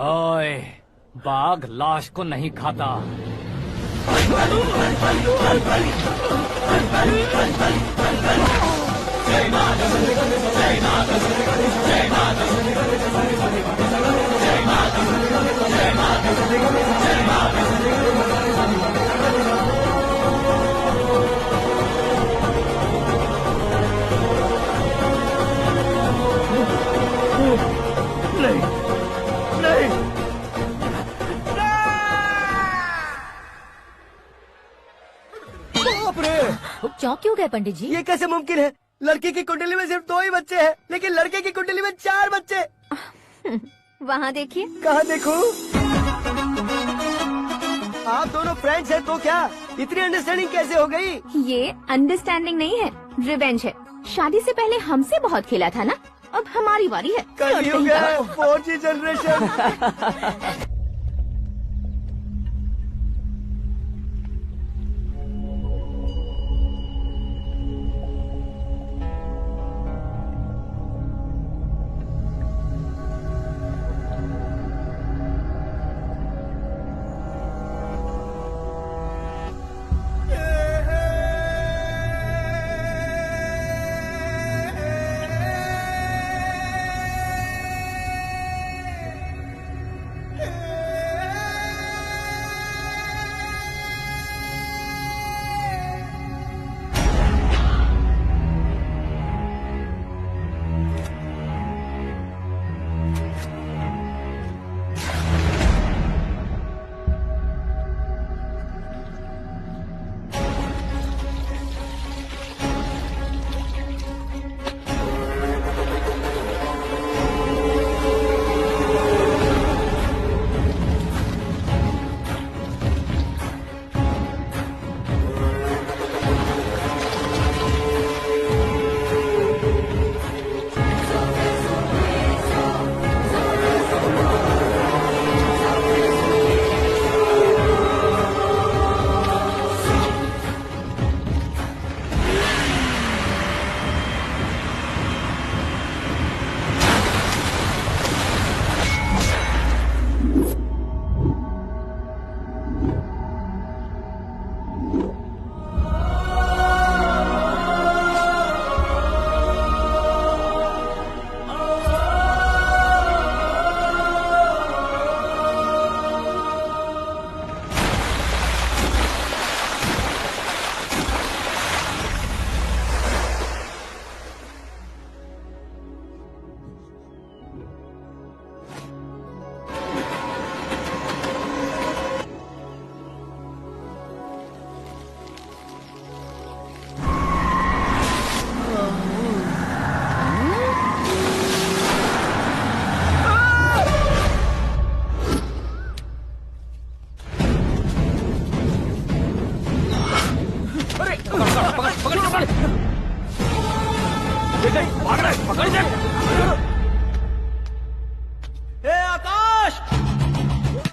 ओए, बाघ लाश को नहीं खाता। चौंक क्यों गए पंडित जी? ये कैसे मुमकिन है? लड़की की कुंडली में सिर्फ 2 ही बच्चे हैं, लेकिन लड़के की कुंडली में 4 बच्चे। वहाँ देखिए। कहाँ देखूं? आप दोनों फ्रेंड्स हैं तो क्या इतनी अंडरस्टैंडिंग कैसे हो गई? ये अंडरस्टैंडिंग नहीं है, रिवेंज है। शादी से पहले हमसे बहुत खेला था ना, अब हमारी बारी है। कलयुग है, 4G जनरेशन।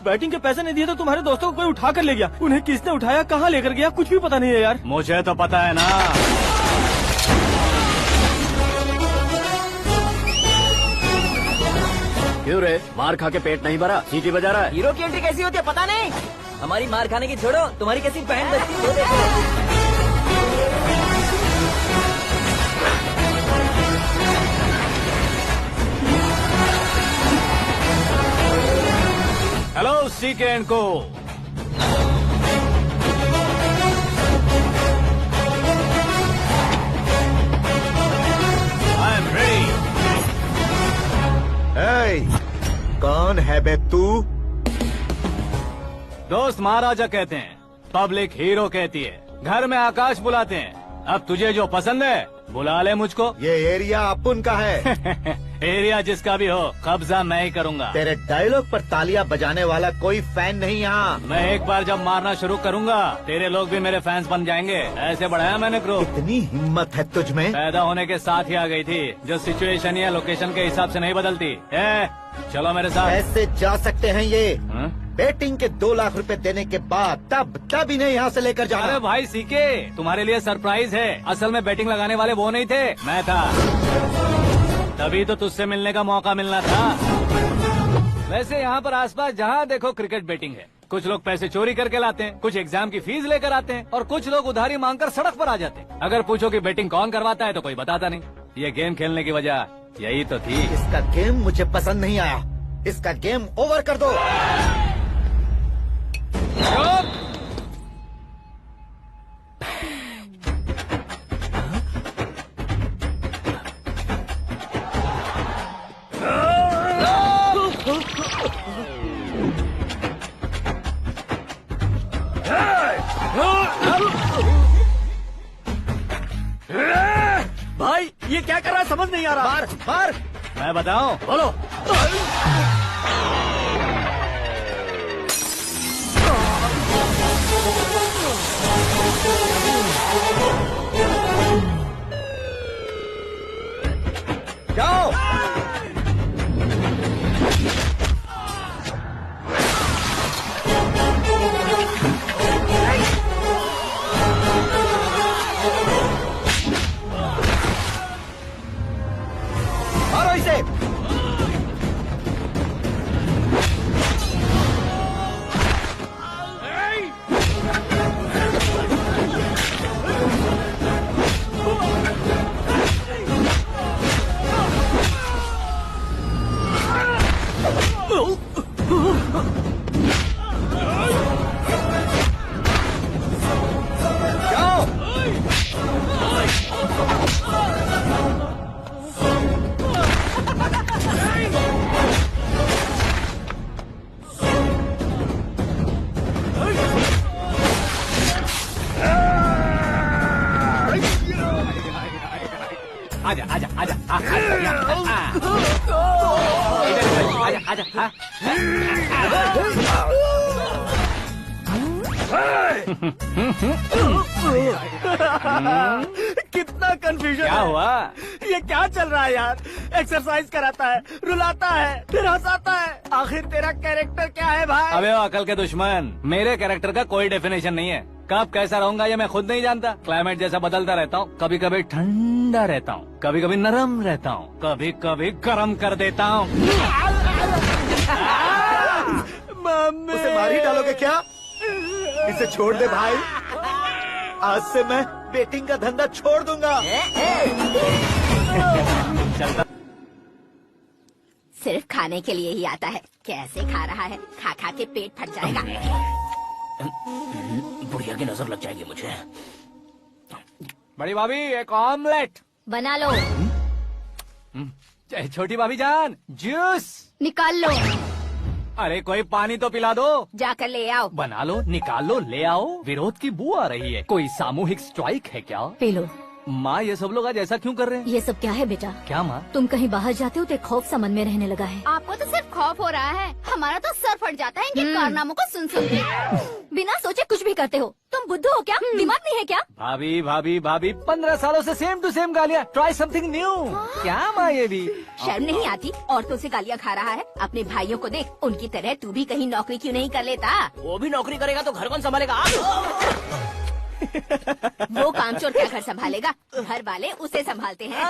बैटिंग के पैसे नहीं दिए तो तुम्हारे दोस्तों को कोई उठा कर ले गया। उन्हें किसने उठाया, कहाँ लेकर गया, कुछ भी पता नहीं है यार। मुझे तो पता है ना। क्यों रे, मार खा के पेट नहीं भरा, सीटी बजा रहा है? हीरो की एंट्री कैसी होती है पता नहीं। हमारी मार खाने की छोड़ो, तुम्हारी कैसी बहन बचती है वो देखो। हेलो सीके एंड को। है बे तू? दोस्त महाराजा कहते हैं, पब्लिक हीरो कहती है, घर में आकाश बुलाते हैं। अब तुझे जो पसंद है बुला ले मुझको। ये एरिया अपुन का है। एरिया जिसका भी हो, कब्जा मैं ही करूंगा। तेरे डायलॉग पर तालियां बजाने वाला कोई फैन नहीं यहाँ। मैं एक बार जब मारना शुरू करूंगा, तेरे लोग भी मेरे फैंस बन जाएंगे। ऐसे बढ़ाया मैंने ग्रुप। इतनी हिम्मत है तुझ में? पैदा होने के साथ ही आ गई थी, जो सिचुएशन या लोकेशन के हिसाब से नहीं बदलती। चलो मेरे साथ। ऐसे जा सकते हैं ये? हाँ? बेटिंग के 2 लाख रुपए देने के बाद तब इन्हें यहाँ से लेकर जाना। अरे भाई सीके, तुम्हारे लिए सरप्राइज है। असल में बैटिंग लगाने वाले वो नहीं थे, मैं था। तभी तो तुझसे मिलने का मौका मिलना था। वैसे यहाँ पर आसपास जहाँ देखो क्रिकेट बैटिंग है। कुछ लोग पैसे चोरी करके लाते हैं, कुछ एग्जाम की फीस लेकर आते हैं, और कुछ लोग उधारी मांगकर सड़क पर आ जाते हैं। अगर पूछो कि बैटिंग कौन करवाता है तो कोई बताता नहीं। ये गेम खेलने की वजह यही तो थी। इसका गेम मुझे पसंद नहीं आया। इसका गेम ओवर कर दो। भाई ये क्या कर रहा है समझ नहीं आ रहा। मार मार। मैं बताऊं? बोलो। जाओ। मारो इसे। आजा आजा आजा आजा आजा। कितना कंफ्यूजन। क्या हुआ? ये क्या चल रहा है यार? एक्सरसाइज कराता है, रुलाता है, फिर हंसाता है। आखिर तेरा कैरेक्टर क्या है भाई? अबे ओ अकल के दुश्मन, मेरे कैरेक्टर का कोई डेफिनेशन नहीं है। कब कैसा रहूंगा ये मैं खुद नहीं जानता। क्लाइमेट जैसा बदलता रहता हूँ। कभी कभी ठंडा रहता हूँ, कभी कभी नरम रहता हूँ, कभी कभी गर्म कर देता हूँ। उसे मार ही डालोगे क्या? इसे छोड़ दे भाई। आज से मैं बेटिंग का धंधा छोड़ दूंगा। सिर्फ खाने के लिए ही आता है। कैसे खा रहा है, खा खा के पेट फट जाएगा। बुढ़िया की नजर लग जाएगी मुझे। बड़ी भाभी एक ऑमलेट। बना लो। छोटी भाभी जान जूस निकाल लो। अरे कोई पानी तो पिला दो। जाकर ले आओ। बना लो, निकाल लो, ले आओ। विरोध की बू आ रही है। कोई सामूहिक स्ट्राइक है क्या? P low. माँ ये सब लोग आज ऐसा क्यों कर रहे हैं? ये सब क्या है बेटा? क्या माँ? तुम कहीं बाहर जाते हो तो एक खौफ सा मन में रहने लगा है। आपको तो सिर्फ खौफ हो रहा है, हमारा तो सर फट जाता है इनके कारनामों को सुन सुन के। बिना सोचे कुछ भी करते हो। तुम बुद्धू हो क्या? दिमाग नहीं है क्या? भाभी भाभी भाभी 15 सालों से सेम टू सेम गालियाँ। Try something new. क्या माँ ये भी? शर्म नहीं आती? औरतों से गालियाँ खा रहा है। अपने भाइयों को देख, उनकी तरह तू भी कहीं नौकरी क्यों नहीं कर लेता? वो भी नौकरी करेगा तो घर कौन संभालेगा? वो कामचोर क्या घर संभालेगा? घर वाले उसे संभालते हैं।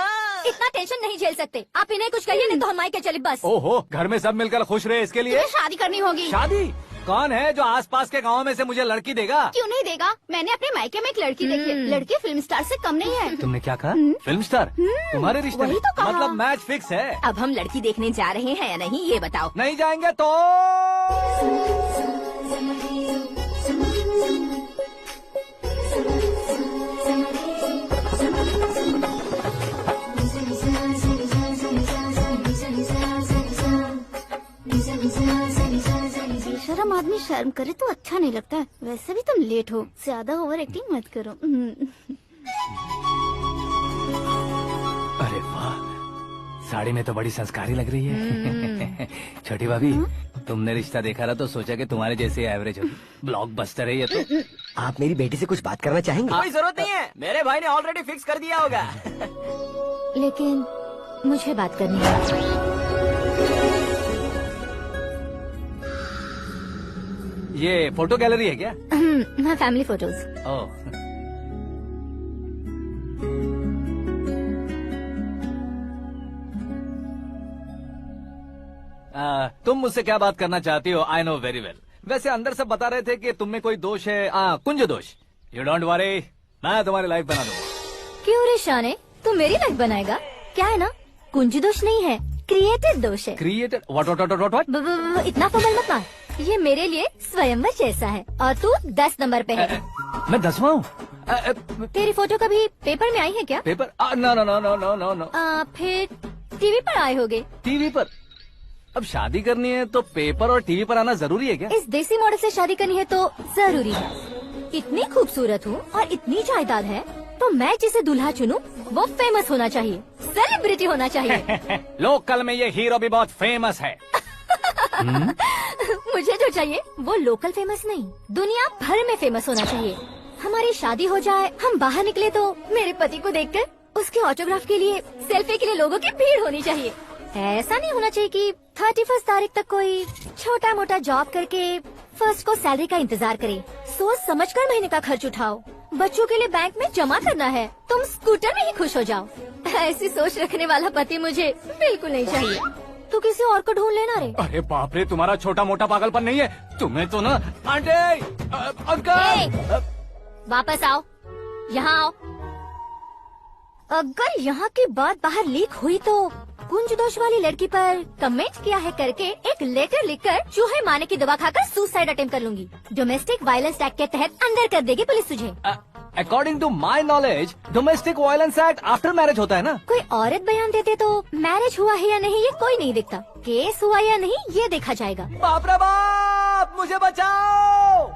इतना टेंशन नहीं झेल सकते। आप इन्हें कुछ कहिए नहीं तो हम मायके चले बस। ओहो, घर में सब मिलकर खुश रहे इसके लिए। तुम्हें शादी करनी होगी। शादी? कौन है जो आसपास के गाँव में से मुझे लड़की देगा? क्यों नहीं देगा? मैंने अपने मायके में एक लड़की देखी है। लड़की फिल्म स्टार से कम नहीं है। तुमने क्या कहा? Film star? तुम्हारे रिश्ते में? वही तो कहा। मतलब मैच फिक्स है। अब हम लड़की देखने जा रहे हैं या नहीं ये बताओ। नहीं जाएंगे तो Lisa, Lisa, आदमी शर्म करे तो अच्छा नहीं लगता है। वैसे भी तुम लेट हो, ज्यादा ओवर एक्टिंग मत करो। अरे वाह, साड़ी में तो बड़ी संस्कारी लग रही है। छोटी भाभी, तुमने रिश्ता देखा था तो सोचा कि तुम्हारे जैसे एवरेज होगी। ब्लॉकबस्टर है ये तो। आप मेरी बेटी से कुछ बात करना चाहेंगे? कोई जरूरत नहीं है, मेरे भाई ने ऑलरेडी फिक्स कर दिया होगा। लेकिन मुझे बात करनी है। ये फोटो गैलरी है क्या? मैं फैमिली फोटोज। ओह, तुम मुझसे क्या बात करना चाहती हो? I know very well. वैसे अंदर सब बता रहे थे कि तुम में कोई दोष है, कुंज दोष। यू डोंट वरी, मैं तुम्हारी लाइफ बना दूंगा। क्यों रे शाने, तू मेरी लाइफ बनाएगा? क्या है ना, कुंज दोष नहीं है, क्रिएटेड दोष है। क्रिएटेड? व्हाट? इतना फॉर्मल मत मार। ये मेरे लिए स्वयंवर जैसा है और तू 10 नंबर पे है। मैं 10वां हूँ? तेरी फोटो कभी पेपर में आई है क्या? Paper? No no no no no no no. फिर टीवी पर आए होगे। टीवी पर? अब शादी करनी है तो पेपर और टीवी पर आना जरूरी है क्या? इस देसी मॉडल से शादी करनी है तो जरूरी है। इतनी खूबसूरत हूँ और इतनी जायदाद है तो मैं जिसे दूल्हा चुनूं वो फेमस होना चाहिए, सेलिब्रिटी होना चाहिए। लोकल में ये हीरो भी बहुत फेमस है। मुझे जो चाहिए वो लोकल फेमस नहीं, दुनिया भर में फेमस होना चाहिए। हमारी शादी हो जाए, हम बाहर निकले तो मेरे पति को देखकर उसके ऑटोग्राफ के लिए, सेल्फी के लिए लोगों की भीड़ होनी चाहिए। ऐसा नहीं होना चाहिए कि 31 तारीख तक कोई छोटा मोटा जॉब करके फर्स्ट को सैलरी का इंतजार करे। सोच समझकर महीने का खर्च उठाओ। बच्चों के लिए बैंक में जमा करना है, तुम स्कूटर में ही खुश हो जाओ। ऐसी सोच रखने वाला पति मुझे बिल्कुल नहीं चाहिए। तू किसी और को ढूंढ लेना रे। अरे बाप रे, तुम्हारा छोटा मोटा पागलपन नहीं है। तुम्हें तो ना आंटी, अंकल। वापस आओ, यहाँ आओ। अगर यहाँ की बात बाहर लीक हुई तो कुंज दोष वाली लड़की पर कमेंट किया है करके एक लेटर लिखकर चूहे मारने की दवा खाकर सुसाइड अटेम्प्ट कर लूंगी। डोमेस्टिक वायलेंस एक्ट के तहत अंदर कर देगी पुलिस तुझे। According to my knowledge domestic violence act after marriage होता है ना? कोई औरत बयान देते तो मैरिज हुआ है या नहीं ये कोई नहीं देखता, केस हुआ या नहीं ये देखा जाएगा। बाप रे बाप, मुझे बचाओ।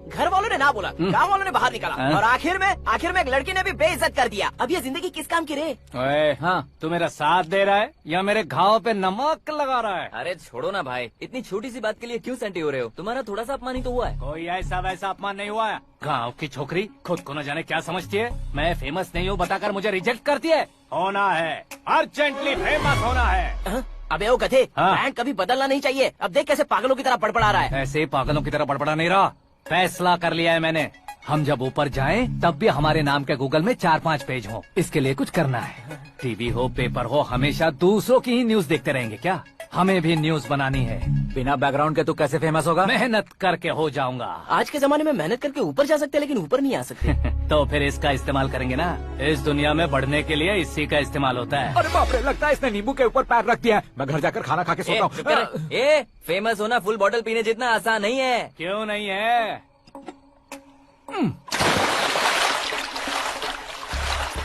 घर वालों ने ना बोला, गाँव वालों ने बाहर निकाला और आखिर में एक लड़की ने भी बेइज्जत कर दिया। अब ये जिंदगी किस काम की रे? ओए, हाँ, तू मेरा साथ दे रहा है या मेरे घाव पे नमक लगा रहा है? अरे छोड़ो ना भाई, इतनी छोटी सी बात के लिए क्यों सेंटी हो रहे हो? तुम्हारा थोड़ा सा अपमान ही तो हुआ है। कोई ऐसा वैसा अपमान नहीं हुआ है। गाँव की छोकरी खुद को न जाने क्या समझती है। मैं फेमस नहीं हूँ बताकर मुझे रिजेक्ट करती है। होना है, अर्जेंटली फेमस होना है। अबे ओ गधे, हाँ। बैंक कभी बदलना नहीं चाहिए। अब देख कैसे पागलों की तरह बड़बड़ा रहा है। ऐसे ही पागलों की तरह बड़बड़ा नहीं रहा। फैसला कर लिया है मैंने, हम जब ऊपर जाएं तब भी हमारे नाम के गूगल में 4-5 पेज हो। इसके लिए कुछ करना है। टीवी हो, पेपर हो, हमेशा दूसरों की ही न्यूज देखते रहेंगे क्या? हमें भी न्यूज बनानी है। बिना बैकग्राउंड के तू कैसे फेमस होगा? मेहनत करके हो जाऊंगा। आज के जमाने में मेहनत करके ऊपर जा सकते हैं लेकिन ऊपर नहीं आ सकते। तो फिर इसका इस्तेमाल करेंगे ना। इस दुनिया में बढ़ने के लिए इसी का इस्तेमाल होता है। अरे बाप रे, लगता है इसने नींबू के ऊपर पैर रख दिया है। मैं घर जाकर खाना खा के सोता हूँ। फेमस होना फुल बॉटल पीने जितना आसान नहीं है। क्यों नहीं है?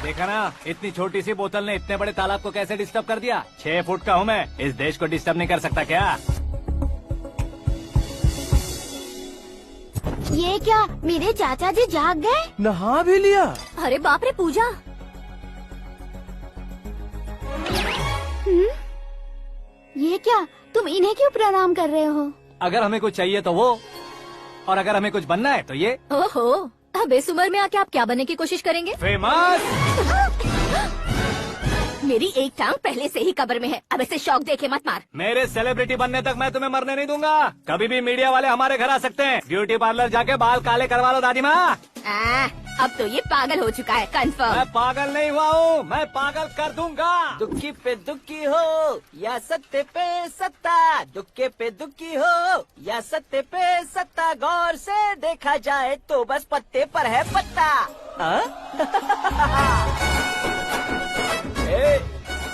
देखा ना, इतनी छोटी सी बोतल ने इतने बड़े तालाब को कैसे डिस्टर्ब कर दिया। 6 फुट का हूँ मैं, इस देश को डिस्टर्ब नहीं कर सकता क्या? ये क्या, मेरे चाचा जी जाग गए? नहा भी लिया? अरे बाप रे पूजा, ये क्या, तुम इन्हें क्यों प्रणाम कर रहे हो? अगर हमें कुछ चाहिए तो वो, और अगर हमें कुछ बनना है तो ये। ओहो, अब इस उम्र में आके आप क्या बनने की कोशिश करेंगे? फेमस। मेरी एक टांग पहले से ही कब्र में है, अब इसे शौक देके मत मार। मेरे सेलिब्रिटी बनने तक मैं तुम्हें मरने नहीं दूंगा। कभी भी मीडिया वाले हमारे घर आ सकते हैं। ब्यूटी पार्लर जाके बाल काले करवा लो दादी माँ। अब तो ये पागल हो चुका है, कंफर्म। मैं पागल नहीं हुआ हूँ, मैं पागल कर दूंगा। दुखी पे दुखी हो या सत्ते पे सत्ता, दुखे पे दुखी हो या सत्ते पे सत्ता, गौर से देखा जाए तो बस पत्ते पर है पत्ता।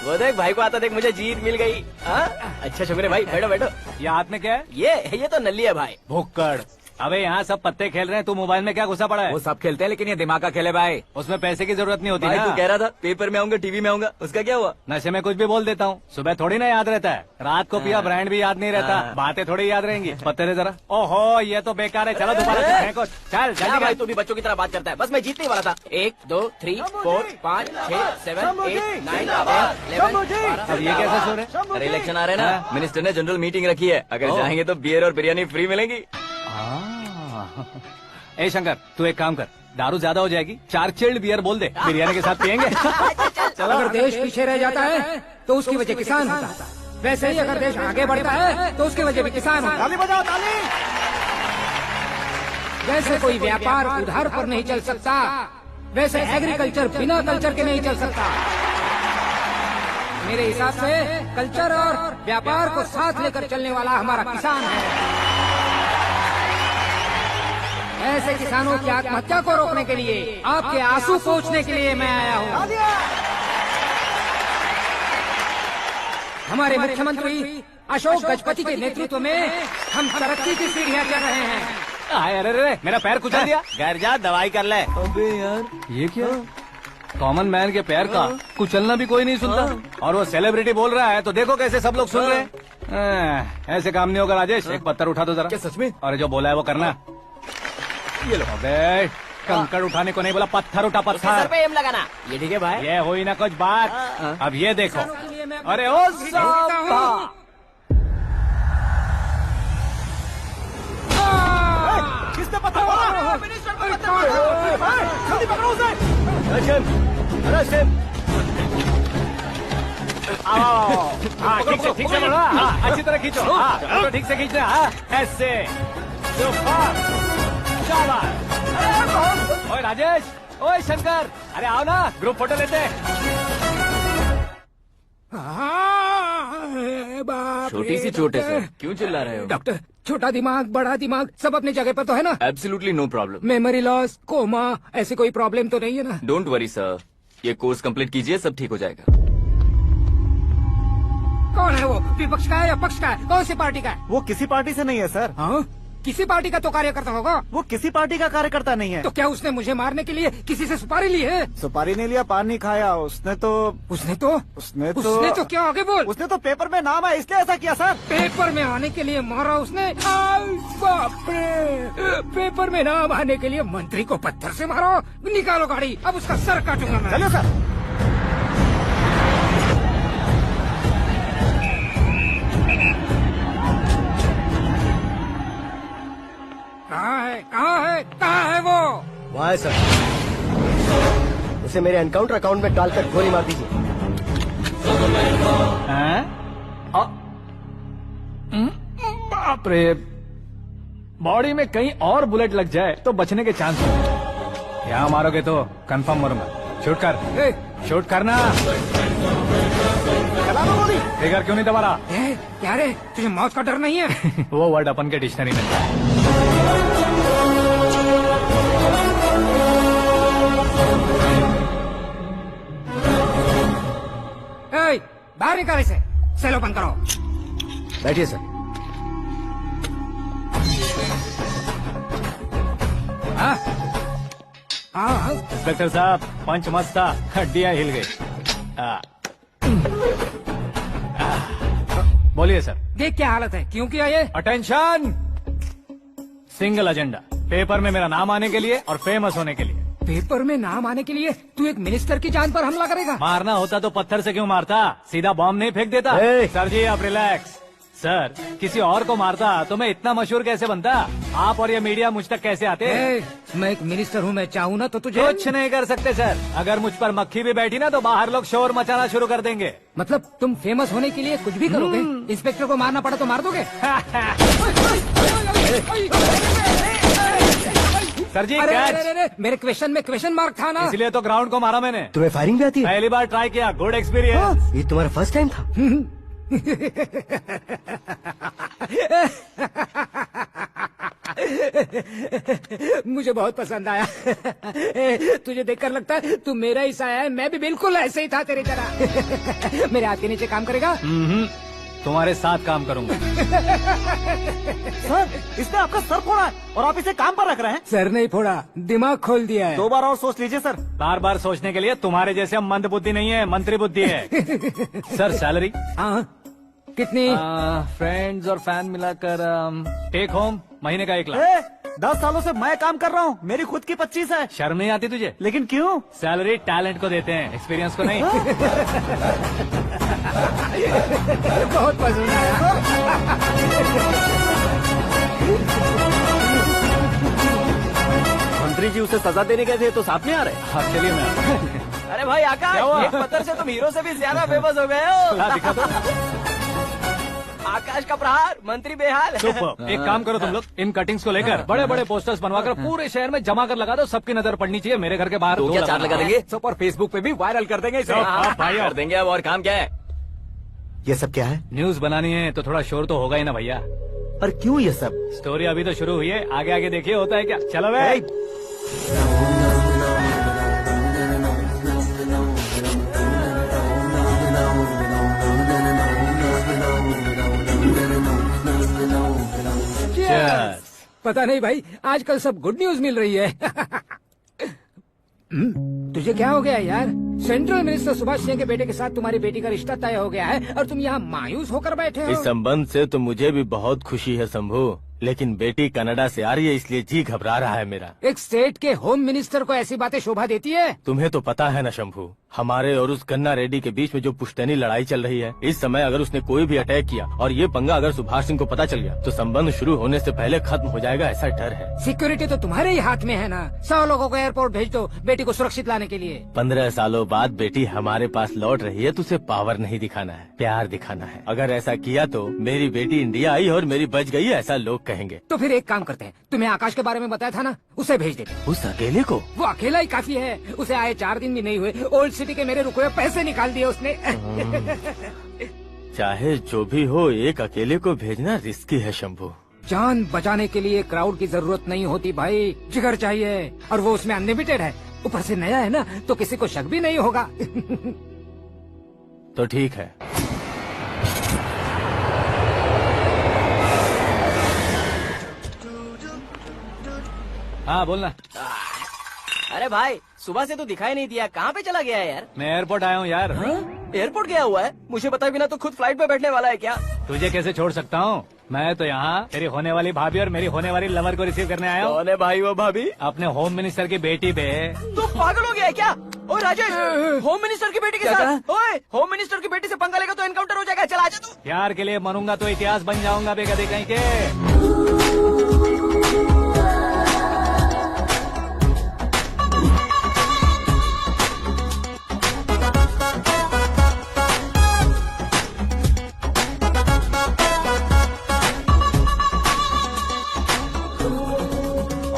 वो देख भाई को आता देख, मुझे जीत मिल गई। अच्छा शुक्र है भाई, बैठो बैठो। ये हाथ में क्या है? ये तो नल्ली है भाई। भुक्कड़। अबे यहाँ सब पत्ते खेल रहे हैं, तू मोबाइल में क्या घुसा पड़ा है? वो सब खेलते हैं लेकिन ये दिमाग का खेल है भाई। उसमें पैसे की जरूरत नहीं होती भाई ना। तू कह रहा था पेपर में आऊंगा, टीवी में आऊंगा, उसका क्या हुआ? नशे में कुछ भी बोल देता हूँ, सुबह थोड़ी ना याद रहता है। रात को पिया ब्रांड भी याद नहीं रहता, बातें थोड़ी याद रहेंगी। पत्ते दे जरा। ओहो ये तो बेकार है, चलो दोबारा से फेंको। चल क्या जल्दी भाई कर। तू भी बच्चों की तरह बात करता है। बस मैं जीतने वाला था। 1 2 3 4 5 6 7 8 9 10 11 अब ये कैसे सो रहे? अरे इलेक्शन आ रहे हैं ना, मिनिस्टर ने जनरल मीटिंग रखी है। अगर जाएंगे तो बियर और बिरयानी फ्री मिलेगी। ए शंकर तू एक काम कर, दारू ज्यादा हो जाएगी, 4 चिल्ड बियर बोल दे, बिरयानी के साथ पियेंगे। अगर देश पीछे रह जाता है तो उसकी वजह किसान होता है, वैसे ही अगर देश आगे बढ़ता है तो उसकी वजह भी किसान होता है। ताली बजाओ ताली। जैसे कोई व्यापार उधार पर नहीं चल सकता, वैसे एग्रीकल्चर बिना कल्चर के नहीं चल सकता। मेरे हिसाब से कल्चर और व्यापार को साथ लेकर चलने वाला हमारा किसान है। ऐसे किसानों की आत्महत्या को रोकने के लिए, आपके आंसू पोंछने के लिए मैं आया हूँ। हमारे मुख्यमंत्री अशोक गजपति के नेतृत्व में हम तरक्की की सीढ़ियाँ चढ़ रहे हैं। अरे अरे मेरा पैर कुचल दिया। घर जा दवाई कर ले। अबे यार ये क्या? कॉमन मैन के पैर का कुचलना भी कोई नहीं सुनता, और वो सेलिब्रिटी बोल रहा है तो देखो कैसे सब लोग सुन रहे हैं। ऐसे काम नहीं होगा राजेश, एक पत्थर उठा दो जरा। क्या सच में? और जो बोला है वो करना। ये लो। अबे कंकड़ उठाने को नहीं बोला, पत्थर उठा उसके सर पत्थर। पे एम लगाना। ये ठीक है भाई। ये हुई ना कुछ बात। अब ये देखो। अरे ओ साहब, किसने पत्थर मारा? जल्दी पकड़ो उसे। हाँ ठीक से बोलो। हाँ अच्छी तरह खींचो। हाँ तो ठीक से खींचना। हाँ ऐसे। ओए राजेश, ओए शंकर, अरे आओ ना, ग्रुप फोटो लेते हैं। छोटी सी चोट है सर, क्यों चिल्ला रहे हो? डॉक्टर, छोटा दिमाग बड़ा दिमाग सब अपनी जगह पर तो है ना? Absolutely no problem. Memory loss, coma, ऐसी कोई प्रॉब्लम तो नहीं है ना? डोंट वरी सर, ये कोर्स कंप्लीट कीजिए, सब ठीक हो जाएगा। कौन है वो? विपक्ष का है या पक्ष का है? कौन सी पार्टी का है? वो किसी पार्टी से नहीं है सर। हाँ? किसी पार्टी का तो कार्यकर्ता होगा। वो किसी पार्टी का कार्यकर्ता नहीं है। तो क्या उसने मुझे मारने के लिए किसी से सुपारी ली है? सुपारी नहीं लिया, पान नहीं खाया। उसने तो क्या आगे बोल? उसने तो पेपर में नाम है इसलिए ऐसा किया सर। पेपर में आने के लिए मारा उसने? बाप रे! पेपर में नाम आने के लिए मंत्री को पत्थर से मारो? निकालो गाड़ी, अब उसका सर काटूंगा मैं। चलो सर। कहाँ है वो? वहाँ है सर, उसे मेरे एनकाउंटर अकाउंट में डालकर गोली मार दीजिए। बाप रे, बॉडी में कहीं और बुलेट लग जाए तो बचने के चांस हैं। यहाँ मारोगे तो कंफर्म मरूंगा। शूट कर, शूट करना। फिगर क्यों नहीं दबा रहा? क्या रे, तुझे मौत का डर नहीं है? वो वर्ड अपन के डिक्शनरी में है। बाहर निकाल इसे, सेल ओपन करो। बैठिए सर। हाँ इंस्पेक्टर साहब, पंच मस्त था, हड्डियां हिल गई। बोलिए सर। देख क्या हालत है, क्यों किया ये? अटेंशन, सिंगल एजेंडा, पेपर में मेरा नाम आने के लिए और फेमस होने के लिए। पेपर में नाम आने के लिए तू एक मिनिस्टर की जान पर हमला करेगा? मारना होता तो पत्थर से क्यों मारता, सीधा बॉम्ब नहीं फेंक देता। सर जी आप रिलैक्स। सर किसी और को मारता तो मैं इतना मशहूर कैसे बनता? आप और ये मीडिया मुझ तक कैसे आते? मैं एक मिनिस्टर हूँ, मैं चाहूँ ना तो तुझे कुछ नहीं कर सकते सर। अगर मुझ पर मक्खी भी बैठी ना तो बाहर लोग शोर मचाना शुरू कर देंगे। मतलब तुम फेमस होने के लिए कुछ भी करोगे? इंस्पेक्टर को मारना पड़ा तो मार दोगे? सर जी अरे, मेरे क्वेश्चन में क्वेश्चन मार्क था ना, इसलिए तो ग्राउंड को मारा मैंने। तुम्हें फायरिंग भी आती है? पहली बार ट्राई किया, गुड एक्सपीरियंस। ये तुम्हारा फर्स्ट टाइम था? मुझे बहुत पसंद आया। तुझे देखकर लगता है तू मेरा ही साया है। मैं भी बिल्कुल ऐसे ही था तेरी तरह। मेरे हाथ के नीचे काम करेगा? तुम्हारे साथ काम करूंगा। सर, इसने आपका सर फोड़ा है और आप इसे काम पर रख रहे हैं। सर नहीं फोड़ा, दिमाग खोल दिया है। 2 बार और सोच लीजिए सर। बार बार सोचने के लिए तुम्हारे जैसे मंद बुद्धि नहीं है, मंत्री बुद्धि है। सर सैलरी हाँ, कितनी? फ्रेंड्स और फैन मिलाकर टेक होम महीने का 1 लाख। 10 सालों से मैं काम कर रहा हूँ, मेरी खुद की 25 है। शर्म नहीं आती तुझे? लेकिन क्यों? सैलरी टैलेंट को देते हैं, एक्सपीरियंस को नहीं। बहुत पसंद आया। मंत्री जी उसे सजा देने गए थे तो साथ में आ रहे। हाँ चलिए मैं अरे भाई आकाश, एक पत्थर से तुम हीरो से भी ज्यादा फेमस हो गए हो। दिखा दो। आकाश का प्रहार, मंत्री बेहाल। सुपर। एक काम करो तुम लोग, इन कटिंग्स को लेकर बड़े बड़े पोस्टर्स बनवाकर पूरे शहर में जमा कर लगा दो, सबकी नजर पड़नी चाहिए। मेरे घर के बाहर तो दो क्या 4 लगा देंगे? सब और फेसबुक पे भी वायरल कर देंगे इसे। भाई कर देंगे अब। और काम क्या है? ये सब क्या है? न्यूज बनानी है तो थोड़ा शोर तो होगा ही ना भैया। पर क्यों ये सब? स्टोरी अभी तो शुरू हुई है, आगे आगे देखिए होता है क्या। चलो भाई। Cheers. पता नहीं भाई, आजकल सब गुड न्यूज मिल रही है। तुझे क्या हो गया यार? सेंट्रल मिनिस्टर सुभाष सिंह के बेटे के साथ तुम्हारी बेटी का रिश्ता तय हो गया है और तुम यहाँ मायूस होकर बैठे हो। इस संबंध से तो मुझे भी बहुत खुशी है शंभू, लेकिन बेटी कनाडा से आ रही है इसलिए जी घबरा रहा है मेरा। एक स्टेट के होम मिनिस्टर को ऐसी बातें शोभा देती है? तुम्हें तो पता है ना शंभू, हमारे और उस कन्ना रेड्डी के बीच में जो पुश्तैनी लड़ाई चल रही है, इस समय अगर उसने कोई भी अटैक किया और ये पंगा अगर सुभाष सिंह को पता चल गया तो संबंध शुरू होने से पहले खत्म हो जाएगा, ऐसा डर है। सिक्योरिटी तो तुम्हारे ही हाथ में है ना। 100 लोगों को एयरपोर्ट भेज दो बेटी को सुरक्षित लाने के लिए। 15 सालों बाद बेटी हमारे पास लौट रही है तो उसे पावर नहीं दिखाना है, प्यार दिखाना है। अगर ऐसा किया तो मेरी बेटी इंडिया आई और मेरी बच गई, ऐसा लोग कहेंगे। तो फिर एक काम करते हैं, तुम्हें आकाश के बारे में बताया था ना, उसे भेज देते हैं। उस अकेले को? वो अकेला ही काफी है। उसे आए 4 दिन भी नहीं हुए, ओल्ड सिटी के मेरे रुके हुए पैसे निकाल दिए उसने। चाहे जो भी हो, एक अकेले को भेजना रिस्की है शंभू। जान बचाने के लिए क्राउड की जरूरत नहीं होती भाई, जिगर चाहिए, और वो उसमें अनलिमिटेड है। ऊपर से नया है ना, तो किसी को शक भी नहीं होगा। तो ठीक है। हाँ बोलना। अरे भाई, सुबह से तो दिखाई नहीं दिया, कहाँ पे चला गया है यार? मैं एयरपोर्ट आया हूँ यार। एयरपोर्ट गया हुआ है? मुझे बताए बिना तो खुद फ्लाइट पे बैठने वाला है क्या? तुझे कैसे छोड़ सकता हूँ? मैं तो यहाँ तेरी होने वाली भाभी और मेरी होने वाली लवर को रिसीव करने आया हूँ। कौन है भाई वो भाभी? अपने होम मिनिस्टर की बेटी बे। तू पागल हो गया है क्या? ओए राजेश, होम मिनिस्टर की बेटी के साथ? ओए, होम मिनिस्टर की बेटी से पंगा लेगा तो एनकाउंटर हो जाएगा। चल आजा तू। प्यार के लिए मरूंगा तो इतिहास बन जाऊंगा बेगदी कहीं के।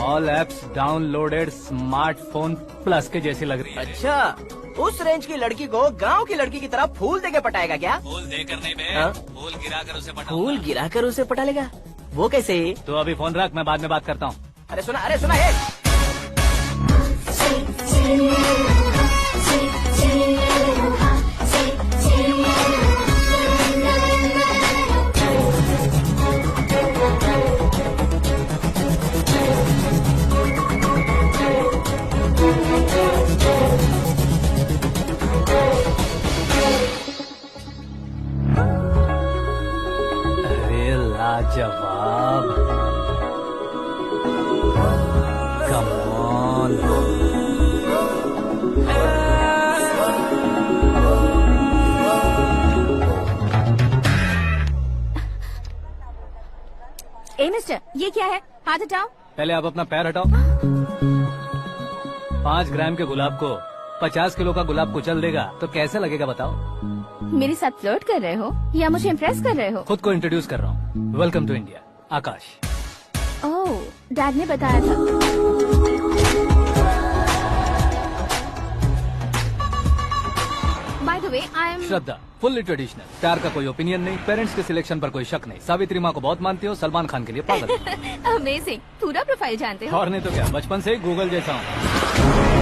All apps downloaded smartphone plus के जैसी लग रही है। अच्छा, उस रेंज की लड़की को गांव की लड़की की तरह फूल देके पटाएगा क्या? फूल देकर नहीं बे, हाँ? फूल गिराकर उसे पटा। फूल गिराकर उसे पटा लेगा? वो कैसे? तो अभी फोन रख, मैं बाद में बात करता हूँ। अरे सुना है। अरे लाजवाब, कम ऑन। ए मिस्टर, ये क्या है? हाथ हटाओ। पहले आप अपना पैर हटाओ। 5 ग्राम के गुलाब को 50 किलो का गुलाब कुचल देगा तो कैसे लगेगा बताओ? मेरे साथ फ्लर्ट कर रहे हो या मुझे इम्प्रेस कर रहे हो? खुद को इंट्रोड्यूस कर रहा हूँ। Welcome to India, Aakash. Oh, dad ने बताया था। By the way, I am Shraddha, fully traditional. प्यार का कोई ओपिनियन नहीं, पेरेंट्स के सिलेक्शन पर कोई शक नहीं। सावित्री माँ को बहुत मानती हो, सलमान खान के लिए पागल हो। अमेजिंग, पूरा प्रोफाइल जानते हो। और नहीं तो क्या, बचपन से ही गूगल जैसा हूँ।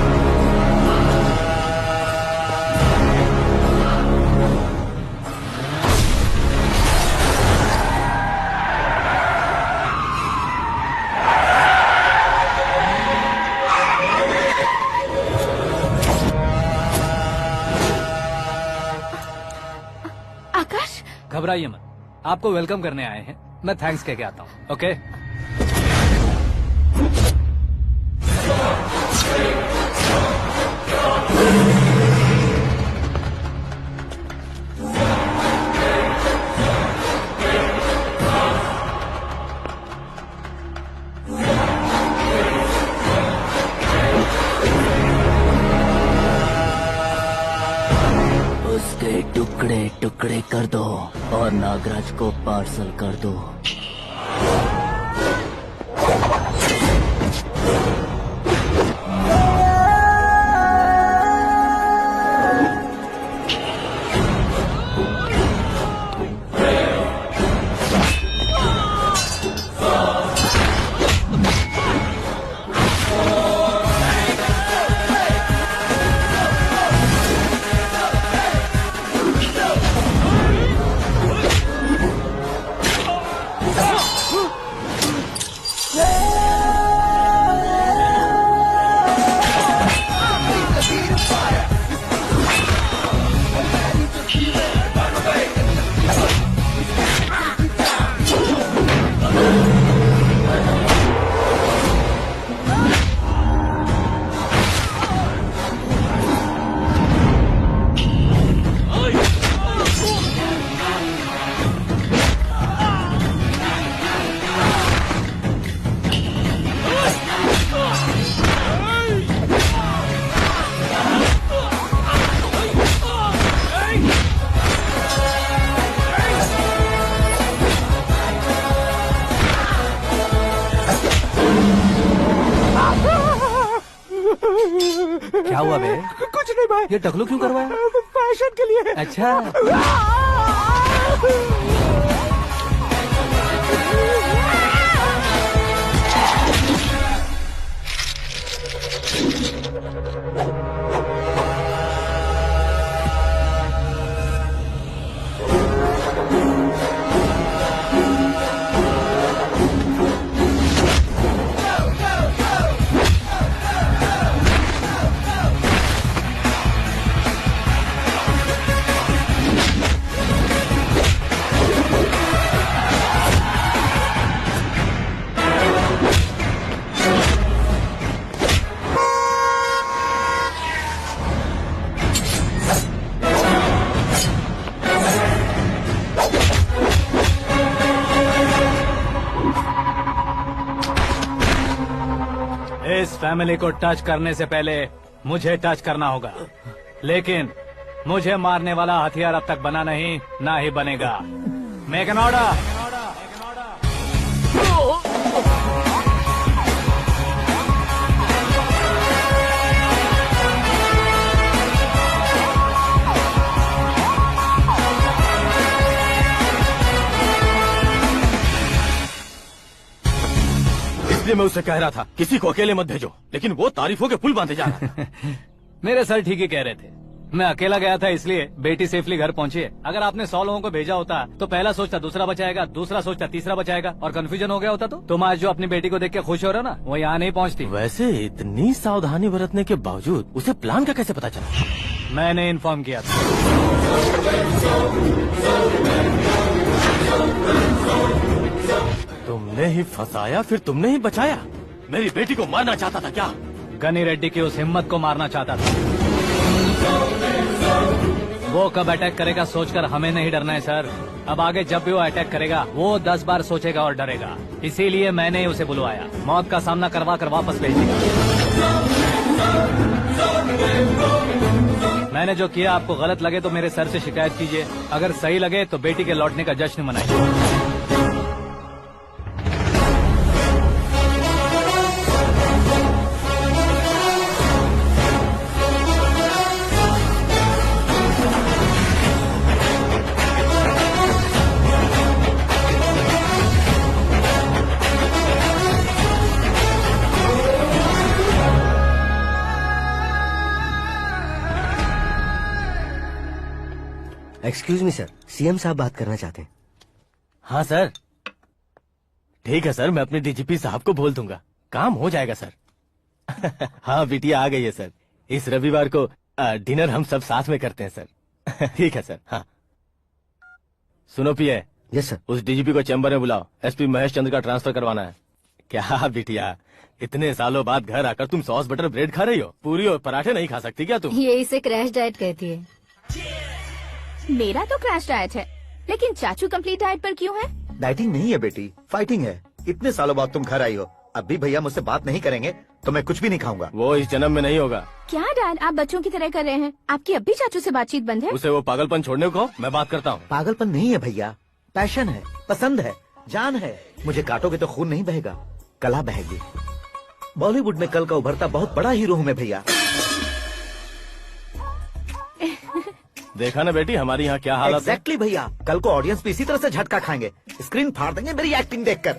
घबराइए मत, आपको वेलकम करने आए हैं। मैं थैंक्स कह के आता हूँ। ओके उसके टुकड़े टुकड़े कर दो और नागराज को पार्सल कर दो। क्या हुआ बे? कुछ नहीं भाई, ये टकलू क्यों करवाया? फैशन के लिए। अच्छा इस फैमिली को टच करने से पहले मुझे टच करना होगा, लेकिन मुझे मारने वाला हथियार अब तक बना नहीं, ना ही बनेगा। Make an order. इसलिए मैं उसे कह रहा था किसी को अकेले मत भेजो, लेकिन वो तारीफों के पुल बांधे जा रहा था। मेरे सर ठीक ही कह रहे थे, मैं अकेला गया था इसलिए बेटी सेफली घर पहुंची है। अगर आपने 100 लोगों को भेजा होता तो पहला सोचता दूसरा बचाएगा, दूसरा सोचता तीसरा बचाएगा, और कंफ्यूजन हो गया होता तो तुम आज जो अपनी बेटी को देख के खुश हो रहे हो ना, वो यहाँ नहीं पहुँचती। वैसे इतनी सावधानी बरतने के बावजूद उसे प्लान का कैसे पता चला? मैंने इन्फॉर्म किया था। तुमने ही फंसाया, फिर तुमने ही बचाया। मेरी बेटी को मारना चाहता था क्या? गनी रेड्डी की उस हिम्मत को मारना चाहता था। वो कब अटैक करेगा सोचकर हमें नहीं डरना है सर। अब आगे जब भी वो अटैक करेगा वो 10 बार सोचेगा और डरेगा, इसीलिए मैंने ही उसे बुलवाया। मौत का सामना करवा कर वापस भेज दिया। मैंने जो किया आपको गलत लगे तो मेरे सर से शिकायत कीजिए, अगर सही लगे तो बेटी के लौटने का जश्न मनाइए। एक्सक्यूज मी सर, सीएम साहब बात करना चाहते हैं। हाँ सर, ठीक है सर, मैं अपने डीजीपी साहब को बोल दूंगा, काम हो जाएगा सर। हाँ बिटिया आ गई है सर, इस रविवार को डिनर हम सब साथ में करते हैं सर। ठीक है सर। हाँ सुनो पिए, यस सर। उस डीजीपी को चैम्बर में बुलाओ, एसपी महेश चंद्र का ट्रांसफर करवाना है। क्या बिटिया, इतने सालों बाद घर आकर तुम सॉस बटर ब्रेड खा रही हो? पूरी और पराठे नहीं खा सकती क्या तुम? ये इसे क्रैश डाइट कहती है। मेरा तो क्रैश डाइट है, लेकिन चाचू कंप्लीट डाइट पर क्यों है? डाइटिंग नहीं है बेटी, फाइटिंग है। इतने सालों बाद तुम घर आई हो, अब भी भैया मुझसे बात नहीं करेंगे तो मैं कुछ भी नहीं खाऊंगा। वो इस जन्म में नहीं होगा। क्या डैड, आप बच्चों की तरह कर रहे हैं? आपकी अब भी चाचू से बातचीत बंद है? उसे वो पागलपन छोड़ने को मैं बात करता हूँ। पागलपन नहीं है भैया, पैशन है, पसंद है, जान है। मुझे काटोगे तो खून नहीं बहेगा, कला बहेगी। बॉलीवुड में कल का उभरता बहुत बड़ा हीरो हूँ मैं भैया। देखा ना बेटी हमारी यहाँ क्या हालत है। एग्जैक्टली भैया, कल को ऑडियंस भी इसी तरह से झटका खाएंगे, स्क्रीन फाड़ देंगे मेरी एक्टिंग देखकर।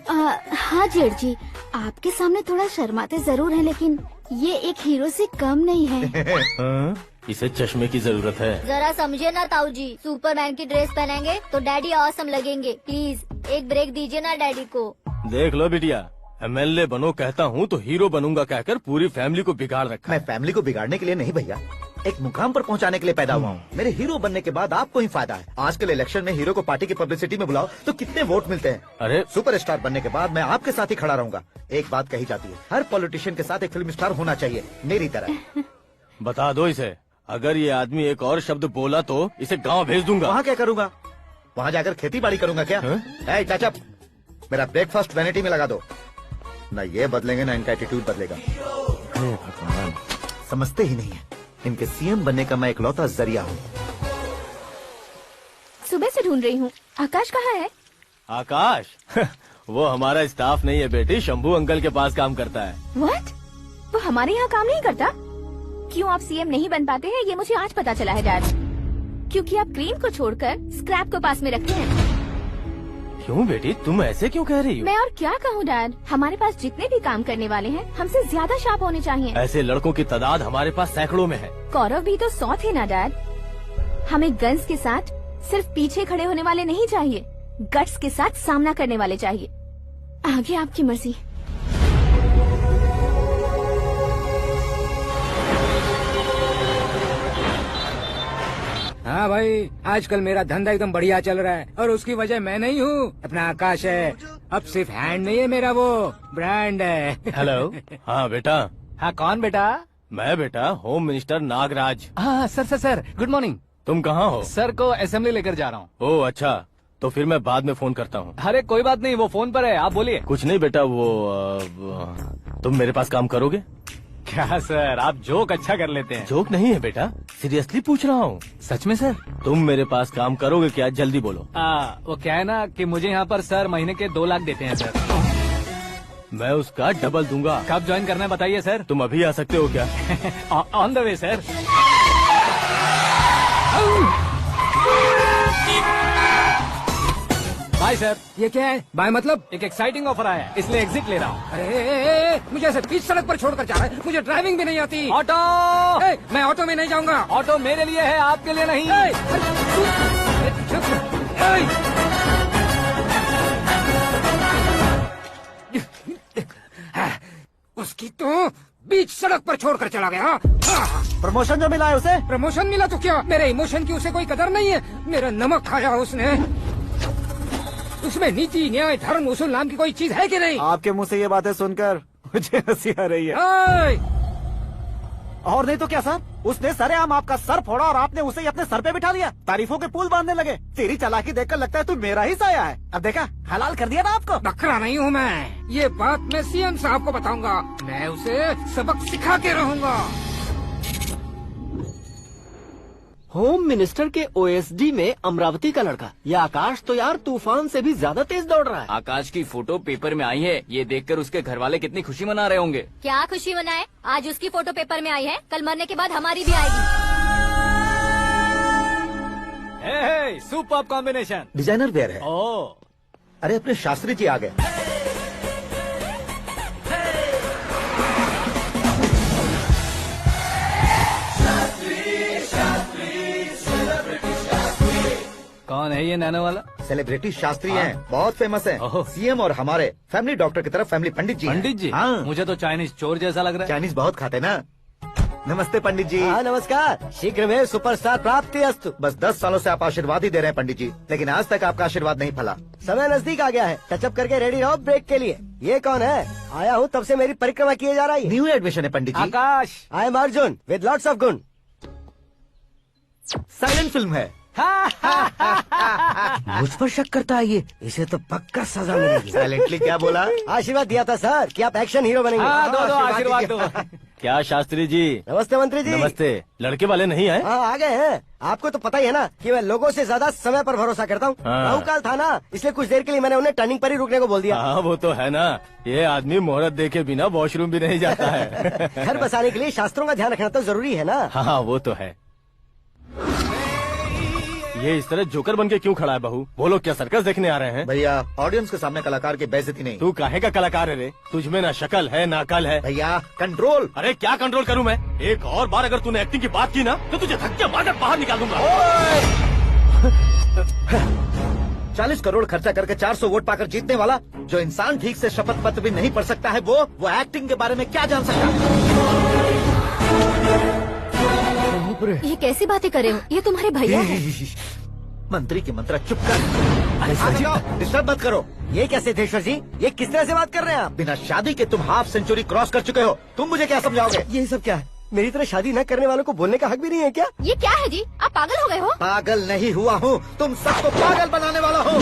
हाँ जेठ जी, आपके सामने थोड़ा शर्माते जरूर हैं, लेकिन ये एक हीरो से कम नहीं है। हाँ? इसे चश्मे की जरूरत है। जरा समझे ना ताऊ जी, सुपरमैन की ड्रेस पहनेंगे तो डैडी ऑसम लगेंगे। प्लीज एक ब्रेक दीजिए ना डैडी को। देख लो बिटिया, एमएलए बनो कहता हूँ तो हीरो बनूंगा कहकर पूरी फैमिली को बिगाड़ रखा मैं फैमिली को बिगाड़ने के लिए नहीं भैया, एक मुकाम पर पहुंचाने के लिए पैदा हुआ हूँ। मेरे हीरो बनने के बाद आपको ही फायदा है। आजकल इलेक्शन में हीरो को पार्टी की पब्लिसिटी में बुलाओ तो कितने वोट मिलते हैं। अरे सुपरस्टार बनने के बाद मैं आपके साथ ही खड़ा रहूंगा। एक बात कही जाती है, हर पॉलिटिशियन के साथ एक फिल्म स्टार होना चाहिए, मेरी तरह। बता दो इसे, अगर ये आदमी एक और शब्द बोला तो इसे गांव भेज दूंगा। वहाँ क्या करूँगा? वहाँ जाकर खेती बाड़ी करूँगा क्या? ए चाचा, मेरा ब्रेकफास्ट वैनिटी में लगा दो। न ये बदलेंगे न इनका एटीट्यूड बदलेगा। हे भगवान, समझते ही नहीं है। इनके सीएम बनने का मैं इकलौता जरिया हूँ। सुबह से ढूंढ रही हूँ, आकाश कहाँ है? आकाश वो हमारा स्टाफ नहीं है बेटी, शंभू अंकल के पास काम करता है। व्हाट? वो हमारे यहाँ काम नहीं करता? क्यों आप सीएम नहीं बन पाते हैं, ये मुझे आज पता चला है डैड। क्योंकि आप क्रीम को छोड़कर स्क्रैप को पास में रखते हैं। क्यों बेटी, तुम ऐसे क्यों कह रही हो? मैं और क्या कहूँ डैड, हमारे पास जितने भी काम करने वाले हैं हमसे ज्यादा शार्प होने चाहिए। ऐसे लड़कों की तादाद हमारे पास सैकड़ों में है। कौरव भी तो 100 थे ना डैड। हमें गन्स के साथ सिर्फ पीछे खड़े होने वाले नहीं चाहिए, गट्स के साथ सामना करने वाले चाहिए। आगे आपकी मर्जी। हाँ भाई, आजकल मेरा धंधा एकदम बढ़िया चल रहा है और उसकी वजह मैं नहीं हूँ, अपना आकाश है। अब सिर्फ हैंड नहीं है मेरा, वो ब्रांड है। हेलो। हाँ बेटा। हाँ कौन बेटा? मैं बेटा होम मिनिस्टर नागराज। हाँ सर गुड मॉर्निंग। तुम कहाँ हो? सर को असेंबली लेकर जा रहा हूँ। ओह अच्छा, तो फिर मैं बाद में फोन करता हूँ। अरे कोई बात नहीं, वो फोन पर है, आप बोलिए। कुछ नहीं बेटा, तुम मेरे पास काम करोगे? क्या सर, आप जोक अच्छा कर लेते हैं। जोक नहीं है बेटा, सीरियसली पूछ रहा हूँ। सच में सर? तुम मेरे पास काम करोगे क्या? जल्दी बोलो। वो क्या है ना कि मुझे यहाँ पर सर महीने के 2 लाख देते हैं सर। मैं उसका डबल दूंगा। कब ज्वाइन करना है बताइए सर। तुम अभी आ सकते हो क्या? On the way sir. Bye sir. ये क्या है? बाय मतलब? एक एक्साइटिंग ऑफर आया है, इसलिए एग्जिट ले रहा हूँ। अरे मुझे ऐसे बीच सड़क पर छोड़कर जा रहा है, मुझे ड्राइविंग भी नहीं आती। ऑटो। मैं ऑटो में नहीं जाऊंगा। ऑटो मेरे लिए है, आपके लिए नहीं। उसकी तो बीच सड़क पर छोड़कर चला गया। प्रमोशन जो मिला है उसे? प्रमोशन मिला तो क्या, मेरे इमोशन की उसे कोई कदर नहीं है। मेरा नमक खाया उसने। उसमें नीति न्याय धर्म उसूल नाम की कोई चीज है कि नहीं? आपके मुंह से ये बातें सुनकर मुझे हंसी आ रही है। और नहीं तो क्या सर, उसने सरेआम आपका सर फोड़ा और आपने उसे ही अपने सर पे बिठा लिया। तारीफों के पुल बांधने लगे। तेरी चालाकी देखकर लगता है तू मेरा ही साया है। अब देखा, हलाल कर दिया ना आपको। बकरा नहीं हूँ मैं, ये बात मैं सीएम साहब को बताऊंगा। मैं उसे सबक सिखा के रहूंगा। होम मिनिस्टर के ओएसडी में अमरावती का लड़का, यह आकाश तो यार तूफान से भी ज्यादा तेज दौड़ रहा है। आकाश की फोटो पेपर में आई है, ये देखकर उसके घर वाले कितनी खुशी मना रहे होंगे। क्या खुशी मनाए, आज उसकी फोटो पेपर में आई है, कल मरने के बाद हमारी भी आएगी। Super combination. डिजाइनर वेयर है। ओह, अरे अपने शास्त्री जी आ गए। कौन है ये नैनो वाला? सेलिब्रिटी शास्त्री हैं, बहुत फेमस हैं। ओह। सीएम और हमारे फैमिली डॉक्टर की तरफ फैमिली पंडित जी हैं। पंडित जी? हाँ। मुझे तो चाइनीज चोर जैसा लग रहा है। चाइनीज बहुत खाते ना। नमस्ते पंडित जी। हाँ नमस्कार, शीघ्र में सुपरस्टार प्राप्ति अस्तु। बस 10 सालों से आप आशीर्वाद ही दे रहे हैं पंडित जी, लेकिन आज तक आपका आशीर्वाद नहीं फला। समय नजदीक आ गया है, टचअप करके रेडी रहो ब्रेक के लिए। ये कौन है? आया हूँ तब से मेरी परिक्रमा किए जा रही है। न्यू एडमिशन है Pandit ji. Aakash. I am Arjun with lots of गुण। साइलेंट फिल्म है। मुझ पर शक करता है ये, इसे तो पक्का सजा मिलेगी। साइलेंटली क्या बोला? आशीर्वाद दिया था सर कि आप एक्शन हीरो बनेंगे। हाँ, दो आशीर्वाद दो। क्या शास्त्री जी? नमस्ते मंत्री जी। नमस्ते। लड़के वाले नहीं आए? हाँ आ गए हैं। आपको तो पता ही है ना कि मैं लोगों से ज्यादा समय पर भरोसा करता हूँ। हाँ। राहु काल था ना, इसलिए कुछ देर के लिए मैंने उन्हें टर्निंग पर ही रुकने को बोल दिया। हाँ वो तो है ना, ये आदमी मुहूर्त देखे बिना वॉशरूम भी नहीं जाता है। घर बसाने के लिए शास्त्रों का ध्यान रखना तो जरूरी है ना। हाँ वो तो है। ये इस तरह जोकर बन के क्यों खड़ा है बहू? वो लोग क्या सर्कस देखने आ रहे हैं? भैया ऑडियंस के सामने कलाकार की बेइज्जती नहीं। तू काहे का कलाकार है रे? तुझमें ना शक्ल है ना अकल है। भैया कंट्रोल। अरे क्या कंट्रोल करूं मैं? एक और बार अगर तूने एक्टिंग की बात की ना तो तुझे धक्के मारकर बाहर निकाल दूंगा। 40 करोड़ खर्चा करके 400 वोट पाकर जीतने वाला जो इंसान ठीक से शपथ पत्र भी नहीं पढ़ सकता है, वो एक्टिंग के बारे में क्या जान सकता है? ये कैसी बातें कर रहे हो? ये तुम्हारे भैया है। मंत्री की मंत्रा चुप कर। डिस्टर्ब मत करो। ये क्या सिद्धेश्वर जी, ये किस तरह से बात कर रहे हैं आप? बिना शादी के तुम हाफ सेंचुरी क्रॉस कर चुके हो, तुम मुझे क्या समझाओगे? ये सब क्या है? मेरी तरह शादी न करने वालों को बोलने का हक भी नहीं है क्या? ये क्या है जी? आप पागल हो गए हो? पागल नहीं हुआ हूँ, तुम सबको पागल बनाने वाला हो।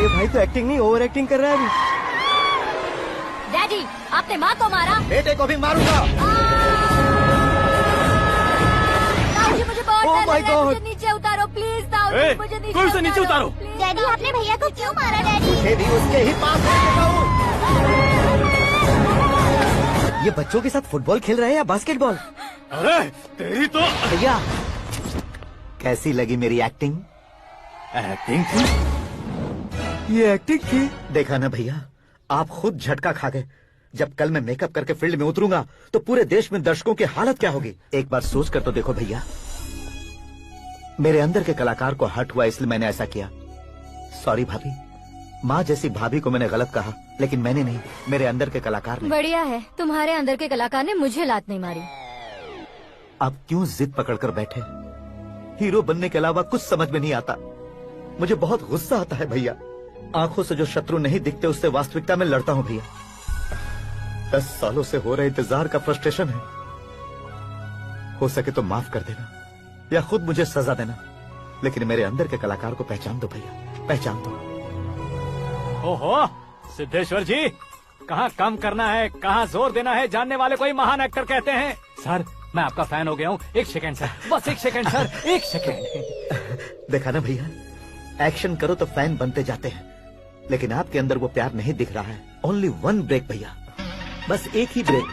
ये भाई तो एक्टिंग नहीं ओवर एक्टिंग कर रहा है अभी। डैडी, आपने माँ को मारा। बेटे को भी मारूंगा। ताऊजी, मुझे बहुत Oh डर my लग रहा है। God! मुझे नीचे उतारो प्लीज। ताऊजी, ए, मुझे नीचे कोई उसे नीचे उतारो। प्लीज। डैडी, आपने भैया को क्यों मारा? डैडी, मुझे भी उसके ही पास लेके जाऊं। ये बच्चों के साथ फुटबॉल खेल रहे हैं या बास्केटबॉल? अरे तेरी तो भैया कैसी लगी मेरी एक्टिंग? एक्टिंग ये एक्टिंग थी। देखा ना भैया, आप खुद झटका खा गए। जब कल मैं मेकअप करके फील्ड में उतरूंगा तो पूरे देश में दर्शकों की हालत क्या होगी? एक बार सोच कर तो देखो भैया। मेरे अंदर के कलाकार को हर्ट हुआ इसलिए मैंने ऐसा किया। सॉरी भाभी। माँ जैसी भाभी को मैंने गलत कहा, लेकिन मैंने नहीं, मेरे अंदर के कलाकार ने। बढ़िया है, तुम्हारे अंदर के कलाकार ने मुझे लात नहीं मारी। आप क्यों जिद पकड़कर बैठे? हीरो बनने के अलावा कुछ समझ में नहीं आता। मुझे बहुत गुस्सा आता है भैया। आंखों से जो शत्रु नहीं दिखते उससे वास्तविकता में लड़ता हूँ भैया। 10 सालों से हो रहे इंतजार का फ्रस्ट्रेशन है। हो सके तो माफ कर देना या खुद मुझे सजा देना, लेकिन मेरे अंदर के कलाकार को पहचान दो भैया, पहचान दो। ओहो सिद्धेश्वर जी, कहाँ कम करना है, कहाँ जोर देना है, जानने वाले को ही महान एक्टर कहते हैं। सर मैं आपका फैन हो गया हूँ। एक सेकंड सर, बस एक सेकंड सर, एक सेकंड। देखा ना भैया, एक्शन करो तो फैन बनते जाते हैं, लेकिन आपके अंदर वो प्यार नहीं दिख रहा है। ओनली 1 ब्रेक भैया, बस एक ही ब्रेक।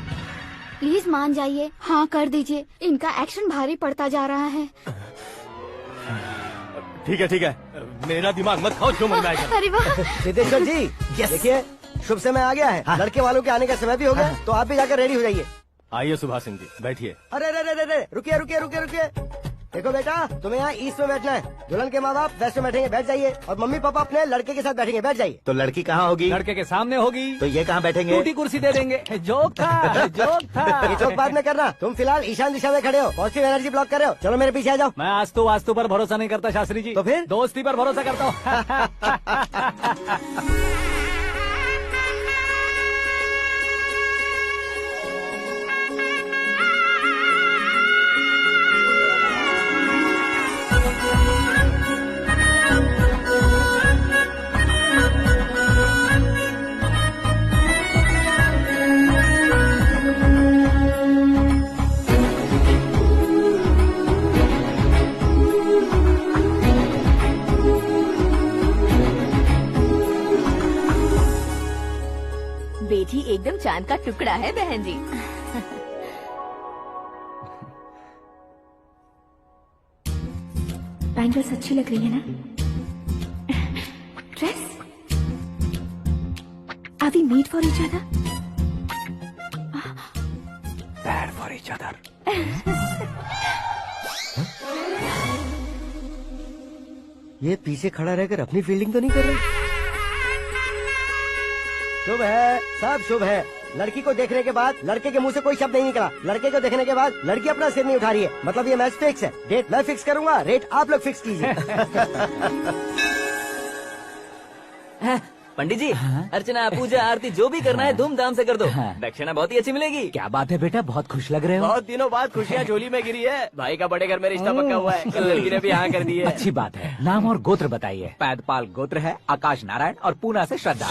प्लीज मान जाइए, हाँ कर दीजिए। इनका एक्शन भारी पड़ता जा रहा है। ठीक है, मेरा दिमाग मत खाओ, जो मन में आएगा। अरे वाह, सिद्धेश्वर जी देखिए, शुभ समय आ गया है। लड़के वालों के आने का समय भी हो गया, तो आप भी जाकर रेडी हो जाइए। आइए सुभाष सिंह जी, बैठिए। अरे अरे अरे अरे, रुकिए रुकिए रुकिए रुकिए। देखो बेटा, तुम्हें यहाँ ईस्ट में बैठना है। दुल्हन के माँ बाप वेस्ट में बैठेंगे, बैठ जाइए। और मम्मी पापा अपने लड़के के साथ बैठेंगे, बैठ जाइए। तो लड़की कहाँ होगी? लड़के के सामने होगी। तो ये कहाँ बैठेंगे? टूटी कुर्सी दे देंगे। जोक था, जोक था। ये चौक बाद में करना। तुम फिलहाल ईशान दिशा में खड़े हो, पॉजिटिव एनर्जी ब्लॉक कर रहे हो। चलो मेरे पीछे आ जाओ। मैं आज तो वास्तु पर भरोसा नहीं करता शास्त्री जी। तो फिर? दोस्ती पर भरोसा करता हूँ। बेटी एकदम चांद का टुकड़ा है बहन जी। बैंगल्स अच्छी लग रही है ना? Dress? Are we made for each other? Bad for each other. ये पीछे खड़ा रहकर अपनी फील्डिंग तो नहीं कर रहा? शुभ है, सब शुभ है। लड़की को देखने के बाद लड़के के मुंह से कोई शब्द नहीं निकला। लड़के को देखने के बाद लड़की अपना सिर नहीं उठा रही है, मतलब ये मैच फिक्स है। डेट मैं फिक्स करूंगा, रेट आप लोग फिक्स कीजिए। पंडित जी, अर्चना पूजा आरती जो भी करना है धूमधाम से कर दो। दक्षिणा बहुत ही अच्छी मिलेगी। क्या बात है बेटा, बहुत खुश लग रहे हो। बहुत दिनों बाद खुशियाँ झोली में गिरी है। भाई का बड़े घर में रिश्ता पक्का हुआ है। कल लड़की ने भी हाँ कर दी है। अच्छी बात है। नाम और गोत्र बताइए। पैदपाल गोत्र है, आकाश नारायण और पूना से श्रद्धा।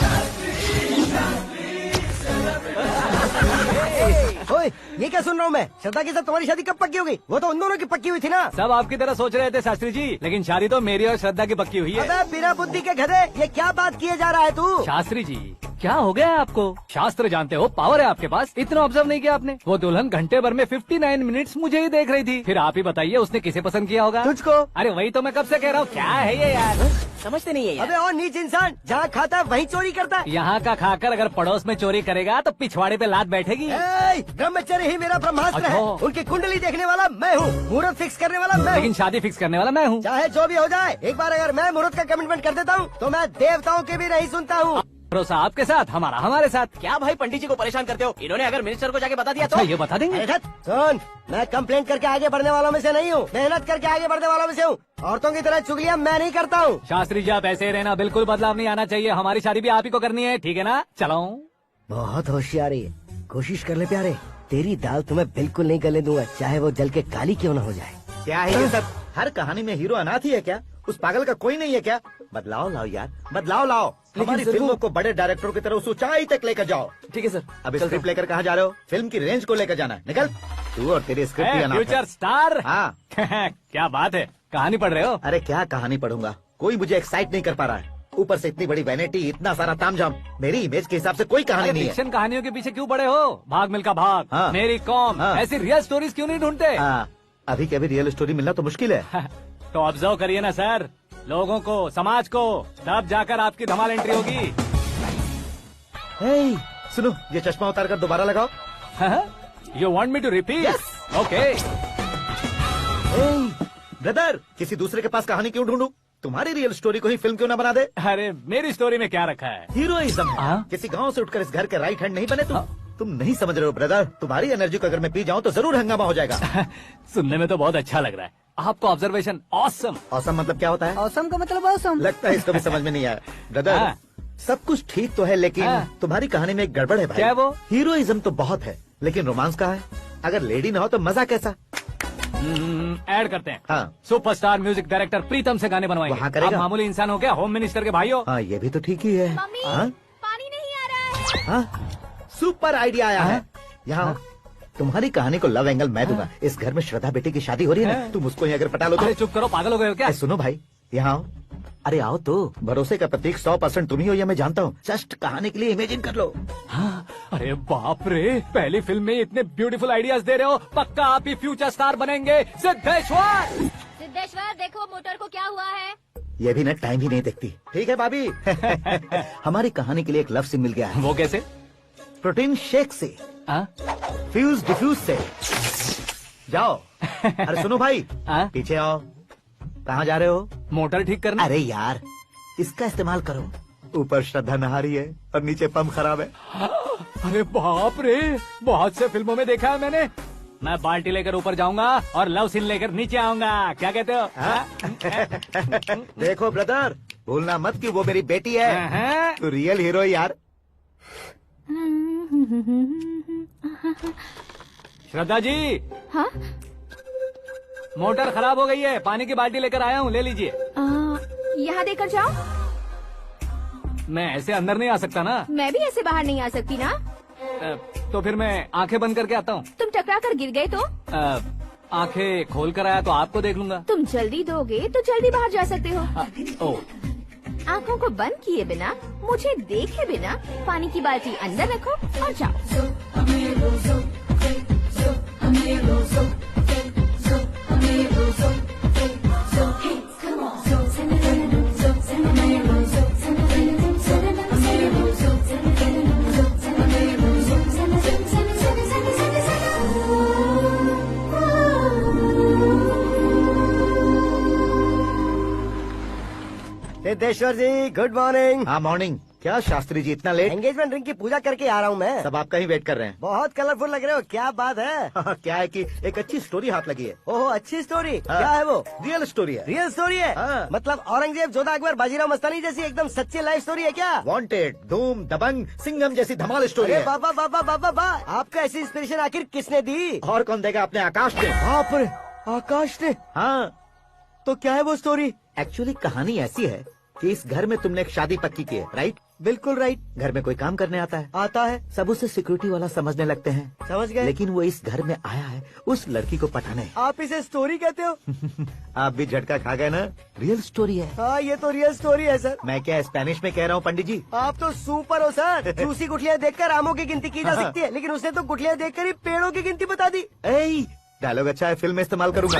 ओए, ये क्या सुन रहा हूँ मैं? श्रद्धा के साथ तुम्हारी शादी कब पक्की हो गई? वो तो उन दोनों की पक्की हुई थी ना। सब आपकी तरह सोच रहे थे शास्त्री जी, लेकिन शादी तो मेरी और श्रद्धा की पक्की हुई है। अबे बिना बुद्धि के गधे, ये क्या बात किए जा रहा है तू? शास्त्री जी, क्या हो गया है आपको? शास्त्र जानते हो, पावर है आपके पास। इतना ऑब्जर्व नहीं किया आपने? वो दुल्हन घंटे भर में 59 मिनट्स मुझे ही देख रही थी। फिर आप ही बताइए उसने किसे पसंद किया होगा? तुझको। अरे वही तो मैं कब से कह रहा हूँ, क्या है ये यार? समझते नहीं है यार। अबे और नीच इंसान, जहाँ खाता है वहीं चोरी करता है। यहाँ का खाकर अगर पड़ोस में चोरी करेगा तो पिछवाड़े पे लात बैठेगी। ब्रह्मचर्य ही मेरा ब्रह्मास्त्र है। अच्छा। उनकी कुंडली देखने वाला मैं हूँ, मुहूर्त फिक्स करने वाला मैं लेकिन हूँ। शादी फिक्स करने वाला मैं हूँ। चाहे जो भी हो जाए, एक बार अगर मैं मुहूर्त का कमिटमेंट कर देता हूँ तो मैं देवताओं के भी नहीं सुनता हूँ। भरोसा आपके साथ, हमारा हमारे साथ। क्या भाई पंडित जी को परेशान करते हो? इन्होंने अगर मिनिस्टर को जाके बता दिया तो? अच्छा, ये बता देंगे। अरे धत, सुन, मैं कंप्लेंट करके आगे बढ़ने वालों में से नहीं हूँ, मेहनत करके आगे बढ़ने वालों में से हूँ। औरतों की तरह चुगलियाँ मैं नहीं करता हूँ। शास्त्री जी आप ऐसे ही रहना, बिल्कुल बदलाव नहीं आना चाहिए। हमारी शादी भी आप ही को करनी है, ठीक है ना? चलो। बहुत होशियारी है, कोशिश कर ले प्यारे। तेरी दाल तुम्हें बिल्कुल नहीं गलने दूंगा, चाहे वो जल के काली क्यों न हो जाए। क्या है ये सब? हर कहानी में हीरो अनाथ ही है क्या? उस पागल का कोई नहीं है क्या? बदलाव लाओ यार, बदलाव लाओ। हमारी फिल्मों को बड़े डायरेक्टरों की तरह उस ऊंचाई तक लेकर जाओ। ठीक है सर। अब स्क्रिप्ट लेकर कहाँ जा रहे हो? फिल्म की रेंज को लेकर जाना है। निकल तू और तेरी स्क्रिप्ट ही अनाथ है। Future star. हाँ। क्या बात है, कहानी पढ़ रहे हो? अरे क्या कहानी पढ़ूंगा, कोई मुझे एक्साइट नहीं कर पा रहा है। ऊपर से इतनी बड़ी वैनिटी, इतना सारा तामझाम। मेरी इमेज के हिसाब से कोई कहानी नहीं है। फिक्शन कहानियों के पीछे क्यों पड़े हो? भाग मिल्खा भाग, हाँ। मेरी कॉम, हाँ। ऐसी रियल स्टोरीज क्यों नहीं ढूंढते? हाँ, अभी के अभी रियल स्टोरी मिलना तो मुश्किल है। तो ऑब्जर्व करिए ना सर, लोगों को, समाज को, तब जाकर आपकी धमाल एंट्री होगी। सुनो, ये चश्मा उतार कर दोबारा लगाओ। You want me to repeat? Okay. Brother, किसी दूसरे के पास कहानी क्यों ढूंढूं? तुम्हारी रियल स्टोरी को ही फिल्म क्यों ना बना दे? अरे मेरी स्टोरी में क्या रखा है? हीरोइज्म है। हाँ? किसी गांव से उठकर इस घर के राइट हैंड नहीं बने तुम? तुम नहीं समझ रहे हो ब्रदर, तुम्हारी एनर्जी को अगर मैं पी जाऊं तो जरूर हंगामा हो जाएगा। सुनने में तो बहुत अच्छा लग रहा है आपको। Observation awesome. औसम मतलब क्या होता है? औसम का मतलब औसम। लगता है इसको भी समझ में नहीं आया। ब्रदर, हाँ। सब कुछ ठीक तो है, लेकिन हाँ। तुम्हारी कहानी में एक गड़बड़ है भाई। क्या है वो? हीरोइज्म तो बहुत है, लेकिन रोमांस कहाँ है? अगर लेडी ना हो तो मजा कैसा? ऐड करते हैं। हाँ। सुपरस्टार म्यूजिक डायरेक्टर प्रीतम से गाने बनवाएंगे। वहाँ करेगा? आप मामूली इंसान हो क्या? होम मिनिस्टर के भाई हो। हाँ, ये भी तो ठीक ही है। मम्मी, हाँ? पानी नहीं आ रहा है। हाँ? सुपर आइडिया आया है। यहाँ तुम्हारी कहानी को लव एंगल मैं दूंगा। इस घर में श्रद्धा बेटी की शादी हो रही है ना, तुम उसको ही अगर पटा लो तो। अरे चुप करो, पागल हो गए हो क्या? सुनो भाई, यहाँ आओ। अरे आओ तो। भरोसे का प्रतीक 100% तुम ही हो, ये मैं जानता हूँ। जस्ट कहानी के लिए इमेजिन कर लो। हाँ, अरे बाप रे, पहली फिल्म में इतने ब्यूटीफुल आइडियाज दे रहे हो, पक्का आप ही फ्यूचर स्टार बनेंगे। सिद्धेश्वर, सिद्धेश्वर देखो मोटर को क्या हुआ है। ये भी ना टाइम ही नहीं देखती। ठीक है भाभी। हमारी कहानी के लिए एक लव सीन मिल गया है। वो कैसे? प्रोटीन शेक से, हाँ? फ्यूज डिफ्यूज से। जाओ। अरे सुनो भाई, हाँ? पीछे आओ। कहाँ जा रहे हो? मोटर ठीक करना। अरे यार, इसका इस्तेमाल करो। ऊपर श्रद्धा नहा रही है और नीचे पंप खराब है। अरे बाप रे, बहुत से फिल्मों में देखा है मैंने। मैं बाल्टी लेकर ऊपर जाऊंगा और लव सीन लेकर नीचे आऊंगा। क्या कहते हो? देखो ब्रदर, भूलना मत कि वो मेरी बेटी है। हाँ? तू रियल हीरो है यार। श्रद्धा जी, हाँ? मोटर खराब हो गई है, पानी की बाल्टी लेकर आया हूँ, ले लीजिए। यहाँ देकर जाओ। मैं ऐसे अंदर नहीं आ सकता ना। मैं भी ऐसे बाहर नहीं आ सकती ना। तो फिर मैं आंखें बंद करके आता हूँ। तुम टकरा कर गिर गए तो? आंखें खोल कर आया तो आपको देख लूंगा। तुम जल्दी दोगे तो जल्दी बाहर जा सकते हो। ओ, आँखों को बंद किए बिना, मुझे देखे बिना पानी की बाल्टी अंदर रखो और जाओ। सिद्धेश्वर जी, गुड मॉर्निंग। हाँ मॉर्निंग। क्या शास्त्री जी इतना लेट? एंगेजमेंट रिंग की पूजा करके आ रहा हूँ मैं। सब आपका ही वेट कर रहे हैं। बहुत कलरफुल लग रहे हो, क्या बात है? क्या है कि एक अच्छी स्टोरी हाथ लगी है। ओहो, अच्छी स्टोरी। हाँ। क्या है वो? रियल स्टोरी है। रियल स्टोरी है? हाँ। मतलब औरंगजेब, जोधा अकबर, बाजीराव मस्तानी जैसी एकदम सच्ची लाइफ स्टोरी है क्या? वांटेड, धूम, दबंग, सिंघम जैसी धमाल स्टोरी अरे है। बाबा बाबा बाबा बा, आपका ऐसी इंस्पिरेशन आखिर किसने दी? और कौन देगा? अपने आकाश ने। बाप रे, आकाश ने। हाँ, तो क्या है वो स्टोरी? एक्चुअली कहानी ऐसी है कि इस घर में तुमने एक शादी पक्की की है, राइट? बिल्कुल राइट। घर में कोई काम करने आता है, आता है, सब उसे सिक्योरिटी वाला समझने लगते हैं। समझ गए। लेकिन वो इस घर में आया है उस लड़की को पटाने। आप इसे स्टोरी कहते हो? आप भी झटका खा गए ना? रियल स्टोरी है। हाँ, ये तो रियल स्टोरी है सर। मैं क्या स्पेनिश में कह रहा हूँ पंडित जी? आप तो सुपर हो सर। चूसी गुठलियाँ देखकर आमों की गिनती की जा हाँ। सकती है, लेकिन उसने तो गुठलियाँ देखकर ही पेड़ों की गिनती बता दी। डायलॉग अच्छा है, फिल्म में इस्तेमाल करूंगा।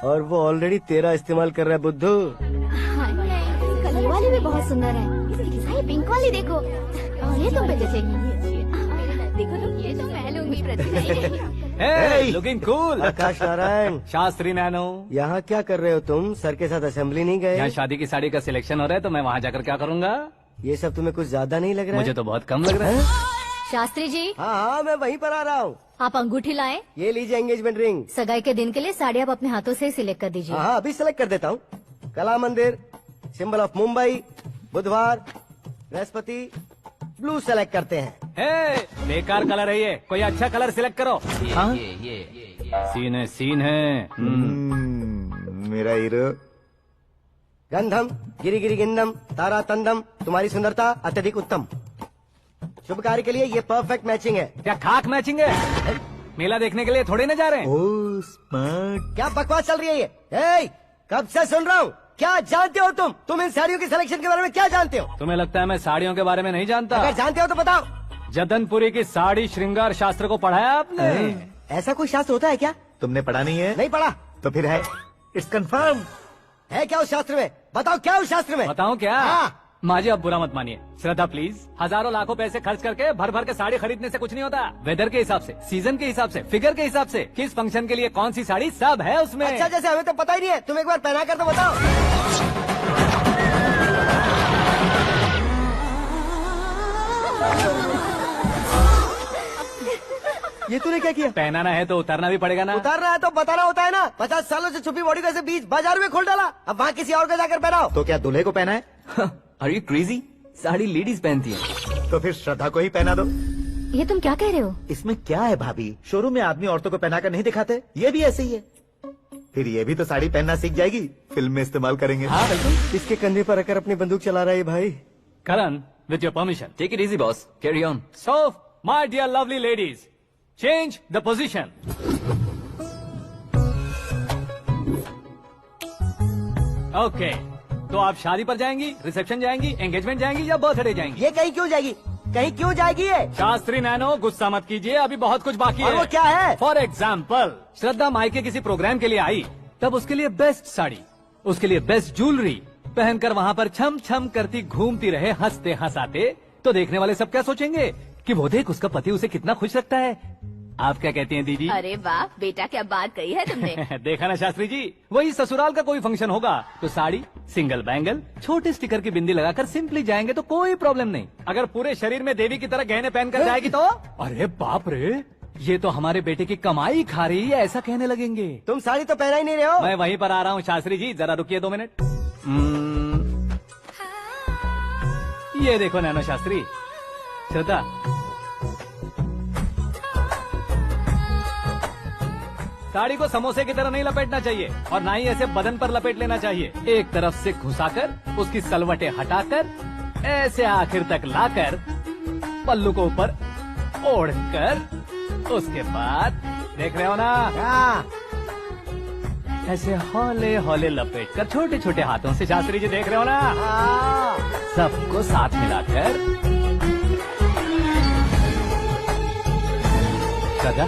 और वो ऑलरेडी तेरा इस्तेमाल कर रहा है बुद्धू। कलर वाली भी बहुत सुंदर है। ये पिंक वाली देखो, और ये तुम पे जचेगी। देखो तो, ये तो मैं लूंगी Hey, looking cool. आकाश नारायण, शास्त्री नैनो, यहाँ क्या कर रहे हो तुम? सर के साथ असेंबली नहीं यहाँ गए? शादी की साड़ी का सिलेक्शन हो रहा है तो मैं वहाँ जाकर क्या करूँगा? ये सब तुम्हें कुछ ज्यादा नहीं लग रहा मुझे है? तो बहुत कम लग रहा है। शास्त्री जी, हाँ हाँ, मैं वहीं पर आ रहा हूँ। आप अंगूठी लाएं। ये लीजिए एंगेजमेंट रिंग। सगाई के दिन के लिए साड़ी आप अपने हाथों से सिलेक्ट कर दीजिए। हाँ, अभी सेलेक्ट कर देता हूँ। कला मंदिर, सिंबल ऑफ मुंबई, बुधवार, बृहस्पति, ब्लू सेलेक्ट करते हैं। हे, बेकार कलर है ये, कोई अच्छा कलर सिलेक्ट करो। हाँ? सीन है। मेरा हीरो। गंधम, गिरी गिरी गिंदम, तारा तंदम, तुम्हारी सुंदरता अत्यधिक उत्तम। शुभ कार्य के लिए ये परफेक्ट मैचिंग है। क्या खाक मैचिंग है? मेला देखने के लिए थोड़ी ना जा रहे हैं। ओ स्मार्ट। क्या बकवास चल रही है ये? ए, कब से सुन रहा हूँ। क्या जानते हो तुम? तुम इन साड़ियों की सिलेक्शन के बारे में क्या जानते हो? तुम्हें लगता है मैं साड़ियों के बारे में नहीं जानता? अगर जानते हो तो बताओ। जतनपुरी की साड़ी श्रृंगार शास्त्र को पढ़ाया आपने? ऐसा कोई शास्त्र होता है क्या? तुमने पढ़ा नहीं है? नहीं पढ़ा। तो फिर है, इट्स कंफर्म। है क्या उस शास्त्र में? बताओ क्या उस शास्त्र में? बताऊं क्या? हाँ। माजी, अब बुरा मत मानिए। श्रद्धा प्लीज, हजारों लाखों पैसे खर्च करके भर भर के साड़ी खरीदने से कुछ नहीं होता। वेदर के हिसाब से, सीजन के हिसाब से, फिगर के हिसाब से, किस फंक्शन के लिए कौन सी साड़ी, सब है उसमें। अच्छा, जैसे हमें तो पता ही नहीं है, तुम एक बार पहना कर तो बताओ। ये तूने क्या किया? पहनाना है तो उतारना भी पड़ेगा ना। उतारना है तो बताना होता है ना। 50 सालों से छुपी बॉडी को ऐसे बीच बाजार में खोल डाला, अब वहाँ किसी और को जाकर पहनाओ। तो क्या दूल्हे को पहना है? Are you crazy? Sari ladies पहनती है। तो फिर श्रद्धा को ही पहना दो। ये तुम क्या कह रहे हो? इसमें क्या है भाभी? शोरूम में आदमी औरतों को पहनाकर नहीं दिखाते? ये भी ऐसे ही है। फिर ये भी तो साड़ी पहनना सीख जाएगी, फिल्म में इस्तेमाल करेंगे। हाँ बिल्कुल। इसके कंधे पर रखकर अपनी बंदूक चला रहा है भाई। Karan, with your permission. Take it easy boss, carry on. So, my dear lovely ladies, change the position. Okay, तो आप शादी पर जाएंगी, रिसेप्शन जाएंगी, एंगेजमेंट जाएंगी या बर्थडे जाएंगी? ये कहीं क्यों जाएगी? कहीं क्यों जाएगी ये? शास्त्री नैनो, गुस्सा मत कीजिए, अभी बहुत कुछ बाकी है। और वो क्या है? फॉर एग्जाम्पल, श्रद्धा मायके किसी प्रोग्राम के लिए आई, तब उसके लिए बेस्ट साड़ी, उसके लिए बेस्ट ज्वेलरी पहनकर वहाँ पर छम छम करती घूमती रहे हंसते हंसाते, तो देखने वाले सब क्या सोचेंगे कि वो देख उसका पति उसे कितना खुश रखता है। आप क्या कहती हैं दीदी? अरे वाह बेटा, क्या बात कही है तुमने। देखा ना शास्त्री जी, वही ससुराल का कोई फंक्शन होगा तो साड़ी, सिंगल बैंगल, छोटे स्टिकर की बिंदी लगाकर सिंपली जाएंगे तो कोई प्रॉब्लम नहीं। अगर पूरे शरीर में देवी की तरह गहने पहनकर जाएगी तो अरे बाप रे, ये तो हमारे बेटे की कमाई खा रही है, ऐसा कहने लगेंगे। तुम साड़ी तो पहना ही नहीं रहे हो। मैं वहीं पर आ रहा हूँ शास्त्री जी, जरा रुकिए 2 मिनट। ये देखो नैनो शास्त्री, श्रद्धा, साड़ी को समोसे की तरह नहीं लपेटना चाहिए और ना ही ऐसे बदन पर लपेट लेना चाहिए। एक तरफ से घुसाकर, उसकी सलवटें हटाकर, ऐसे आखिर तक लाकर, पल्लू को ऊपर ओढ़कर, उसके बाद देख रहे हो ना, हाँ। ऐसे हौले हौले लपेट कर छोटे छोटे हाथों से, शास्त्री जी देख रहे हो ना, हाँ। सबको साथ मिलाकर, श्रद्धा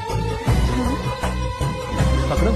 पकड़ो।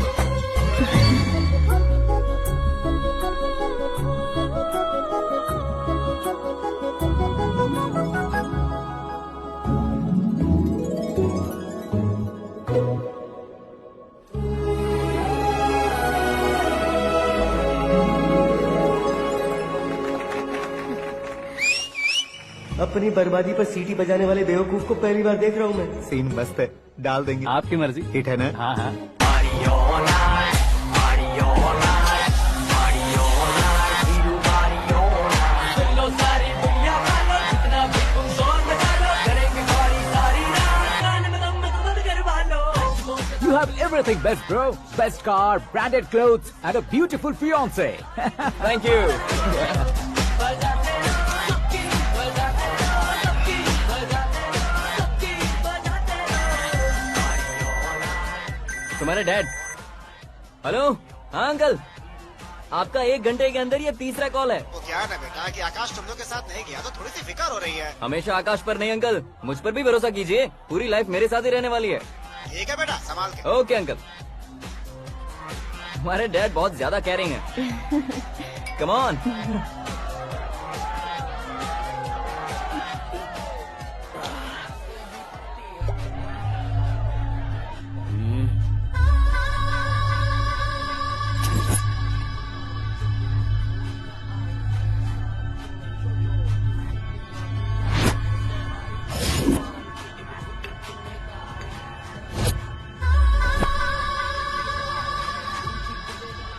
अपनी बर्बादी पर सीटी बजाने वाले बेवकूफ को पहली बार देख रहा हूँ मैं। सीन मस्त है, डाल देंगे। आपकी मर्जी। हिट है ना? हाँ हाँ। You have everything best, bro. Best car, branded clothes, and a beautiful fiance. Thank you. तुम्हारे डैड। हेलो, हाँ अंकल, आपका 1 घंटे के अंदर ये तीसरा कॉल है। वो क्या है ना बेटा कि आकाश तुम लोग के साथ नहीं गया तो थोड़ी सी फिक्र हो रही है। हमेशा आकाश पर नहीं अंकल, मुझ पर भी भरोसा कीजिए, पूरी लाइफ मेरे साथ ही रहने वाली है। ठीक है बेटा, संभाल के। Okay uncle. हमारे डैड बहुत ज्यादा केयरिंग है। Come on.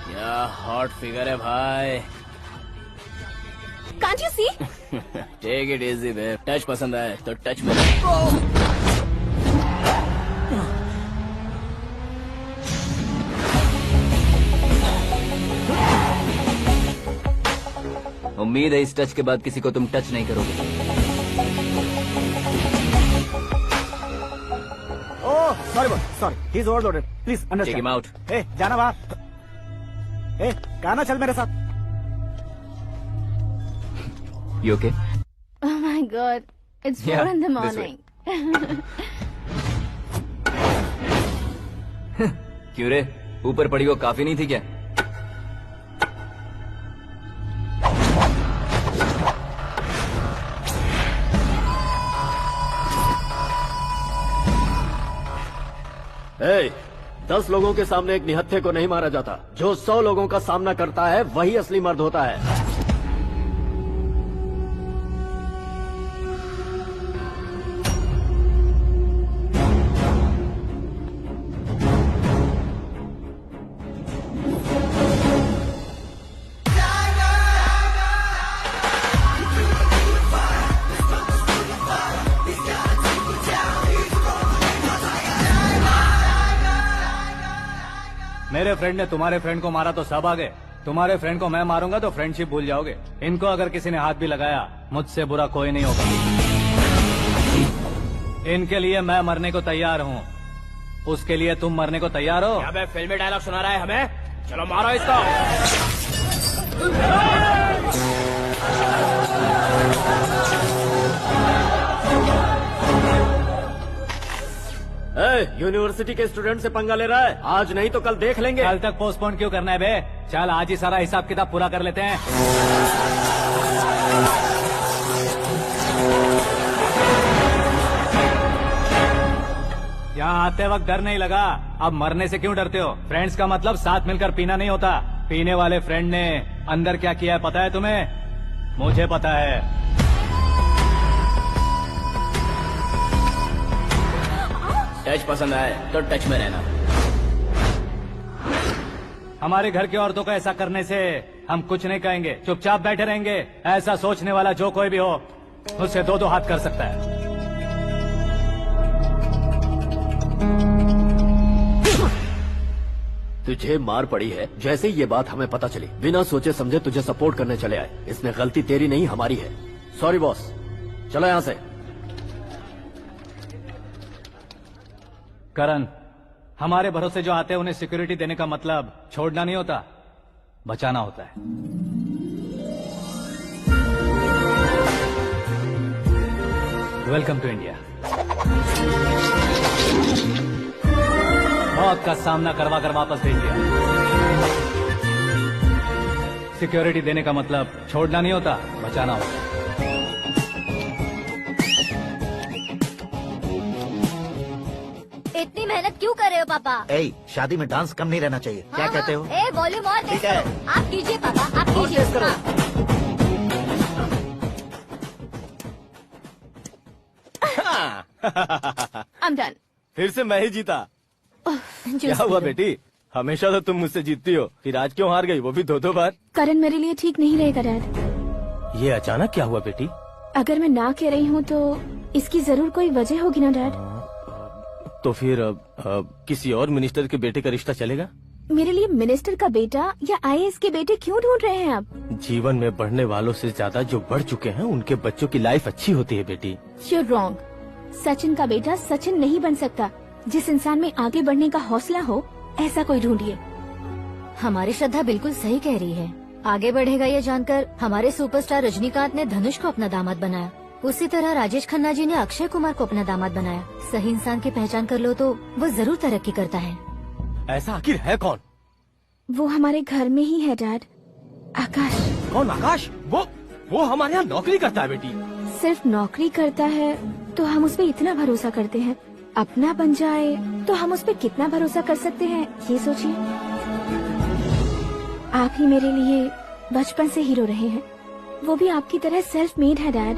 क्या हॉट फिगर है भाई। Can't you see? Take it easy babe. Touch पसंद आए तो टच में। उम्मीद है इस टच के बाद किसी को तुम टच नहीं करोगे। Oh sorry boss, sorry, he is overloaded, please take understand. Him out. ए जाना बाहर। ए गाना चल मेरे साथ। You okay? Oh my God, it's 4 Yeah, in the this way. morning. क्यों रे, ऊपर पड़ी वो काफी नहीं थी क्या? ए, 10 लोगों के सामने एक निहत्थे को नहीं मारा जाता। जो 100 लोगों का सामना करता है वही असली मर्द होता है। मेरे फ्रेंड ने तुम्हारे फ्रेंड को मारा तो सब आ गए, तुम्हारे फ्रेंड को मैं मारूंगा तो फ्रेंडशिप भूल जाओगे। इनको अगर किसी ने हाथ भी लगाया, मुझसे बुरा कोई नहीं होगा। इनके लिए मैं मरने को तैयार हूँ, उसके लिए तुम मरने को तैयार हो? अबे फिल्मी डायलॉग सुना रहा है हमें। चलो मारो इसको। यूनिवर्सिटी के स्टूडेंट से पंगा ले रहा है। आज नहीं तो कल देख लेंगे। कल तक पोस्टपोन क्यों करना है बे? चल आज ही सारा हिसाब किताब पूरा कर लेते हैं। यहाँ आते वक्त डर नहीं लगा, अब मरने से क्यों डरते हो? फ्रेंड्स का मतलब साथ मिलकर पीना नहीं होता। पीने वाले फ्रेंड ने अंदर क्या किया है पता है तुम्हें? मुझे पता है। टच पसंद आए तो टच में रहना। हमारे घर की औरतों को ऐसा करने से हम कुछ नहीं कहेंगे, चुपचाप बैठे रहेंगे। ऐसा सोचने वाला जो कोई भी हो, उससे 2-2 हाथ कर सकता है। तुझे मार पड़ी है, जैसे ही ये बात हमें पता चली बिना सोचे समझे तुझे सपोर्ट करने चले आए। इसमें गलती तेरी नहीं हमारी है। सॉरी बॉस, चलो यहाँ से। करण, हमारे भरोसे जो आते हैं उन्हें सिक्योरिटी देने का मतलब छोड़ना नहीं होता, बचाना होता है। Welcome to India. मौत का सामना करवा कर वापस भेज दिया। सिक्योरिटी देने का मतलब छोड़ना नहीं होता, बचाना होता है। इतनी मेहनत क्यों कर रहे हो पापा? ए, शादी में डांस कम नहीं रहना चाहिए। क्या हाँ, कहते हो? ए वॉल्यूम और ठीक तेज है। करो। आप कीजिए पापा, आप कीजिए। तेज करो। हाँ। I'm done. फिर से मैं ही जीता। क्या हुआ बेटी, हमेशा तो तुम मुझसे जीतती हो, फिर आज क्यों हार गई, वो भी 2-2 बार? करण मेरे लिए ठीक नहीं रहेगा डैड। ये अचानक क्या हुआ बेटी? अगर मैं ना कह रही हूँ तो इसकी जरूर कोई वजह होगी ना डैड। तो फिर किसी और मिनिस्टर के बेटे का रिश्ता चलेगा? मेरे लिए मिनिस्टर का बेटा या IAS के बेटे क्यों ढूंढ रहे हैं आप? जीवन में बढ़ने वालों से ज्यादा जो बढ़ चुके हैं उनके बच्चों की लाइफ अच्छी होती है बेटी। You're wrong. सचिन का बेटा सचिन नहीं बन सकता। जिस इंसान में आगे बढ़ने का हौसला हो ऐसा कोई ढूंढिए। हमारी श्रद्धा बिल्कुल सही कह रही है। आगे बढ़ेगा ये जानकर हमारे सुपरस्टार रजनीकांत ने धनुष को अपना दामाद बनाया। उसी तरह राजेश खन्ना जी ने अक्षय कुमार को अपना दामाद बनाया। सही इंसान की पहचान कर लो तो वो जरूर तरक्की करता है। ऐसा आखिर है कौन? वो हमारे घर में ही है डैड, आकाश। कौन आकाश? वो हमारे यहाँ नौकरी करता है बेटी। सिर्फ नौकरी करता है तो हम उस पर इतना भरोसा करते हैं, अपना बन जाए तो हम उस पर कितना भरोसा कर सकते हैं ये सोचिए। आप ही मेरे लिए बचपन से हीरो रहे हैं, वो भी आपकी तरह सेल्फ मेड है डैड।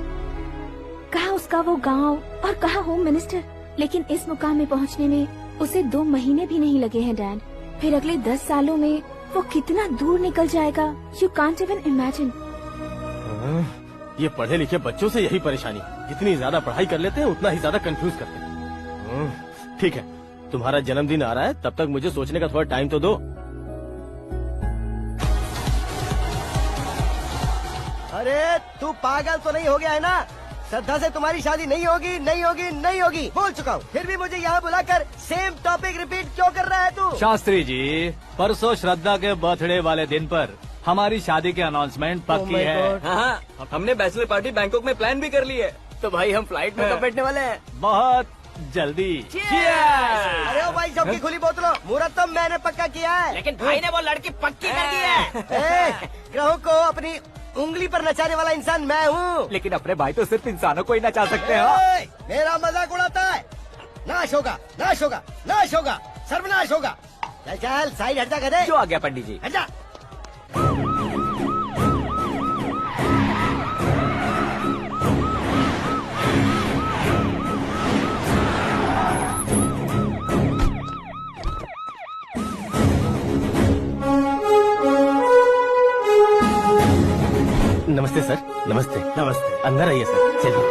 कहाँ उसका वो गांव और कहाँ होम मिनिस्टर, लेकिन इस मुकाम में पहुँचने में उसे 2 महीने भी नहीं लगे हैं डैड। फिर अगले 10 सालों में वो कितना दूर निकल जाएगा, यू कांट इवन इमेजिन। ये पढ़े लिखे बच्चों से यही परेशानी, जितनी ज्यादा पढ़ाई कर लेते हैं उतना ही ज्यादा कंफ्यूज करते हैं। ठीक है, तुम्हारा जन्मदिन आ रहा है, तब तक मुझे सोचने का थोड़ा टाइम तो दो। अरे तू पागल तो नहीं हो गया है ना? श्रद्धा से तुम्हारी शादी नहीं होगी, नहीं होगी, नहीं होगी, बोल चुका हूँ। फिर भी मुझे यहाँ बुलाकर सेम टॉपिक रिपीट क्यों कर रहा है तू? शास्त्री जी, परसों श्रद्धा के बर्थडे वाले दिन पर हमारी शादी की अनाउंसमेंट पक्की है। हाँ, हमने बैचलर पार्टी बैंकॉक में प्लान भी कर ली है। तो भाई हम फ्लाइट में कब बैठने वाले हैं? बहुत जल्दी। अरे ओ भाई, सबकी खुली बोतलों, मुहूर्त तो मैंने पक्का किया है। लेकिन भाई ने वो लड़की पक्की कर दी है। ग्रहों को अपनी उंगली पर नचाने वाला इंसान मैं हूँ। लेकिन अपने भाई तो सिर्फ इंसानों को ही नचा सकते हैं। मेरा मजाक उड़ाता है। नाश होगा, नाश होगा, नाश होगा, सर्वनाश होगा। चल चल साइड हट जा गधे। जो आ गया पंडित जी। हट जा। नमस्ते सर। नमस्ते। नमस्ते। अंदर आइए सर, चलिए।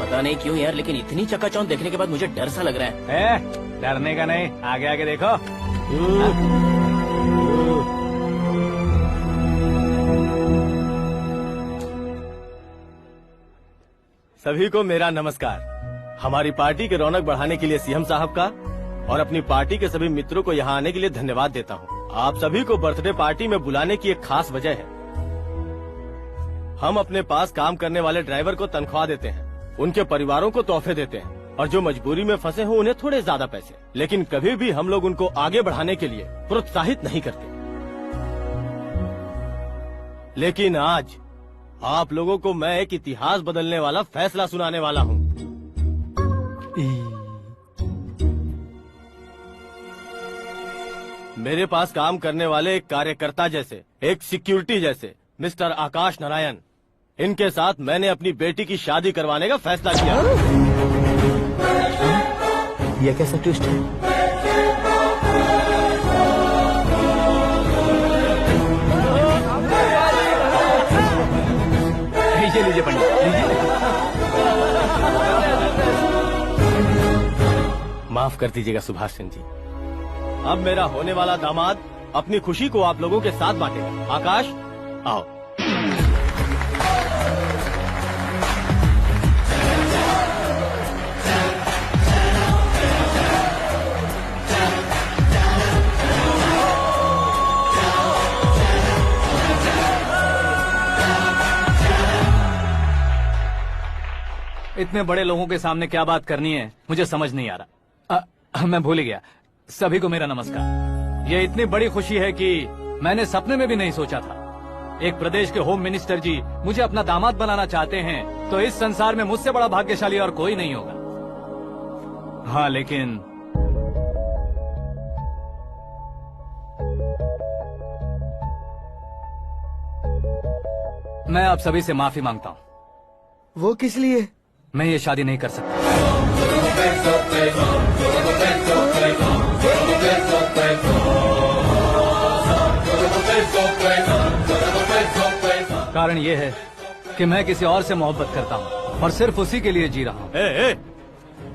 पता नहीं क्यों यार, लेकिन इतनी चकाचौंध देखने के बाद मुझे डर सा लग रहा है। डरने का नहीं, आगे आगे देखो। सभी को मेरा नमस्कार। हमारी पार्टी की रौनक बढ़ाने के लिए सीएम साहब का और अपनी पार्टी के सभी मित्रों को यहाँ आने के लिए धन्यवाद देता हूँ। आप सभी को बर्थडे पार्टी में बुलाने की एक खास वजह है। हम अपने पास काम करने वाले ड्राइवर को तनख्वाह देते हैं, उनके परिवारों को तोहफे देते हैं और जो मजबूरी में फंसे हो उन्हें थोड़े ज्यादा पैसे। लेकिन कभी भी हम लोग उनको आगे बढ़ाने के लिए प्रोत्साहित नहीं करते। लेकिन आज आप लोगों को मैं एक इतिहास बदलने वाला फैसला सुनाने वाला हूँ। मेरे पास काम करने वाले एक कार्यकर्ता जैसे, एक सिक्योरिटी जैसे मिस्टर आकाश नारायण, इनके साथ मैंने अपनी बेटी की शादी करवाने का फैसला किया। यह कैसा ट्विस्ट है? लीजिए पंडित, माफ कर दीजिएगा सुभाष सिंह जी। अब मेरा होने वाला दामाद अपनी खुशी को आप लोगों के साथ बांटेगा। आकाश, आओ। इतने बड़े लोगों के सामने क्या बात करनी है मुझे समझ नहीं आ रहा। मैं भूल गया। सभी को मेरा नमस्कार। ये इतनी बड़ी खुशी है कि मैंने सपने में भी नहीं सोचा था। एक प्रदेश के होम मिनिस्टर जी मुझे अपना दामाद बनाना चाहते हैं तो इस संसार में मुझसे बड़ा भाग्यशाली और कोई नहीं होगा। हाँ, लेकिन मैं आप सभी से माफी मांगता हूँ। वो किस लिए? मैं ये शादी नहीं कर सकता। कारण ये है कि मैं किसी और से मोहब्बत करता हूँ और सिर्फ उसी के लिए जी रहा हूँ।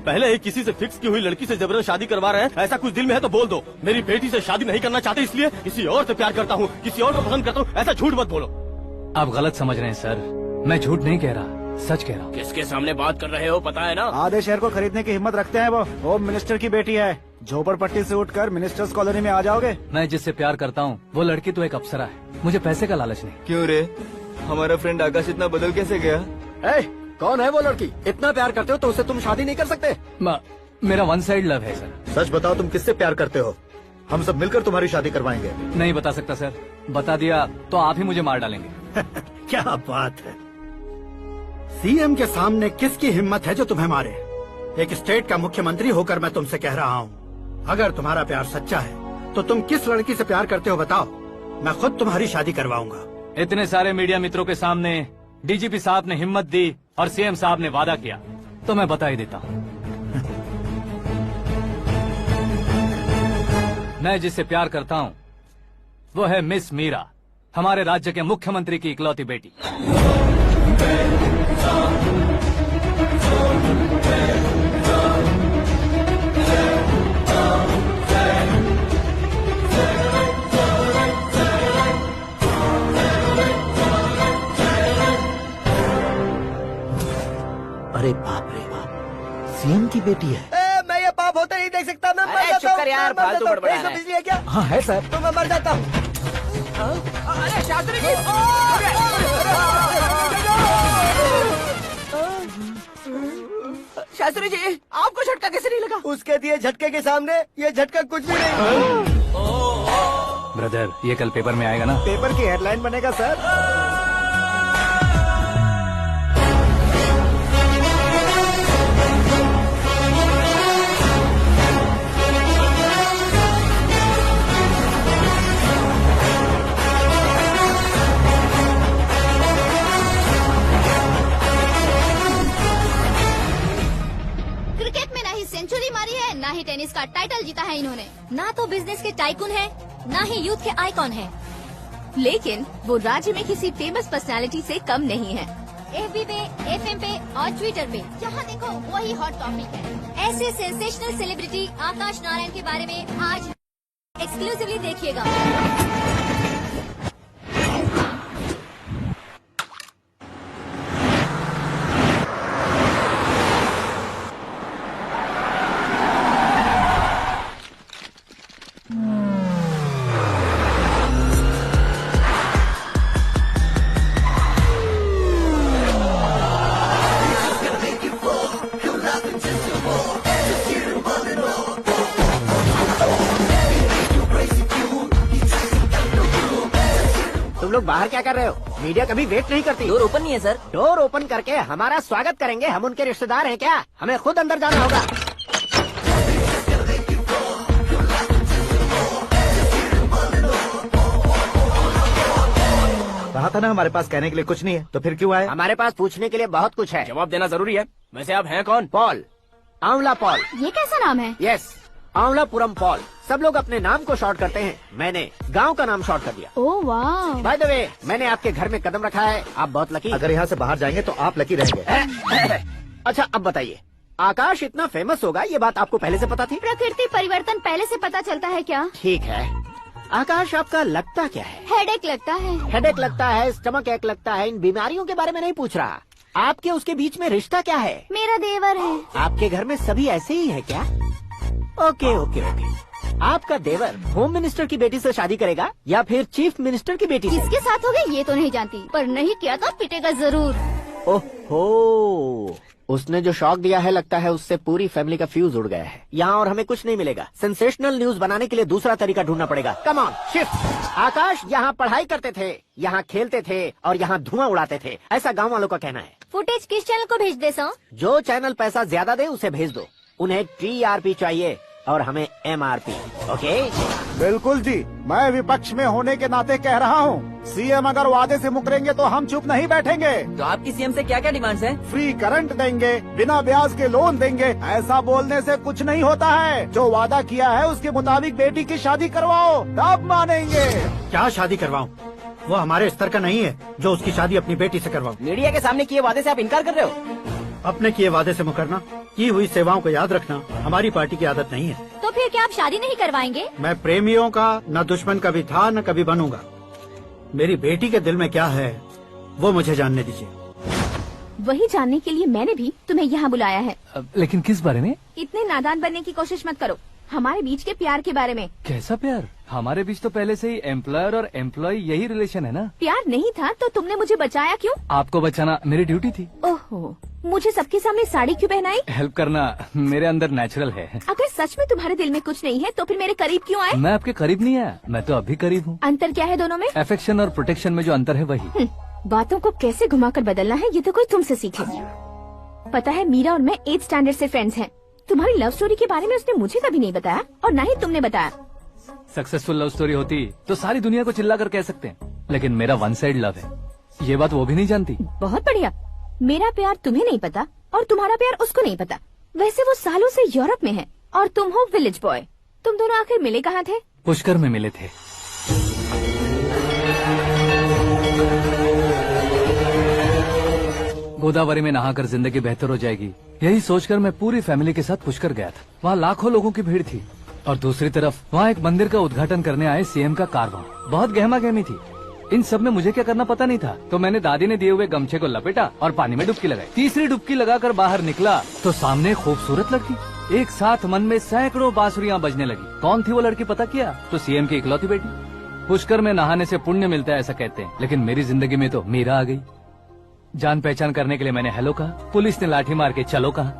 पहले ही किसी से फिक्स की हुई लड़की से जबरन शादी करवा रहे हैं, ऐसा कुछ दिल में है तो बोल दो। मेरी बेटी से शादी नहीं करना चाहते इसलिए किसी और से प्यार करता हूँ, किसी और को पसंद करता हूँ, ऐसा झूठ मत बोलो। आप गलत समझ रहे हैं सर, मैं झूठ नहीं कह रहा, सच कह रहा हूँ। किसके सामने बात कर रहे हो पता है ना? आधे शहर को खरीदने की हिम्मत रखते हैं वो। होम मिनिस्टर की बेटी है, झोपड़पट्टी से उठकर मिनिस्टर्स कॉलोनी में आ जाओगे। मैं जिससे प्यार करता हूँ वो लड़की तो एक अप्सरा है, मुझे पैसे का लालच नहीं। क्यों रे, हमारा फ्रेंड आकाश इतना बदल कैसे गया? कौन है वो लड़की? इतना प्यार करते हो तो उससे तुम शादी नहीं कर सकते? मेरा वन साइड लव है सर। सच बताओ, तुम किससे प्यार करते हो? हम सब मिलकर तुम्हारी शादी करवाएंगे। नहीं बता सकता सर, बता दिया तो आप ही मुझे मार डालेंगे। क्या बात है, सीएम के सामने किसकी हिम्मत है जो तुम्हें मारे? एक स्टेट का मुख्यमंत्री होकर मैं तुमसे कह रहा हूँ, अगर तुम्हारा प्यार सच्चा है तो तुम किस लड़की से प्यार करते हो बताओ, मैं खुद तुम्हारी शादी करवाऊंगा। इतने सारे मीडिया मित्रों के सामने डीजीपी साहब ने हिम्मत दी और सीएम साहब ने वादा किया तो मैं बता ही देता हूँ। मैं जिससे प्यार करता हूँ वो है मिस मीरा, हमारे राज्य के मुख्यमंत्री की इकलौती बेटी। अरे बाप रे बाप, सीएम की बेटी है। मैं ये पाप होते नहीं देख सकता। मैं मर अरे जाता चुप हूँ, कर यार, मैं मर फालतू जाता हूँ। बड़बड़ा इसमें रहा है। बिजली है क्या? हाँ है सर। तो मैं मर जाता हूँ। अरे शास्त्री जी, शास्त्री जी आपको झटका कैसे नहीं लगा? उसके दिए झटके के सामने ये झटका कुछ भी नहीं। ब्रदर, ये कल पेपर में आएगा ना? पेपर की हेडलाइन बनेगा सर। क्रिकेट में ना ही सेंचुरी मारी है, ना ही टेनिस का टाइटल जीता है इन्होंने। ना तो बिजनेस के टाइकून है, ना ही यूथ के आइकॉन है। लेकिन वो राज्य में किसी फेमस पर्सनालिटी से कम नहीं है। एफबी पे, एफएम पे और ट्विटर पे जहाँ देखो वही हॉट टॉपिक है। ऐसे सेंसेशनल सेलिब्रिटी आकाश नारायण के बारे में आज एक्सक्लूसिवली देखिएगा। तुम लोग बाहर क्या कर रहे हो? मीडिया कभी वेट नहीं करती। डोर ओपन नहीं है सर। डोर ओपन करके हमारा स्वागत करेंगे? हम उनके रिश्तेदार हैं क्या? हमें खुद अंदर जाना होगा। कहा था ना हमारे पास कहने के लिए कुछ नहीं है, तो फिर क्यों आए? हमारे पास पूछने के लिए बहुत कुछ है। जवाब देना जरूरी है। वैसे आप हैं कौन? पॉल, आंवला पॉल। ये कैसा नाम है? Yes, Aanvalapuram Paul. सब लोग अपने नाम को शॉर्ट करते हैं, मैंने गांव का नाम शॉर्ट कर दिया। ओह वाह। बाय द वे, मैंने आपके घर में कदम रखा है, आप बहुत लकी। अगर यहाँ से बाहर जाएंगे तो आप लकी रहेंगे। अच्छा अब बताइए, आकाश इतना फेमस होगा ये बात आपको पहले से पता थी? प्रकृति परिवर्तन पहले से पता चलता है क्या? ठीक है, आकाश आपका लगता क्या है? हेडेक लगता है। हेडेक लगता है, स्टमक एक लगता है, इन बीमारियों के बारे में नहीं पूछ रहा। आपके उसके बीच में रिश्ता क्या है? मेरा देवर है। आपके घर में सभी ऐसे ही है क्या? Okay okay okay. आपका देवर होम मिनिस्टर की बेटी से शादी करेगा या फिर चीफ मिनिस्टर की बेटी से? किसके साथ होगा ये तो नहीं जानती, पर नहीं किया तो पिटेगा जरूर। ओहो, उसने जो शॉक दिया है लगता है उससे पूरी फैमिली का फ्यूज उड़ गया है। यहाँ और हमें कुछ नहीं मिलेगा। सेंसेशनल न्यूज बनाने के लिए दूसरा तरीका ढूंढना पड़ेगा। Come on shift. आकाश यहाँ पढ़ाई करते थे, यहाँ खेलते थे और यहाँ धुआं उड़ाते थे, ऐसा गाँव वालों का कहना है। फुटेज किस चैनल को भेज दे सो? जो चैनल पैसा ज्यादा दे उसे भेज दो। उन्हें TRP चाहिए और हमें MRP। ओके बिल्कुल जी, मैं विपक्ष में होने के नाते कह रहा हूँ, सीएम अगर वादे से मुकरेंगे तो हम चुप नहीं बैठेंगे। तो आपकी सीएम से क्या क्या डिमांड्स हैं? फ्री करंट देंगे, बिना ब्याज के लोन देंगे। ऐसा बोलने से कुछ नहीं होता है। जो वादा किया है उसके मुताबिक बेटी की शादी करवाओ, तब मानेंगे। क्या शादी करवाऊं? वो हमारे स्तर का नहीं है जो उसकी शादी अपनी बेटी से करवाऊं। मीडिया के सामने किए वादे से आप इनकार कर रहे हो? अपने किए वादे से मुकरना, की हुई सेवाओं को याद रखना हमारी पार्टी की आदत नहीं है। तो फिर क्या आप शादी नहीं करवाएंगे? मैं प्रेमियों का न दुश्मन कभी था न कभी बनूंगा। मेरी बेटी के दिल में क्या है वो मुझे जानने दीजिए। वही जानने के लिए मैंने भी तुम्हें यहाँ बुलाया है। लेकिन किस बारे में? इतने नादान बनने की कोशिश मत करो। हमारे बीच के प्यार के बारे में। कैसा प्यार? हमारे बीच तो पहले से ही एम्प्लॉयर और एम्प्लॉय यही रिलेशन है ना। प्यार नहीं था तो तुमने मुझे बचाया क्यों? आपको बचाना मेरी ड्यूटी थी। ओहो, मुझे सबके सामने साड़ी क्यों पहनाई? हेल्प करना मेरे अंदर नेचुरल है। अगर सच में तुम्हारे दिल में कुछ नहीं है तो फिर मेरे करीब क्यों आए? मैं आपके करीब नहीं आया, मैं तो अभी करीब हूँ। अंतर क्या है दोनों में? अफेक्शन और प्रोटेक्शन में जो अंतर है वही। बातों को कैसे घुमाकर बदलना है ये तो कोई तुमसे सीखे। पता है मीरा और मैं 8th स्टैंडर्ड से फ्रेंड्स हैं। तुम्हारी लव स्टोरी के बारे में उसने मुझे कभी नहीं बताया और न ही तुमने बताया। सक्सेसफुल लव स्टोरी होती तो सारी दुनिया को चिल्ला कर कह सकते हैं, लेकिन मेरा वन साइड लव है, ये बात वो भी नहीं जानती। बहुत बढ़िया। मेरा प्यार तुम्हें नहीं पता और तुम्हारा प्यार उसको नहीं पता। वैसे वो सालों से यूरोप में है और तुम हो विलेज बॉय। तुम दोनों आखिर मिले कहाँ थे? पुष्कर में मिले थे। गोदावरी में नहाकर जिंदगी बेहतर हो जाएगी, यही सोचकर मैं पूरी फैमिली के साथ पुष्कर गया था। वहाँ लाखों लोगों की भीड़ थी और दूसरी तरफ वहाँ एक मंदिर का उद्घाटन करने आए सीएम का कारवां। बहुत गहमा गहमी थी। इन सब में मुझे क्या करना पता नहीं था, तो मैंने दादी ने दिए हुए गमछे को लपेटा और पानी में डुबकी लगाई। तीसरी डुबकी लगाकर बाहर निकला तो सामने खूबसूरत लड़की। एक साथ मन में सैकड़ों बांसुरियां बजने लगी। कौन थी वो लड़की पता किया? तो सीएम की इकलौती बेटी। पुष्कर में नहाने से पुण्य मिलता है ऐसा कहते हैं, लेकिन मेरी जिंदगी में तो मीरा आ गई। जान पहचान करने के लिए मैंने हेलो कहा, पुलिस ने लाठी मार के चलो कहा।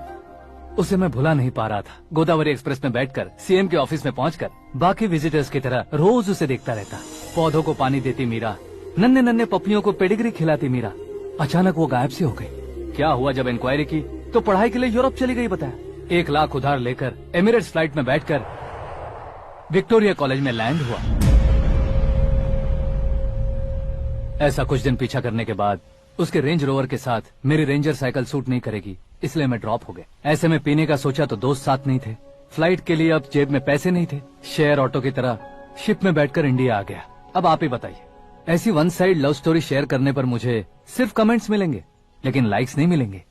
उसे मैं भुला नहीं पा रहा था। गोदावरी एक्सप्रेस में बैठकर सीएम के ऑफिस में पहुंचकर बाकी विजिटर्स की तरह रोज उसे देखता रहता। पौधों को पानी देती मीरा, नन्हे नन्हे पपियों को पेडिग्री खिलाती मीरा। अचानक वो गायब सी हो गई। क्या हुआ? जब इंक्वायरी की तो पढ़ाई के लिए यूरोप चली गई बताया। 1 लाख उधार लेकर एमिरेट्स फ्लाइट में बैठकर विक्टोरिया कॉलेज में लैंड हुआ। ऐसा कुछ दिन पीछा करने के बाद उसके रेंज रोवर के साथ मेरी रेंजर साइकिल सूट नहीं करेगी, इसलिए मैं ड्रॉप हो गया। ऐसे में पीने का सोचा तो दोस्त साथ नहीं थे। फ्लाइट के लिए अब जेब में पैसे नहीं थे। शेयर ऑटो की तरह शिप में बैठकर इंडिया आ गया। अब आप ही बताइए, ऐसी one side love story share करने पर मुझे सिर्फ कमेंट्स मिलेंगे, लेकिन लाइक्स नहीं मिलेंगे।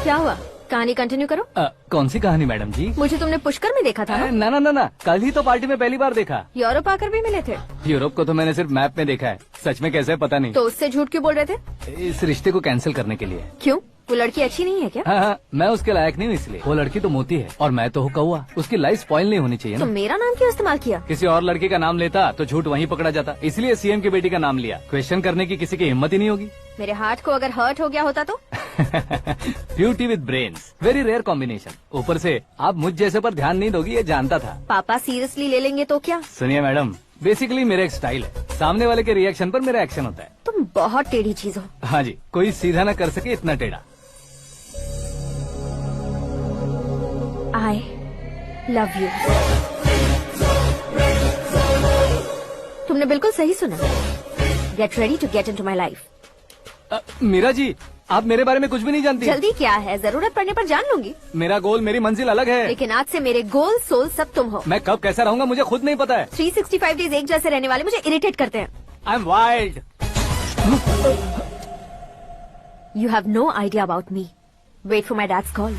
क्या हुआ? कहानी कंटिन्यू करो। कौन सी कहानी मैडम जी? मुझे तुमने पुष्कर में देखा था ना? ना, कल ही तो पार्टी में पहली बार देखा। यूरोप आकर भी मिले थे? यूरोप को तो मैंने सिर्फ मैप में देखा है, सच में कैसे है पता नहीं। तो उससे झूठ क्यों बोल रहे थे? इस रिश्ते को कैंसिल करने के लिए। क्यों? वो लड़की अच्छी नहीं है क्या? हाँ, मैं उसके लायक नहीं हूँ इसलिए। वो लड़की तो मोती है और मैं तो हूँ कौवा। उसकी लाइफ स्पॉइल नहीं होनी चाहिए ना। तो मेरा नाम क्यों इस्तेमाल किया? किसी और लड़की का नाम लेता तो झूठ वहीं पकड़ा जाता, इसलिए सीएम की बेटी का नाम लिया। क्वेश्चन करने की किसी की हिम्मत ही नहीं होगी। मेरे हार्ट को अगर हर्ट हो गया होता तो? Beauty with brains, very rare combination. ऊपर से आप मुझ जैसे पर ध्यान नहीं दोगी ये जानता था। पापा सीरियसली ले लेंगे तो क्या? सुनिए मैडम, बेसिकली मेरा एक स्टाइल है, सामने वाले के रिएक्शन पर मेरा एक्शन होता है। तुम बहुत टेढ़ी चीज हो। हाँ जी, कोई सीधा न कर सके इतना टेढ़ा। I love you. तुमने बिल्कुल सही सुना। Get ready to get into my life. Meera ji, आप मेरे बारे में कुछ भी नहीं जानती। जल्दी क्या है, जरूरत पड़ने पर जान लूंगी। मेरा गोल, मेरी मंजिल अलग है। लेकिन आज से मेरे गोल सोल सब तुम हो। मैं कब कैसा रहूंगा मुझे खुद नहीं पता है। 365 डेज एक जैसे रहने वाले मुझे इरिटेट करते हैं। I am wild. You have no idea about me. Wait for my dad's call.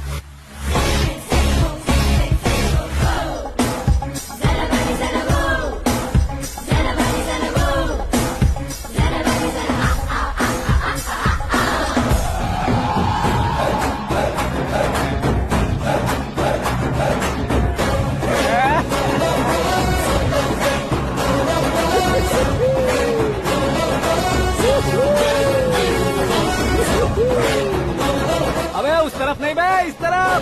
है, इस तरफ।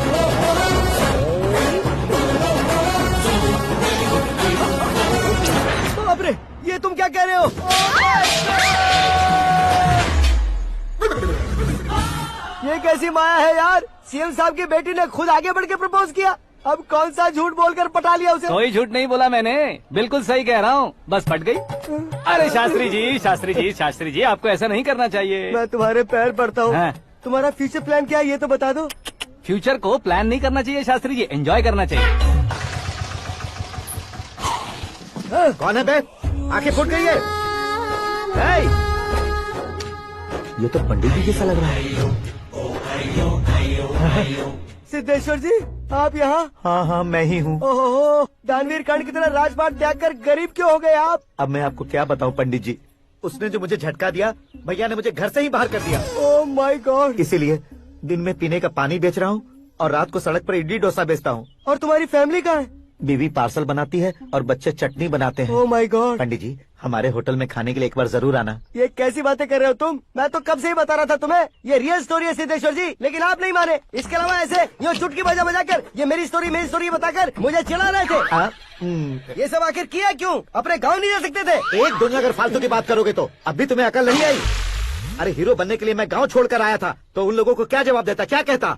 बाप रे, ये तुम क्या कह रहे हो? ये कैसी माया है यार? सीएम साहब की बेटी ने खुद आगे बढ़ के प्रपोज किया। अब कौन सा झूठ बोलकर पटा लिया उसे? कोई झूठ नहीं बोला मैंने, बिल्कुल सही कह रहा हूँ, बस फट गई। अरे शास्त्री जी, शास्त्री जी, शास्त्री जी, आपको ऐसा नहीं करना चाहिए। मैं तुम्हारे पैर पड़ता हूँ। हाँ। तुम्हारा फ्यूचर प्लान क्या है ये तो बता दो। फ्यूचर को प्लान नहीं करना चाहिए शास्त्री जी, एंजॉय करना चाहिए। कौन है बे? आंखें फूट गई है। हे! ये तो पंडित जी जैसा लग रहा है। सिद्धेश्वर जी, आप यहाँ? हाँ, मैं ही हूँ। ओहो, दानवीर कर्ण की तरह राजपाट त्याग कर गरीब क्यों हो गए आप? अब मैं आपको क्या बताऊँ पंडित जी, उसने जो मुझे झटका दिया, भैया ने मुझे घर से ही बाहर कर दिया। ओह माय गॉड। इसीलिए दिन में पीने का पानी बेच रहा हूँ और रात को सड़क पर इडली डोसा बेचता हूँ। और तुम्हारी फैमिली कहाँ है? बीवी पार्सल बनाती है और बच्चे चटनी बनाते हैं। ओह माय गॉड। पंडित जी, हमारे होटल में खाने के लिए एक बार जरूर आना। ये कैसी बातें कर रहे हो तुम? मैं तो कब से ही बता रहा था तुम्हें, ये रियल स्टोरी है सिद्धेश्वर जी, लेकिन आप नहीं माने। इसके अलावा ऐसे यूँ चुटकी बजा बजा कर ये मेरी स्टोरी बताकर मुझे चिढ़ा रहे थे। ये सब आखिर किया क्यों? अपने गाँव नहीं जा सकते थे? एक दुनिया अगर फालतू की बात करोगे तो अब भी तुम्हें अकल नहीं आई? अरे हीरो बनने के लिए मैं गाँव छोड़कर आया था, तो उन लोगों को क्या जवाब देता, क्या कहता?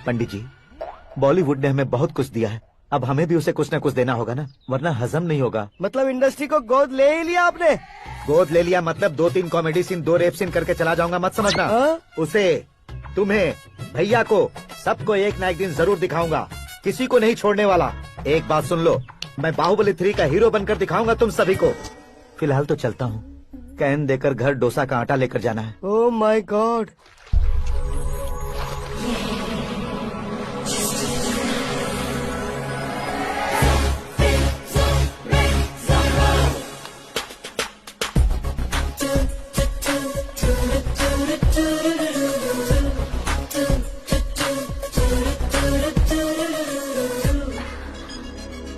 पंडित जी, बॉलीवुड ने हमें बहुत कुछ दिया है, अब हमें भी उसे कुछ न कुछ देना होगा ना, वरना हजम नहीं होगा। मतलब इंडस्ट्री को गोद ले ही लिया आपने? गोद ले लिया मतलब 2-3 कॉमेडी सीन, 2 रेप सीन करके चला जाऊंगा मत समझना। उसे, तुम्हें, भैया को, सबको एक ना एक दिन जरूर दिखाऊंगा, किसी को नहीं छोड़ने वाला। एक बात सुन लो, मैं बाहुबली 3 का हीरो बनकर दिखाऊंगा तुम सभी को। फिलहाल तो चलता हूँ, कैन देकर घर डोसा का आटा लेकर जाना है। Oh my god.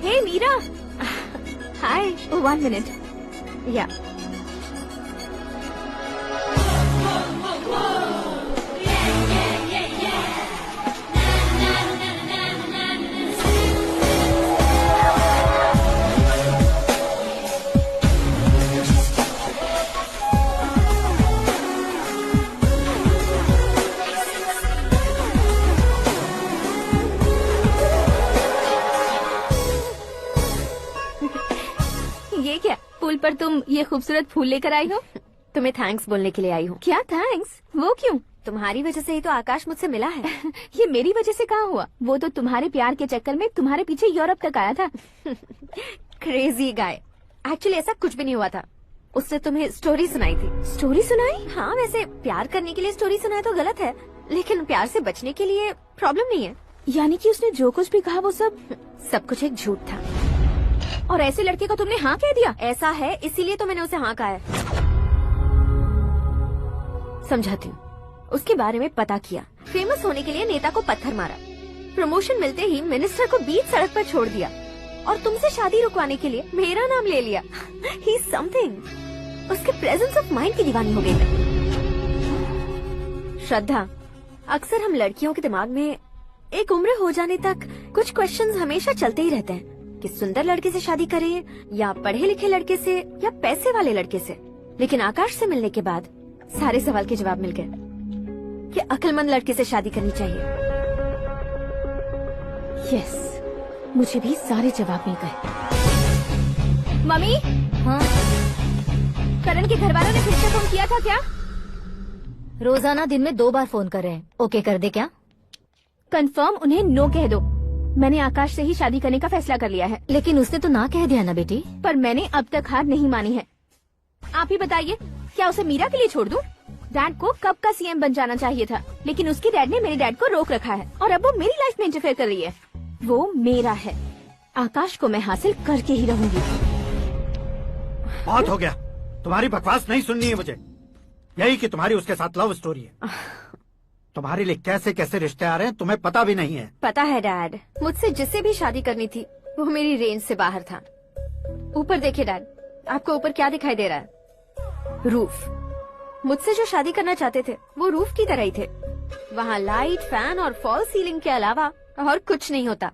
Hey Meera, hi. 1 minute। या ये क्या, पुल पर तुम ये खूबसूरत फूल लेकर आई हो? तुम्हें थैंक्स बोलने के लिए आई हूँ। क्या थैंक्स? वो क्यों? तुम्हारी वजह से ही तो आकाश मुझसे मिला है। ये मेरी वजह से कहाँ हुआ? वो तो तुम्हारे प्यार के चक्कर में तुम्हारे पीछे यूरोप तक आया था। Crazy guy. एक्चुअली ऐसा कुछ भी नहीं हुआ था, उसने तुम्हें स्टोरी सुनाई थी। स्टोरी सुनाई? हाँ, वैसे प्यार करने के लिए स्टोरी सुनाए तो गलत है, लेकिन प्यार से बचने के लिए प्रॉब्लम नहीं है। यानी कि उसने जो कुछ भी कहा वो सब कुछ एक झूठ था। और ऐसे लड़के को तुमने हाँ कह दिया? ऐसा है, इसीलिए तो मैंने उसे हाँ कहा है। समझाती हूँ। उसके बारे में पता किया, फेमस होने के लिए नेता को पत्थर मारा, प्रमोशन मिलते ही मिनिस्टर को बीच सड़क पर छोड़ दिया, और तुमसे शादी रुकवाने के लिए मेरा नाम ले लिया। He is something. उसके प्रेजेंस ऑफ माइंड की दीवानी हो गई मैं। श्रद्धा, अक्सर हम लड़कियों के दिमाग में एक उम्र हो जाने तक कुछ क्वेश्चंस हमेशा चलते ही रहते हैं कि सुंदर लड़के से शादी करें या पढ़े लिखे लड़के से या पैसे वाले लड़के से। लेकिन आकाश से मिलने के बाद सारे सवाल के जवाब मिल गए कि अक्लमंद लड़के से शादी करनी चाहिए। यस, मुझे भी सारे जवाब मिल गए। मम्मी, हाँ, करण के घर वालों ने फिर से फोन किया था क्या? रोजाना दिन में 2 बार फोन कर रहे हैं। ओके कर दे क्या? कंफर्म उन्हें नो कह दो। मैंने आकाश से ही शादी करने का फैसला कर लिया है। लेकिन उसने तो ना कह दिया ना बेटी। पर मैंने अब तक हार नहीं मानी है। आप ही बताइए, क्या उसे मीरा के लिए छोड़ दूं? डैड को कब का सीएम बन जाना चाहिए था, लेकिन उसके डैड ने मेरे डैड को रोक रखा है और अब वो मेरी लाइफ में इंटरफेयर कर रही है। वो मेरा है, आकाश को मैं हासिल करके ही रहूंगी। बहुत हो गया, तुम्हारी बकवास नहीं सुननी है मुझे। यही कि तुम्हारी उसके साथ लव स्टोरी है। तुम्हारे लिए कैसे कैसे रिश्ते आ रहे हैं तुम्हें पता भी नहीं है। पता है डैड, मुझसे जिससे भी शादी करनी थी वो मेरी रेंज से बाहर था। ऊपर देखिए डैड, आपको ऊपर क्या दिखाई दे रहा है? रूफ। मुझसे जो शादी करना चाहते थे वो रूफ की तरह ही थे, वहाँ लाइट, फैन और फॉल सीलिंग के अलावा और कुछ नहीं होता।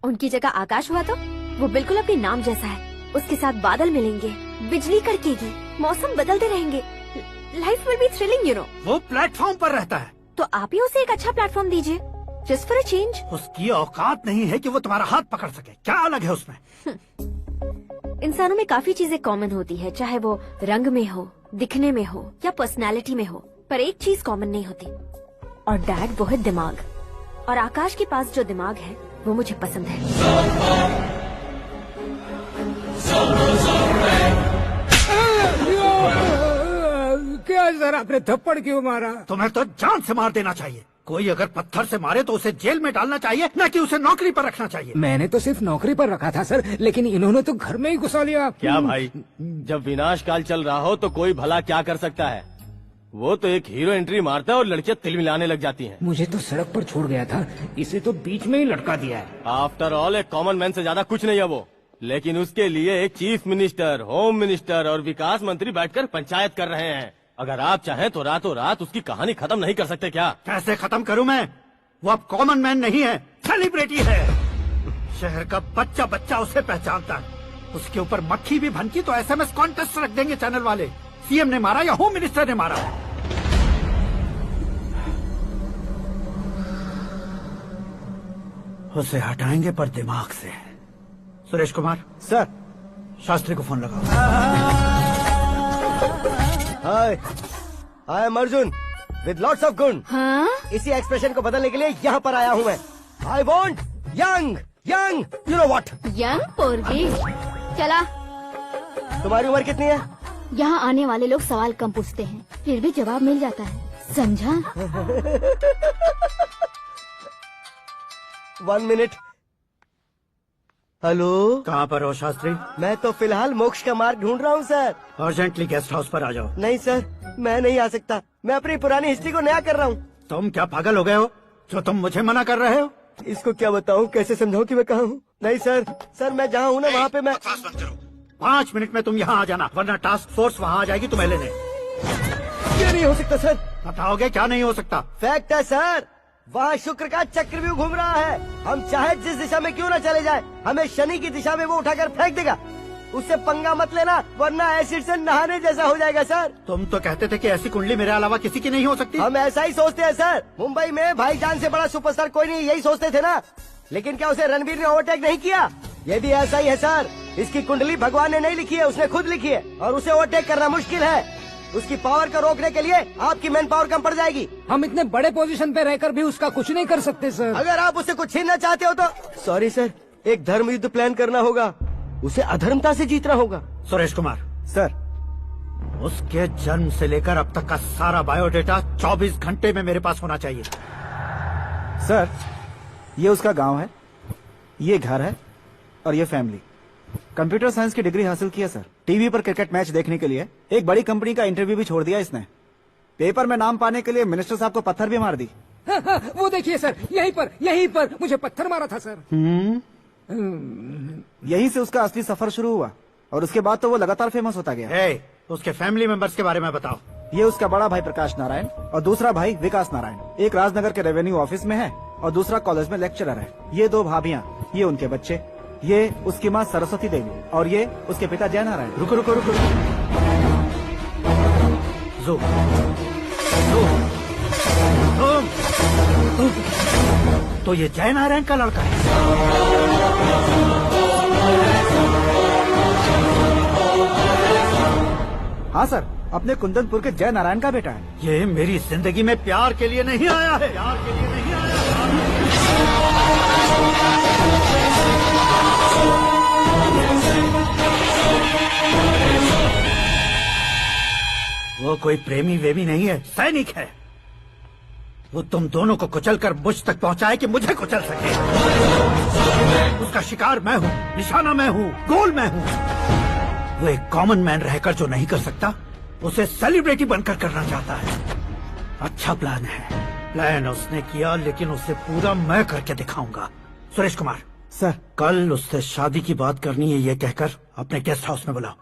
उनकी जगह आकाश हुआ तो वो बिल्कुल अपने नाम जैसा है। उसके साथ बादल मिलेंगे, बिजली कड़केगी, मौसम बदलते रहेंगे। Life will be thrilling, you know. वो प्लेटफॉर्म पर रहता है तो आप ही उसे एक अच्छा प्लेटफॉर्म दीजिए, जस्ट फॉर अ चेंज। उसकी औकात नहीं है कि वो तुम्हारा हाथ पकड़ सके। क्या अलग है उसमें? इंसानों में काफी चीजें कॉमन होती है, चाहे वो रंग में हो, दिखने में हो या पर्सनालिटी में हो, पर एक चीज कॉमन नहीं होती, और डैड वो है दिमाग। और आकाश के पास जो दिमाग है वो मुझे पसंद है। क्या सर, आपने थप्पड़ क्यों मारा? तुम्हें तो जान से मार देना चाहिए। कोई अगर पत्थर से मारे तो उसे जेल में डालना चाहिए, न कि उसे नौकरी पर रखना चाहिए। मैंने तो सिर्फ नौकरी पर रखा था सर, लेकिन इन्होंने तो घर में ही घुसा लिया। क्या भाई, जब विनाश काल चल रहा हो तो कोई भला क्या कर सकता है? वो तो एक हीरो एंट्री मारता है और लड़कियां तिलमिलाने लग जाती हैं। मुझे तो सड़क पर छोड़ गया था, इसे तो बीच में ही लटका दिया है। आफ्टर ऑल एक कॉमन मैन से ज्यादा कुछ नहीं है वो, लेकिन उसके लिए एक चीफ मिनिस्टर, होम मिनिस्टर और विकास मंत्री बैठकर पंचायत कर रहे हैं। अगर आप चाहें तो रातों रात उसकी कहानी खत्म नहीं कर सकते क्या? कैसे खत्म करूं मैं? वो अब कॉमन मैन नहीं है, सेलिब्रिटी है। शहर का बच्चा बच्चा उसे पहचानता है। उसके ऊपर मक्खी भी भनकी तो एसएमएस कॉन्टेस्ट रख देंगे चैनल वाले। सीएम ने मारा या होम मिनिस्टर ने मारा। उसे हटाएंगे पर दिमाग से। सुरेश कुमार सर, शास्त्री को फोन लगाओ। Hi, I am Arjun with lots of गुण। हाँ? इसी एक्सप्रेशन को बदलने के लिए यहाँ पर आया हूँ मैं। I want young young, you know what. Young पोरगी। चला। तुम्हारी उम्र कितनी है? यहाँ आने वाले लोग सवाल कम पूछते हैं, फिर भी जवाब मिल जाता है, समझा? 1 मिनट। हेलो, कहाँ पर हो शास्त्री? मैं तो फिलहाल मोक्ष का मार्ग ढूंढ रहा हूँ सर। अर्जेंटली गेस्ट हाउस पर आ जाओ। नहीं सर, मैं नहीं आ सकता। मैं अपनी पुरानी हिस्ट्री को नया कर रहा हूँ। तुम क्या पागल हो गए हो जो तुम मुझे मना कर रहे हो? इसको क्या बताऊँ, कैसे समझाऊँ कि मैं कहाँ हूँ? नहीं सर, सर मैं जहाँ हूँ ना वहाँ पे मैं। 5 मिनट में तुम यहाँ आ जाना, वरना टास्क फोर्स वहाँ आ जाएगी तुम्हें लेने। क्या नहीं हो सकता सर? बताओगे क्या नहीं हो सकता? फैक्ट है सर, वहाँ शुक्र का चक्रव्यूह घूम रहा है। हम चाहे जिस दिशा में क्यों न चले जाए, हमें शनि की दिशा में वो उठाकर फेंक देगा। उससे पंगा मत लेना, वरना एसिड से नहाने जैसा हो जाएगा सर। तुम तो कहते थे कि ऐसी कुंडली मेरे अलावा किसी की नहीं हो सकती। हम ऐसा ही सोचते हैं सर। मुंबई में भाईजान से बड़ा सुपरस्टार कोई नहीं, यही सोचते थे ना। लेकिन क्या उसे रणवीर ने ओवरटेक नहीं किया? ये भी ऐसा ही है सर। इसकी कुंडली भगवान ने नहीं लिखी है, उसने खुद लिखी है, और उसे ओवरटेक करना मुश्किल है। उसकी पावर को रोकने के लिए आपकी मैन पावर कम पड़ जाएगी। हम इतने बड़े पोजीशन पे रहकर भी उसका कुछ नहीं कर सकते सर। अगर आप उससे कुछ छीनना चाहते हो तो सॉरी सर, एक धर्म युद्ध प्लान करना होगा। उसे अधर्मता से जीतना होगा। सुरेश कुमार सर, उसके जन्म से लेकर अब तक का सारा बायोडेटा 24 घंटे में मेरे पास होना चाहिए। सर, ये उसका गांव है, ये घर है और ये फैमिली। कंप्यूटर साइंस की डिग्री हासिल किया सर। टीवी पर क्रिकेट मैच देखने के लिए एक बड़ी कंपनी का इंटरव्यू भी छोड़ दिया इसने। पेपर में नाम पाने के लिए मिनिस्टर साहब को पत्थर भी मार दी। वो देखिए सर, यहीं पर मुझे पत्थर मारा था सर। यहीं से उसका असली सफर शुरू हुआ और उसके बाद तो वो लगातार फेमस होता गया। उसके फैमिली मेंबर्स के बारे में बताओ। ये उसका बड़ा भाई प्रकाश नारायण और दूसरा भाई विकास नारायण। एक राजनगर के रेवेन्यू ऑफिस में है और दूसरा कॉलेज में लेक्चरर है। ये 2 भाभियाँ, ये उनके बच्चे, ये उसकी माँ सरस्वती देवी और ये उसके पिता जय नारायण। रुको रुको रुको, जो तो ये जय नारायण का लड़का है। हाँ सर, अपने कुंदनपुर के जय नारायण का बेटा है। ये मेरी जिंदगी में प्यार के लिए नहीं आया है, प्यार के लिए नहीं आया। वो कोई प्रेमी वेमी नहीं है, सैनिक है। वो तुम दोनों को कुचलकर मुझ तक पहुंचाए कि मुझे कुचल सके। उसका शिकार मैं हूँ, निशाना मैं हूँ, गोल मैं हूँ। वो एक कॉमन मैन रहकर जो नहीं कर सकता, उसे सेलिब्रिटी बनकर करना चाहता है। अच्छा प्लान है। प्लान उसने किया, लेकिन उसे पूरा मैं करके दिखाऊंगा। सुरेश कुमार सर, कल उससे शादी की बात करनी है, ये कहकर अपने गेस्ट हाउस में बुलाओ।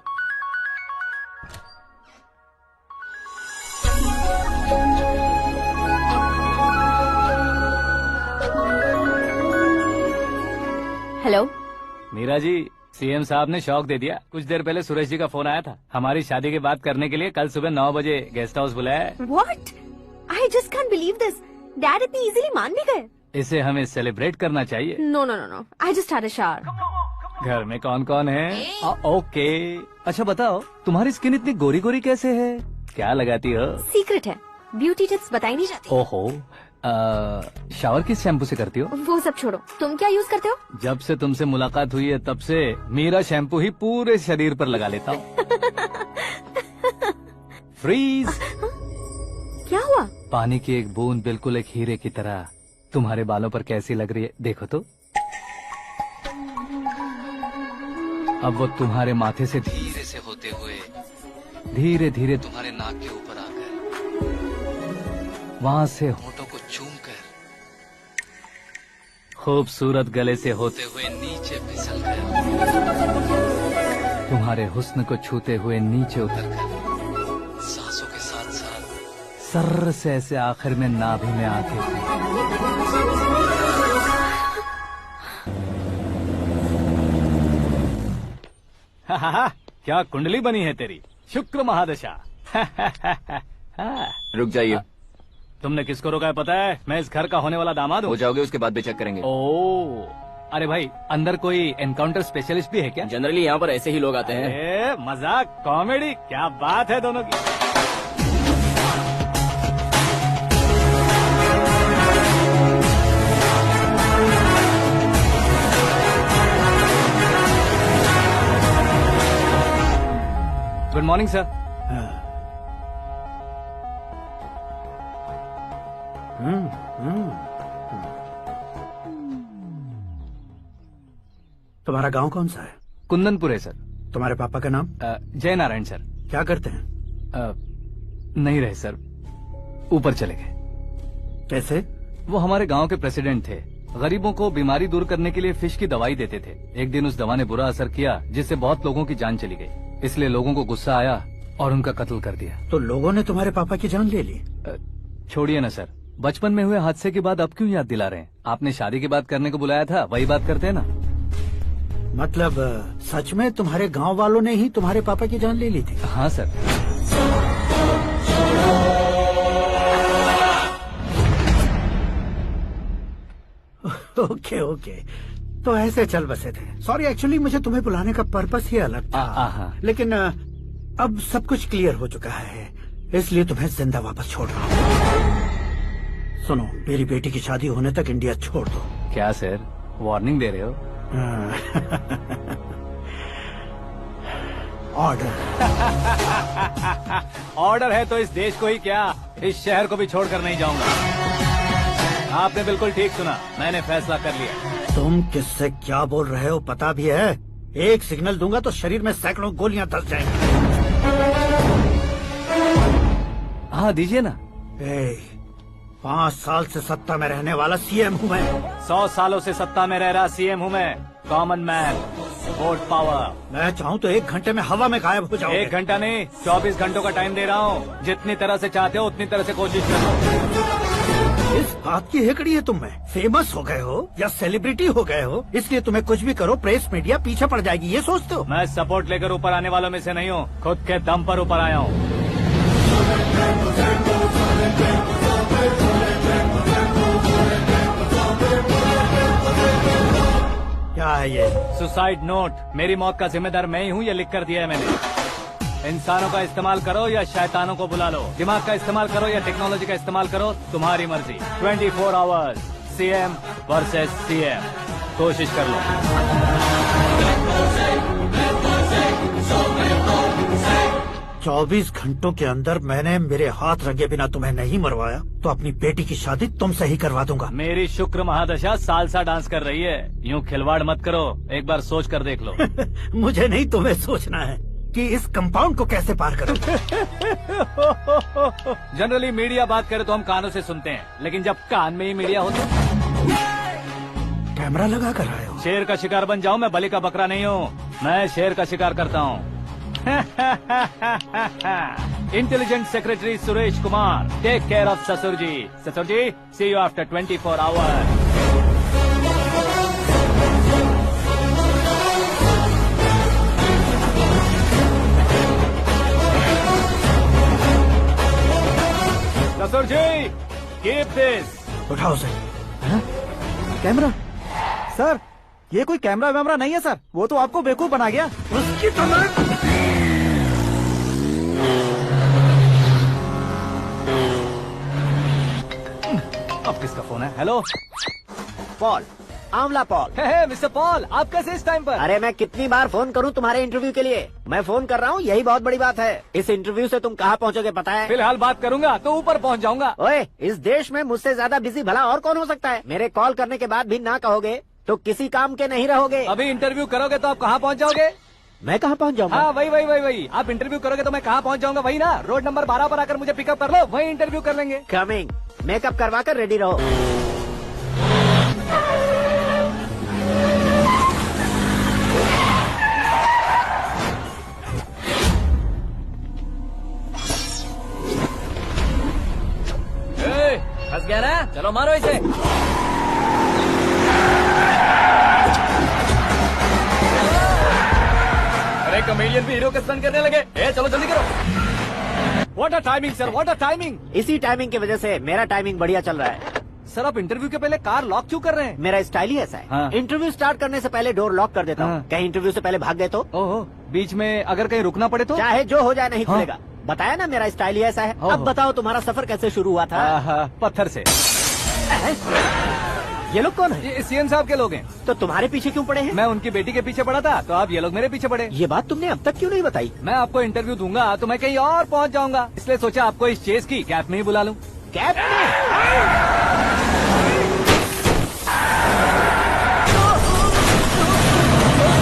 हेलो। मीरा जी, सीएम साहब ने शौक दे दिया। कुछ देर पहले सुरेश जी का फोन आया था, हमारी शादी की बात करने के लिए कल सुबह 9 बजे गेस्ट हाउस बुलाया है। What? I just can't believe this. Dad इतनी इजीली मान भी गए? इसे हमें सेलिब्रेट करना चाहिए। No, no, no, no. I just had a shower. घर में कौन कौन है? ओके। अच्छा बताओ, तुम्हारी स्किन इतनी गोरी गोरी कैसे है? क्या लगाती हो? सीक्रेट है, ब्यूटी टिप्स बताई नहीं जाती। ओहो, शावर किस शैम्पू से करती हो? वो सब छोड़ो, तुम क्या यूज करते हो? जब से तुमसे मुलाकात हुई है तब से मेरा शैम्पू ही पूरे शरीर पर लगा लेता हूँ। फ्रीज। क्या हुआ? पानी की एक बूंद बिल्कुल एक हीरे की तरह तुम्हारे बालों पर कैसी लग रही है, देखो तो। अब वो तुम्हारे माथे से धीरे से होते हुए धीरे धीरे तुम्हारे नाक के ऊपर आकर वहां से होठों को चूमकर खूबसूरत गले से होते हुए नीचे फिसलकर तुम्हारे हुस्न को छूते हुए नीचे उतरकर सांसों के साथ साथ सर्र से ऐसे आखिर में नाभि में आके क्या कुंडली बनी है तेरी, शुक्र महादशा। रुक जाइए। तुमने किसको रोका है पता है? मैं इस घर का होने वाला दामाद हूँ। हो जाओगे उसके बाद भी चेक करेंगे। ओ, अरे भाई, अंदर कोई एनकाउंटर स्पेशलिस्ट भी है क्या? जनरली यहाँ पर ऐसे ही लोग आते हैं। मजाक, कॉमेडी, क्या बात है दोनों की। Good morning sir. तुम्हारा गांव कौन सा है? कुंदनपुर है सर। तुम्हारे पापा का नाम? जय नारायण सर। क्या करते हैं? नहीं रहे सर, ऊपर चले गए। कैसे? वो हमारे गांव के प्रेसिडेंट थे। गरीबों को बीमारी दूर करने के लिए फिश की दवाई देते थे। एक दिन उस दवा ने बुरा असर किया जिससे बहुत लोगों की जान चली गई। इसलिए लोगों को गुस्सा आया और उनका कत्ल कर दिया। तो लोगों ने तुम्हारे पापा की जान ले ली? छोड़िए ना सर, बचपन में हुए हादसे की बात अब क्यों याद दिला रहे हैं? आपने शादी की बात करने को बुलाया था, वही बात करते हैं ना। मतलब सच में तुम्हारे गांव वालों ने ही तुम्हारे पापा की जान ले ली थी? हाँ सर। ओके ओके, तो ऐसे चल बसे थे। सॉरी, एक्चुअली मुझे तुम्हें बुलाने का पर्पस ही अलग था। लेकिन अब सब कुछ क्लियर हो चुका है, इसलिए तुम्हें जिंदा वापस छोड़ रहा हूँ। सुनो, मेरी बेटी की शादी होने तक इंडिया छोड़ दो। क्या सर, वार्निंग दे रहे हो? ऑर्डर। ऑर्डर है तो इस देश को ही क्या, इस शहर को भी छोड़कर नहीं जाऊंगा। आपने बिल्कुल ठीक सुना, मैंने फैसला कर लिया। तुम किससे क्या बोल रहे हो पता भी है? एक सिग्नल दूंगा तो शरीर में सैकड़ों गोलियां धस जाएंगी। हाँ दीजिए ना। 5 साल से सत्ता में रहने वाला सीएम हूँ मैं। 100 सालों से सत्ता में रह रहा सीएम हूँ मैं। Common man, vote power. मैं चाहूँ तो 1 घंटे में हवा में गायब हो जाऊँ। 1 घंटा नहीं, 24 घंटों का टाइम दे रहा हूँ। जितनी तरह से चाहते हो उतनी तरह से कोशिश करो। इस बात की हेकड़ी है तुम में। फेमस हो गए हो या सेलिब्रिटी हो गए हो, इसलिए तुम्हें कुछ भी करो प्रेस मीडिया पीछे पड़ जाएगी, ये सोचते हो? मैं सपोर्ट लेकर ऊपर आने वालों में से नहीं हूँ, खुद के दम पर ऊपर आया हूँ। क्या है ये? Suicide note. मेरी मौत का जिम्मेदार मैं ही हूँ, ये लिख कर दिया है मैंने। इंसानों का इस्तेमाल करो या शैतानों को बुला लो, दिमाग का इस्तेमाल करो या टेक्नोलॉजी का इस्तेमाल करो, तुम्हारी मर्जी। 24 आवर्स सीएम वर्सेस सीएम, कोशिश कर लो। चौबीस घंटों के अंदर मैंने मेरे हाथ रंगे बिना तुम्हें नहीं मरवाया तो अपनी बेटी की शादी तुमसे ही करवा दूंगा। मेरी शुक्र महादशा सालसा डांस कर रही है, यूँ खिलवाड़ मत करो, एक बार सोच कर देख लो। मुझे नहीं, तुम्हें सोचना है कि इस कंपाउंड को कैसे पार करूं। जनरली मीडिया बात करे तो हम कानों से सुनते हैं, लेकिन जब कान में ही मीडिया हो तो कैमरा लगा कर आए हो। शेर का शिकार बन जाऊं, मैं बलि का बकरा नहीं हूँ, मैं शेर का शिकार करता हूँ। Intelligent secretary Suresh Kumar, take care of ससुर जी। ससुर जी, see you after 24 hours. Keep this. उठाओ उसे। कैमरा सर, ये कोई कैमरा वैमरा नहीं है सर, वो तो आपको बेवकूफ बना गया। उसकी तरह अब किसका फोन है? हेलो पॉल, आंवला पॉल। हे मिस्टर पॉल, आप कैसे इस टाइम पर? अरे मैं कितनी बार फोन करूं तुम्हारे इंटरव्यू के लिए? मैं फोन कर रहा हूं, यही बहुत बड़ी बात है। इस इंटरव्यू से तुम कहां पहुंचोगे पता है? फिलहाल बात करूंगा तो ऊपर पहुंच जाऊंगा। ओए, इस देश में मुझसे ज्यादा बिजी भला और कौन हो सकता है? मेरे कॉल करने के बाद भी ना कहोगे तो किसी काम के नहीं रहोगे। अभी इंटरव्यू करोगे तो आप कहाँ पहुँच जाओगे? मैं कहाँ पहुँच जाऊंगा? हाँ वही। आप इंटरव्यू करोगे तो मैं कहाँ पहुँच जाऊंगा? वही ना, रोड नंबर 12 पर आकर मुझे पिकअप कर लो, वही इंटरव्यू कर लेंगे। कमिंग। मेकअप करवा कर रेडी रहो। फंस गया ना, चलो मारो इसे। अरे कॉमेडियन भी हीरो के स्टंट करने लगे। चलो जल्दी करो। What a timing sir, what a timing. इसी टाइमिंग की वजह से मेरा टाइमिंग बढ़िया चल रहा है। सर आप इंटरव्यू के पहले कार लॉक क्यों कर रहे हैं? मेरा स्टाइल ही ऐसा है। हाँ। इंटरव्यू स्टार्ट करने से पहले डोर लॉक कर देता हूँ। हाँ। कहीं इंटरव्यू से पहले भाग गए तो? ओहो, बीच में अगर कहीं रुकना पड़े तो? चाहे जो हो जाए नहीं हाँ। खुलेगा। बताया ना मेरा स्टाइल ही ऐसा है। ओहो। अब बताओ तुम्हारा सफर कैसे शुरू हुआ था? पत्थर से। ये लोग कौन है? ये सीएम साहब के लोग हैं। तो तुम्हारे पीछे क्यों पड़े हैं? मैं उनकी बेटी के पीछे पड़ा था तो आप ये लोग मेरे पीछे पड़े। ये बात तुमने अब तक क्यों नहीं बताई? मैं आपको इंटरव्यू दूंगा तो मैं कहीं और पहुंच जाऊंगा, इसलिए सोचा आपको इस चेस की कैप में ही बुला लूं। कैब में?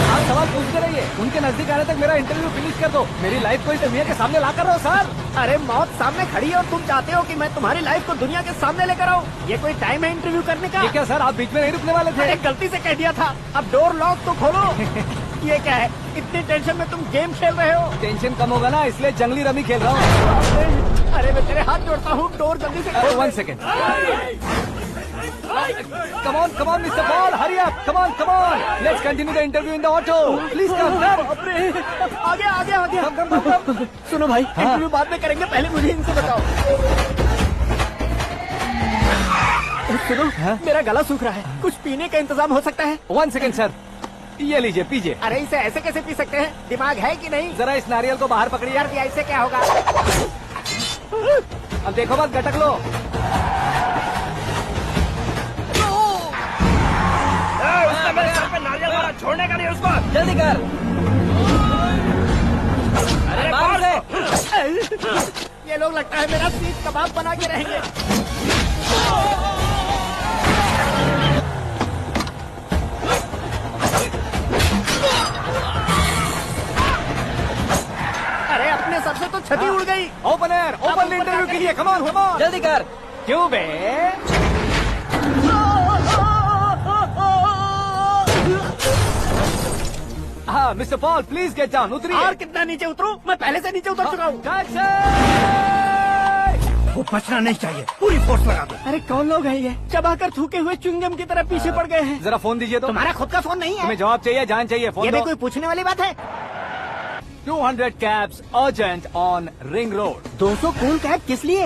आप सवाल पूछते रहिए, उनके नजदीक आने तक मेरा इंटरव्यू फिनिश कर दो। मेरी लाइफ को इस दुनिया के सामने ला कर रहो सर। अरे मौत सामने खड़ी है और तुम चाहते हो कि मैं तुम्हारी लाइफ को दुनिया के सामने लेकर आऊं? ये कोई टाइम है इंटरव्यू करने का? ये क्या सर, आप बीच में नहीं रुकने वाले थे? अरे गलती से कह दिया था। अब डोर लॉक तो खोलो। ये क्या है? इतनी टेंशन में तुम गेम खेल रहे हो? टेंशन कम होगा ना, इसलिए जंगली रमी खेल रहा हूँ। अरे मैं तेरे हाथ जोड़ता हूँ, डोर जल्दी से खोलो। 1 second. Come on, Mr. Paul, hurry up! Come on! Let's continue the interview in the auto. Please come, sir. आगे। सुनो भाई, इंटरव्यू बाद में करेंगे, पहले मुझे इनसे बताओ। सुनो, मेरा गला सूख रहा है, कुछ पीने का इंतजाम हो सकता है? 1 सेकेंड सर, ये लीजिए पीजिए। अरे इसे ऐसे कैसे पी सकते हैं? दिमाग है कि नहीं? जरा इस नारियल को बाहर पकड़िए। यार दिया, इससे क्या होगा? अब देखो मत, गटक लो। छोड़ने का नहीं उसको, जल्दी कर। अरे मार दे। ये लोग लगता है मेरा सीख कबाब बना के रहेंगे। अरे अपने सर से तो छती उड़ गई। ओपन एयर, ओपन इंटरव्यू के लिए। कम ऑन, जल्दी कर। क्यों बे? हाँ mister Paul, please get down, उतरिए। और कितना नीचे उतरूं? मैं पहले से नीचे उतर चुका हूँ। वो बचना नहीं चाहिए, पूरी फोर्स लगा दो। अरे कौन लोग हैं ये? चबाकर थूके हुए च्युइंगम की तरह पीछे पड़ गए हैं। जरा फोन दीजिए तो। तुम्हारा खुद का फोन नहीं है? तुम्हें जवाब चाहिए, जान चाहिए, फोन ये दो। भी कोई पूछने वाली बात है? 200 cabs urgent on Ring Road. 200 cool cab किस लिए?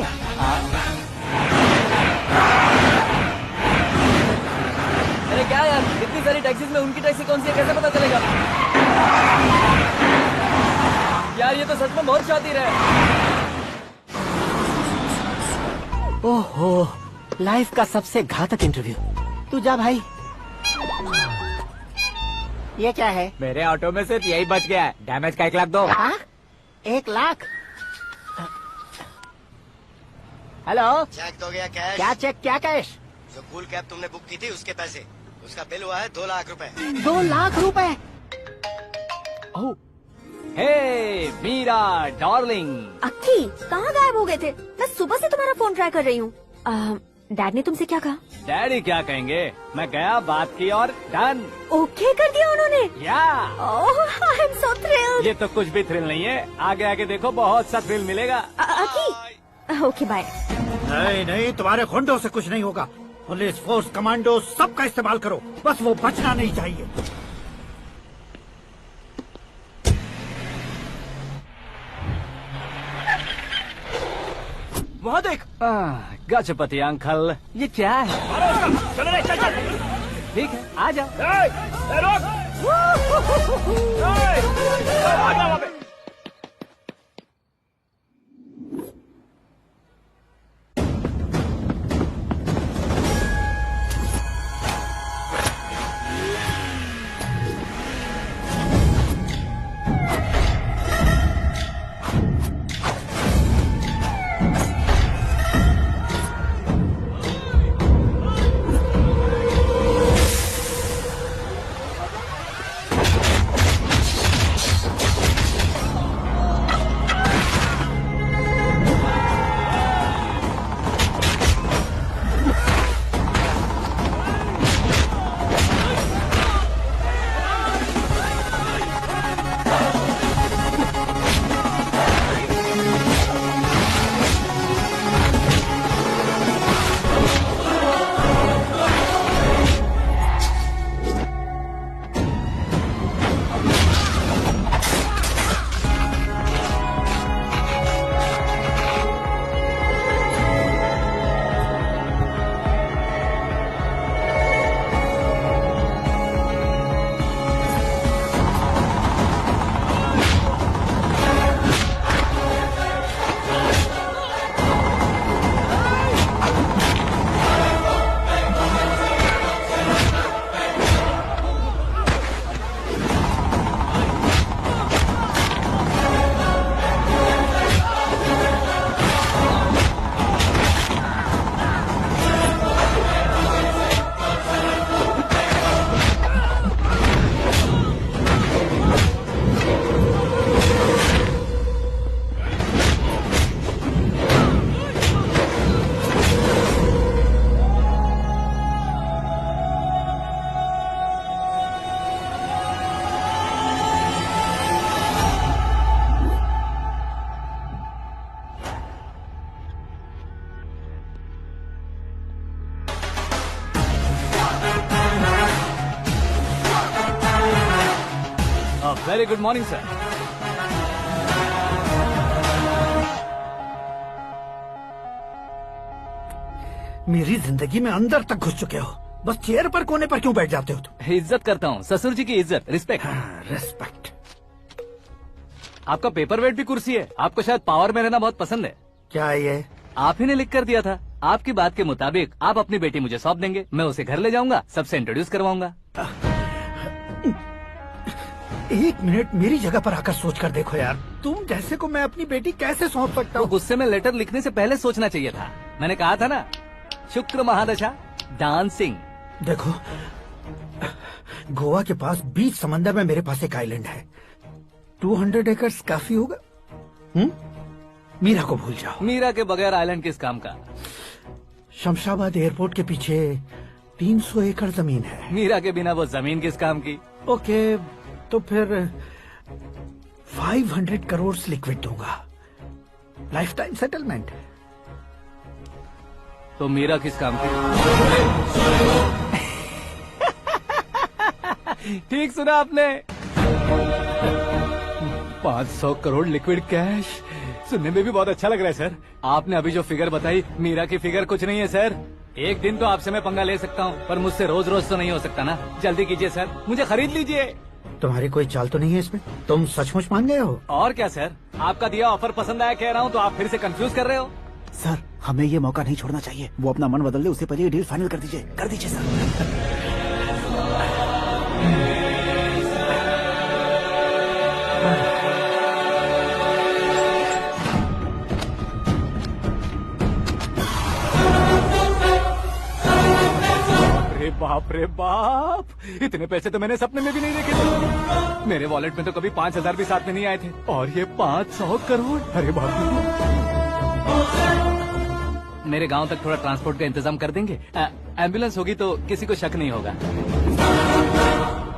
अरे क्या यार, इतनी सारी टैक्सीज में उनकी टैक्सी कौन सी है, कैसे पता चलेगा? यार ये तो सच में बहुत शातिर है। ओहो, लाइफ का सबसे घातक इंटरव्यू। तू जा भाई। ये क्या है? मेरे ऑटो में सिर्फ यही बच गया है, डैमेज का 1 लाख दो। हाँ? 1 लाख? हेलो, चेक तो गया कैश। क्या चेक, क्या कैश? जो कूल कैब तुमने बुक की थी उसके पैसे, उसका बिल हुआ है 2 लाख रुपए। 2 लाख रुपए? हे मीरा डार्लिंग। अक्की, कहाँ गायब हो गए थे? मैं सुबह से तुम्हारा फोन ट्राई कर रही हूँ। डैड ने तुमसे क्या कहा? डैडी क्या कहेंगे, मैं गया, बात की और डन। ओके कर दिया उन्होंने? या आई एम सो थ्रिल्ड। ये तो कुछ भी थ्रिल नहीं है, आगे आगे देखो बहुत सा थ्रिल मिलेगा। अक्की, ओके बाय। नहीं, तुम्हारे गुंडों से कुछ नहीं होगा। पुलिस फोर्स, कमांडो, सबका इस्तेमाल करो, बस वो बचना नहीं चाहिए। वहाँ देख। गजपति अंकल, ये क्या है? चलो रे, चल चल। ठीक है, आ जाओ। Very good morning sir. मेरी जिंदगी में अंदर तक घुस चुके हो, बस चेयर पर कोने पर क्यों बैठ जाते हो तुम? इज्जत करता हूँ, ससुर जी की इज्जत, रिस्पेक्ट। रिस्पेक्ट। आपका पेपर वेट भी कुर्सी है। आपको शायद पावर में रहना बहुत पसंद है। क्या ये? आप ही ने लिख कर दिया था। आपकी बात के मुताबिक आप अपनी बेटी मुझे सौंप देंगे, मैं उसे घर ले जाऊंगा, सबसे इंट्रोड्यूस करवाऊंगा। एक मिनट मेरी जगह पर आकर सोच कर देखो यार, तुम जैसे को मैं अपनी बेटी कैसे सौंप सकता हूँ? गुस्से में लेटर लिखने से पहले सोचना चाहिए था। मैंने कहा था ना, शुक्र महादशा डांसिंग। देखो, गोवा के पास बीच समंदर में मेरे पास एक आइलैंड है। 200 एकर्स काफी होगा। मीरा को भूल जाओ। मीरा के बगैर आइलैंड किस काम का? शमशाबाद एयरपोर्ट के पीछे 300 एकड़ जमीन है। मीरा के बिना वो जमीन किस काम की? ओके, तो फिर 500 करोड़ लिक्विड दूंगा, लाइफ टाइम सेटलमेंट। तो मीरा किस काम की? ठीक सुना आपने। 500 करोड़ लिक्विड कैश, सुनने में भी बहुत अच्छा लग रहा है सर। आपने अभी जो फिगर बताई, मीरा की फिगर कुछ नहीं है सर। एक दिन तो आपसे मैं पंगा ले सकता हूँ, पर मुझसे रोज रोज तो नहीं हो सकता ना। जल्दी कीजिए सर, मुझे खरीद लीजिए। तुम्हारी कोई चाल तो नहीं है इसमें? तुम सचमुच मान गए हो? और क्या सर, आपका दिया ऑफर पसंद आया कह रहा हूँ, तो आप फिर से कंफ्यूज कर रहे हो। सर, हमें ये मौका नहीं छोड़ना चाहिए। वो अपना मन बदल दे, उससे पहले ये डील फाइनल कर दीजिए। कर दीजिए सर। बाप रे बाप, इतने पैसे तो मैंने सपने में भी नहीं देखे थे। मेरे वॉलेट में तो कभी 5000 भी साथ में नहीं आए थे, और ये 500 करोड़। अरे बाप रे। मेरे गांव तक थोड़ा ट्रांसपोर्ट का इंतजाम कर देंगे? एम्बुलेंस होगी तो किसी को शक नहीं होगा।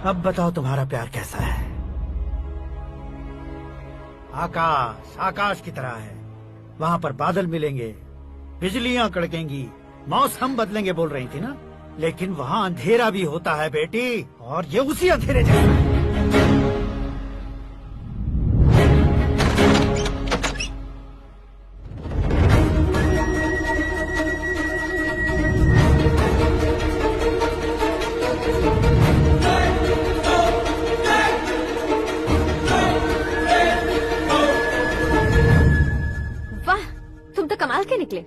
अब बताओ तुम्हारा प्यार कैसा है? आकाश आकाश की तरह है, वहाँ पर बादल मिलेंगे, बिजलियाँ कड़केंगी, मौसम बदलेंगे बोल रही थी ना। लेकिन वहाँ अंधेरा भी होता है बेटी, और ये उसी अंधेरे जैसा। वाह, तुम तो कमाल के निकले।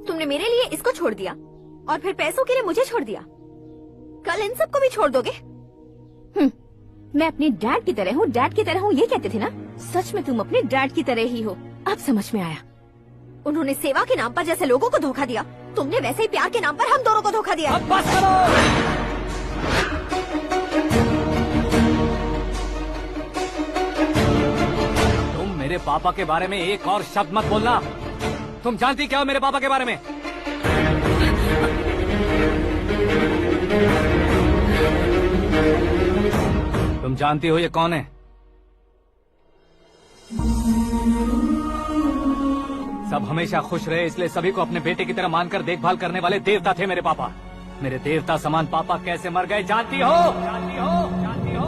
तुमने मेरे लिए इसको छोड़ दिया और फिर पैसों के लिए मुझे छोड़ दिया। कल इन सबको भी छोड़ दोगे? मैं अपने डैड की तरह हूँ, डैड की तरह हूँ, ये कहते थे ना। सच में तुम अपने डैड की तरह ही हो। अब समझ में आया। उन्होंने सेवा के नाम पर जैसे लोगों को धोखा दिया, तुमने वैसे ही प्यार के नाम पर हम दोनों को धोखा दिया। अब बस करो। तुम मेरे पापा के बारे में एक और शब्द मत बोलना। तुम जानती क्या हो मेरे पापा के बारे में? तुम जानती हो ये कौन है? सब हमेशा खुश रहे इसलिए सभी को अपने बेटे की तरह मानकर देखभाल करने वाले देवता थे मेरे पापा। मेरे देवता समान पापा कैसे मर गए जानती हो? जानती हो? जानती हो?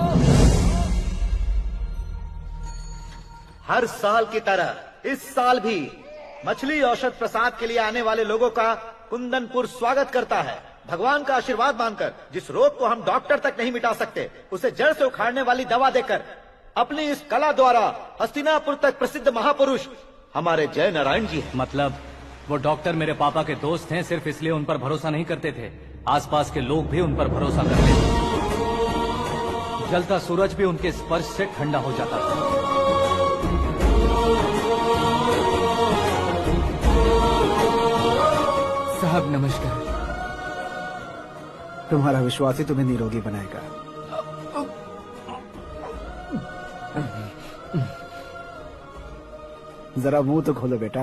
हर साल की तरह इस साल भी मछली औषध प्रसाद के लिए आने वाले लोगों का कुंदनपुर स्वागत करता है। भगवान का आशीर्वाद मानकर जिस रोग को हम डॉक्टर तक नहीं मिटा सकते, उसे जड़ से उखाड़ने वाली दवा देकर अपनी इस कला द्वारा हस्तिनापुर तक प्रसिद्ध महापुरुष हमारे जय नारायण जी हैं। मतलब वो डॉक्टर मेरे पापा के दोस्त हैं, सिर्फ इसलिए उन पर भरोसा नहीं करते थे, आसपास के लोग भी उन पर भरोसा करते थे। जलता सूरज भी उनके स्पर्श से ठंडा हो जाता था। साहब नमस्कार। तुम्हारा विश्वास ही तुम्हें निरोगी बनाएगा। जरा मुंह तो खोलो बेटा।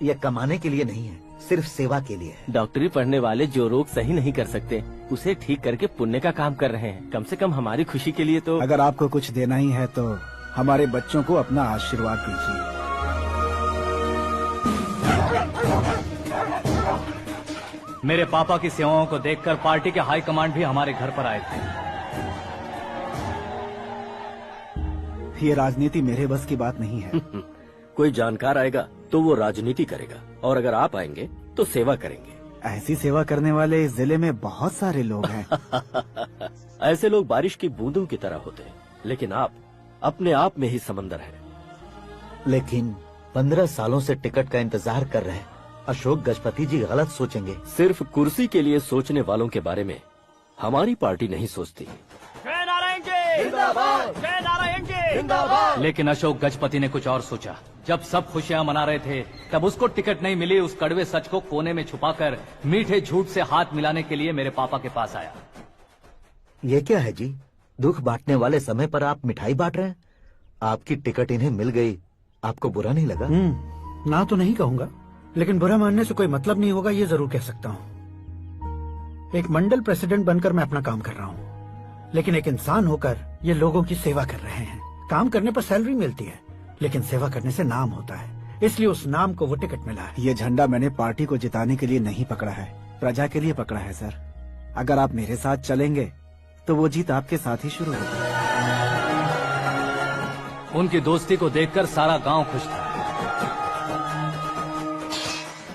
यह कमाने के लिए नहीं है, सिर्फ सेवा के लिए है। डॉक्टरी पढ़ने वाले जो रोग सही नहीं कर सकते उसे ठीक करके पुण्य का काम कर रहे हैं। कम से कम हमारी खुशी के लिए तो। अगर आपको कुछ देना ही है तो हमारे बच्चों को अपना आशीर्वाद दीजिए। मेरे पापा की सेवाओं को देखकर पार्टी के हाई कमांड भी हमारे घर पर आए थे। ये राजनीति मेरे बस की बात नहीं है। कोई जानकार आएगा तो वो राजनीति करेगा, और अगर आप आएंगे तो सेवा करेंगे। ऐसी सेवा करने वाले इस जिले में बहुत सारे लोग हैं। ऐसे लोग बारिश की बूंदों की तरह होते हैं, लेकिन आप अपने आप में ही समंदर हैं। लेकिन 15 सालों से टिकट का इंतजार कर रहे हैं। अशोक गजपति जी गलत सोचेंगे। सिर्फ कुर्सी के लिए सोचने वालों के बारे में हमारी पार्टी नहीं सोचती। जय नारायण जी जिंदाबाद, जय नारायण जी जिंदाबाद। लेकिन अशोक गजपति ने कुछ और सोचा। जब सब खुशियां मना रहे थे तब उसको टिकट नहीं मिली। उस कड़वे सच को कोने में छुपाकर मीठे झूठ से हाथ मिलाने के लिए मेरे पापा के पास आया। ये क्या है जी? दुख बांटने वाले समय पर आप मिठाई बांट रहे हैं। आपकी टिकट इन्हें मिल गई, आपको बुरा नहीं लगा? ना तो नहीं कहूंगा, लेकिन बुरा मानने से कोई मतलब नहीं होगा, ये जरूर कह सकता हूँ। एक मंडल प्रेसिडेंट बनकर मैं अपना काम कर रहा हूँ, लेकिन एक इंसान होकर ये लोगों की सेवा कर रहे हैं। काम करने पर सैलरी मिलती है, लेकिन सेवा करने से नाम होता है, इसलिए उस नाम को वो टिकट मिला है। ये झंडा मैंने पार्टी को जिताने के लिए नहीं पकड़ा है, प्रजा के लिए पकड़ा है सर। अगर आप मेरे साथ चलेंगे तो वो जीत आपके साथ ही शुरू होगी। उनकी दोस्ती को देखकर सारा गांव खुश था,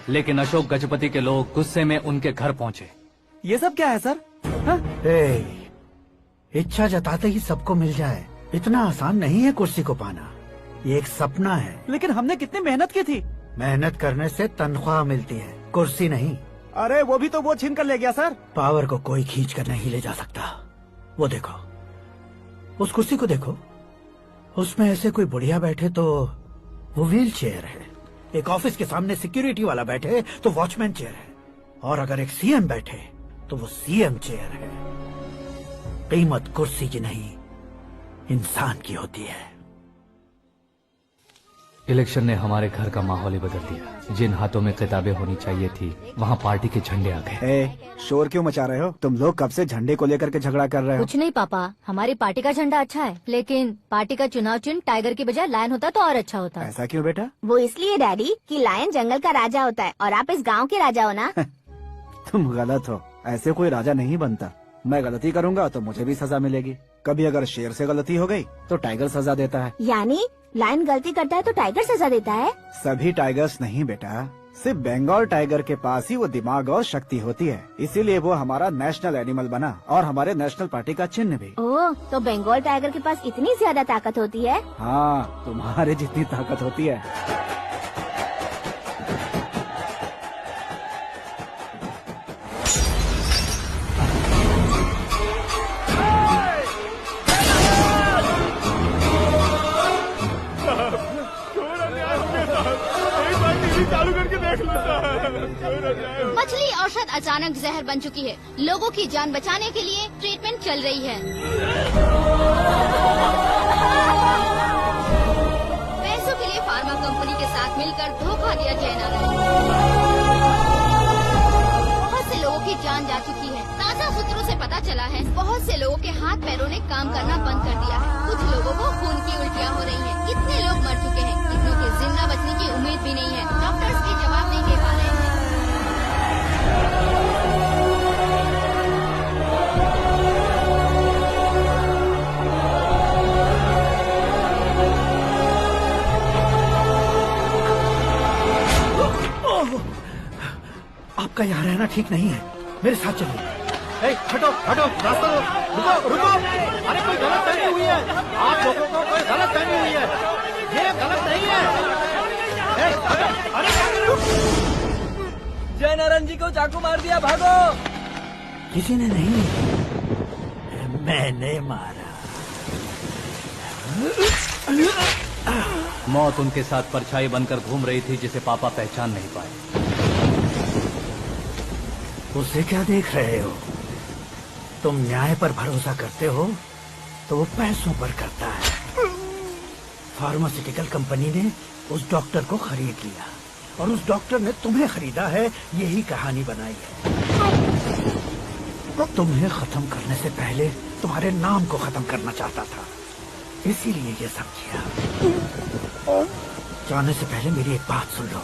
लेकिन अशोक गजपति के लोग गुस्से में उनके घर पहुंचे। ये सब क्या है सर? इच्छा जताते ही सबको मिल जाए, इतना आसान नहीं है कुर्सी को पाना। ये एक सपना है। लेकिन हमने कितनी मेहनत की थी। मेहनत करने से तनख्वाह मिलती है, कुर्सी नहीं। अरे वो भी तो वो छीन कर ले गया सर। पावर को कोई खींच कर नहीं ले जा सकता। वो देखो, उस कुर्सी को देखो, उसमें ऐसे कोई बुढ़िया बैठे तो वो व्हील चेयर है। एक ऑफिस के सामने सिक्योरिटी वाला बैठे तो वॉचमैन चेयर है, और अगर एक सीएम बैठे तो वो सीएम चेयर है। कीमत कुर्सी की नहीं, इंसान की होती है। इलेक्शन ने हमारे घर का माहौल ही बदल दिया। जिन हाथों में किताबें होनी चाहिए थी वहाँ पार्टी के झंडे आ गए। शोर क्यों मचा रहे हो? तुम लोग कब से झंडे को लेकर के झगड़ा कर रहे हो? कुछ नहीं पापा, हमारी पार्टी का झंडा अच्छा है, लेकिन पार्टी का चुनाव चिन्ह टाइगर की बजाय लायन होता तो और अच्छा होता। ऐसा क्यों बेटा? वो इसलिए डैडी कि लायन जंगल का राजा होता है और आप इस गांव के राजा हो ना। तुम गलत हो, ऐसे कोई राजा नहीं बनता। मैं गलती करूंगा तो मुझे भी सजा मिलेगी। कभी अगर शेर से गलती हो गई तो टाइगर सजा देता है। यानी लायन गलती करता है तो टाइगर सजा देता है? सभी टाइगर्स नहीं बेटा, सिर्फ बंगाल टाइगर के पास ही वो दिमाग और शक्ति होती है, इसीलिए वो हमारा नेशनल एनिमल बना और हमारे नेशनल पार्टी का चिन्ह भी। ओह, तो बंगाल टाइगर के पास इतनी ज्यादा ताकत होती है? हाँ, तुम्हारे जितनी ताकत होती है। मछली औषध अचानक जहर बन चुकी है। लोगों की जान बचाने के लिए ट्रीटमेंट चल रही है। पैसों के लिए फार्मा कंपनी के साथ मिलकर धोखा दिया जयनारायण। बहुत से लोगों की जान जा चुकी है। ताजा सूत्रों से पता चला है बहुत से लोगों के हाथ पैरों ने काम करना बंद कर दिया है। कुछ लोगों को खून की उल्टियाँ हो रही हैं। कितने लोग मर चुके हैं, कितनों के जिंदा बचने की उम्मीद भी नहीं है। डॉक्टर्स भी जवाब नहीं दे पा रहे हैं। आपका यहाँ रहना ठीक नहीं है, मेरे साथ चलिए। हटो हटो, रास्ता दो, रुको रुको। अरे कोई गलत फहमी हुई है, आप लोगों को कोई गलत फहमी हुई है, ये गलत नहीं है। अरे जयनारायण जी को चाकू मार दिया, भागो। किसी ने नहीं, मैंने मारा। मौत उनके साथ परछाई बनकर घूम रही थी जिसे पापा पहचान नहीं पाए। उसे क्या देख रहे हो? तुम न्याय पर भरोसा करते हो तो वो पैसों पर करता है। फार्मास्यूटिकल कंपनी ने उस डॉक्टर को खरीद लिया और उस डॉक्टर ने तुम्हें खरीदा है, यही कहानी बनाई है। तुम्हें खत्म करने से पहले तुम्हारे नाम को खत्म करना चाहता था, इसीलिए ये सब किया। जाने से पहले मेरी एक बात सुन लो,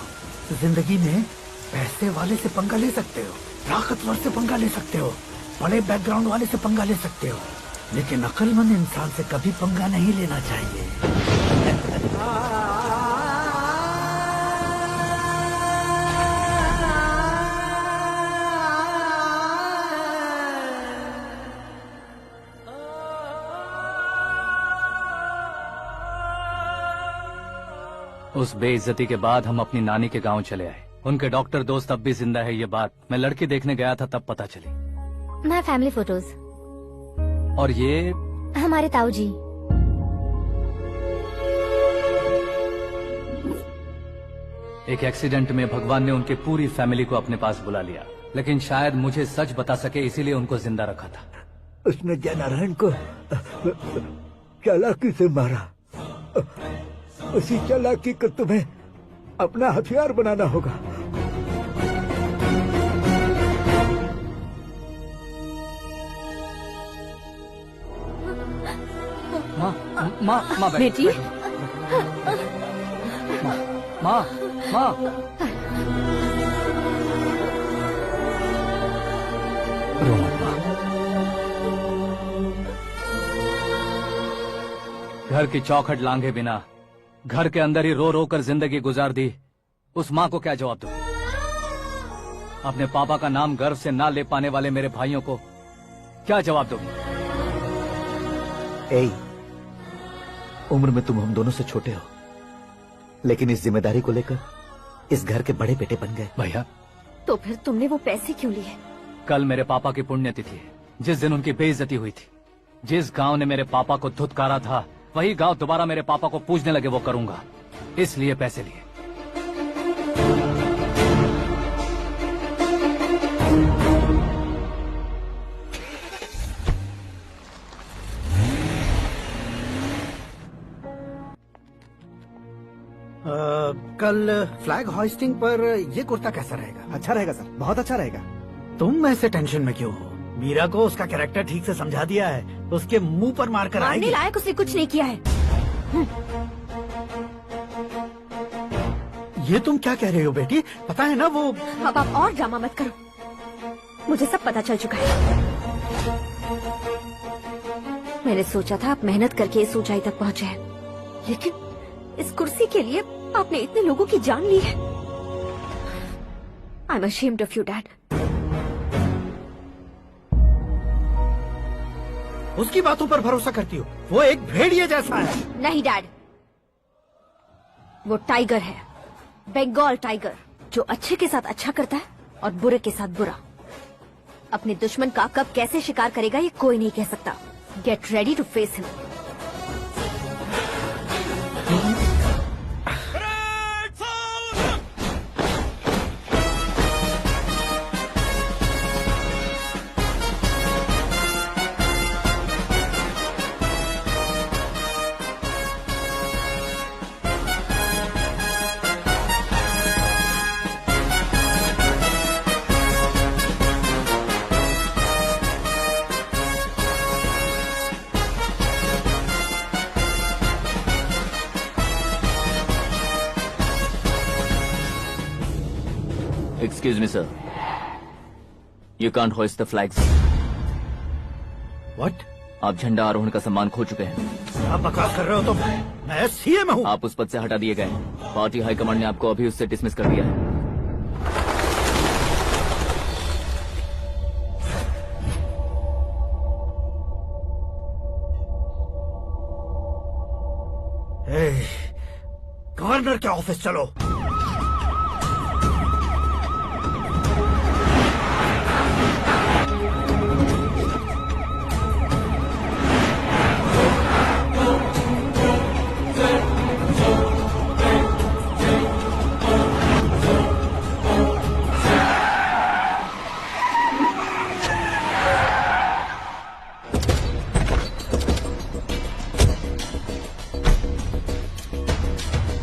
जिंदगी में पैसे वाले से पंगा ले सकते हो, ताकतवर से पंगा ले सकते हो, बड़े बैकग्राउंड वाले से पंगा ले सकते हो, लेकिन अक्लमंद इंसान से कभी पंगा नहीं लेना चाहिए। उस बेइज्जती के बाद हम अपनी नानी के गांव चले आए। उनके डॉक्टर दोस्त अब भी जिंदा है, ये बात मैं लड़की देखने गया था तब पता चली। My family photos. और ये हमारे ताऊ जी। एक एक्सीडेंट में भगवान ने उनकी पूरी फैमिली को अपने पास बुला लिया, लेकिन शायद मुझे सच बता सके इसीलिए उनको जिंदा रखा था। उसने जयनारायण को चालाकी से मारा। उसी चालाकी को तुम्हें अपना हथियार बनाना होगा। माँ बेटी, माँ रो मत माँ। घर की चौखट लांघे बिना घर के अंदर ही रो रो कर जिंदगी गुजार दी उस माँ को क्या जवाब दूं? अपने पापा का नाम गर्व से ना ले पाने वाले मेरे भाइयों को क्या जवाब दोगी? उम्र में तुम हम दोनों से छोटे हो, लेकिन इस जिम्मेदारी को लेकर इस घर के बड़े बेटे बन गए। भैया, तो फिर तुमने वो पैसे क्यों लिए? कल मेरे पापा की पुण्यतिथि है, जिस दिन उनकी बेइज्जती हुई थी। जिस गांव ने मेरे पापा को धुतकारा था वही गांव दोबारा मेरे पापा को पूजने लगे वो करूंगा, इसलिए पैसे लिए। कल फ्लैग होइस्टिंग पर ये कुर्ता कैसा रहेगा? अच्छा रहेगा सर, बहुत अच्छा रहेगा। तुम ऐसे टेंशन में क्यों हो? मीरा को उसका कैरेक्टर ठीक से समझा दिया है, उसके मुंह पर मारकर आएगी। मारने लायक उसने कुछ नहीं किया है। ये तुम क्या कह रहे हो बेटी? पता है ना वो। अब आप और ड्रामा मत करो, मुझे सब पता चल चुका है। मैंने सोचा था आप मेहनत करके इस ऊंचाई तक पहुँचे हैं, लेकिन इस कुर्सी के लिए आपने इतने लोगों की जान ली है। I am ashamed of you, Dad. उसकी बातों पर भरोसा करती हो? वो एक भेड़िए जैसा है। नहीं डैड, वो टाइगर है, बंगाल टाइगर, जो अच्छे के साथ अच्छा करता है और बुरे के साथ बुरा। अपने दुश्मन का कब कैसे शिकार करेगा ये कोई नहीं कह सकता। Get ready to face him. Excuse me, sir. You can't hoist the flags. What? आप झंडा आरोहण का सम्मान खो चुके हैं। आप बकवास कर रहे हो तुम? मैं सीएम हूँ। आप उस पद से हटा दिए गए। पार्टी हाईकमांड ने आपको अभी उससे डिसमिस कर दिया है। गवर्नर के ऑफिस चलो।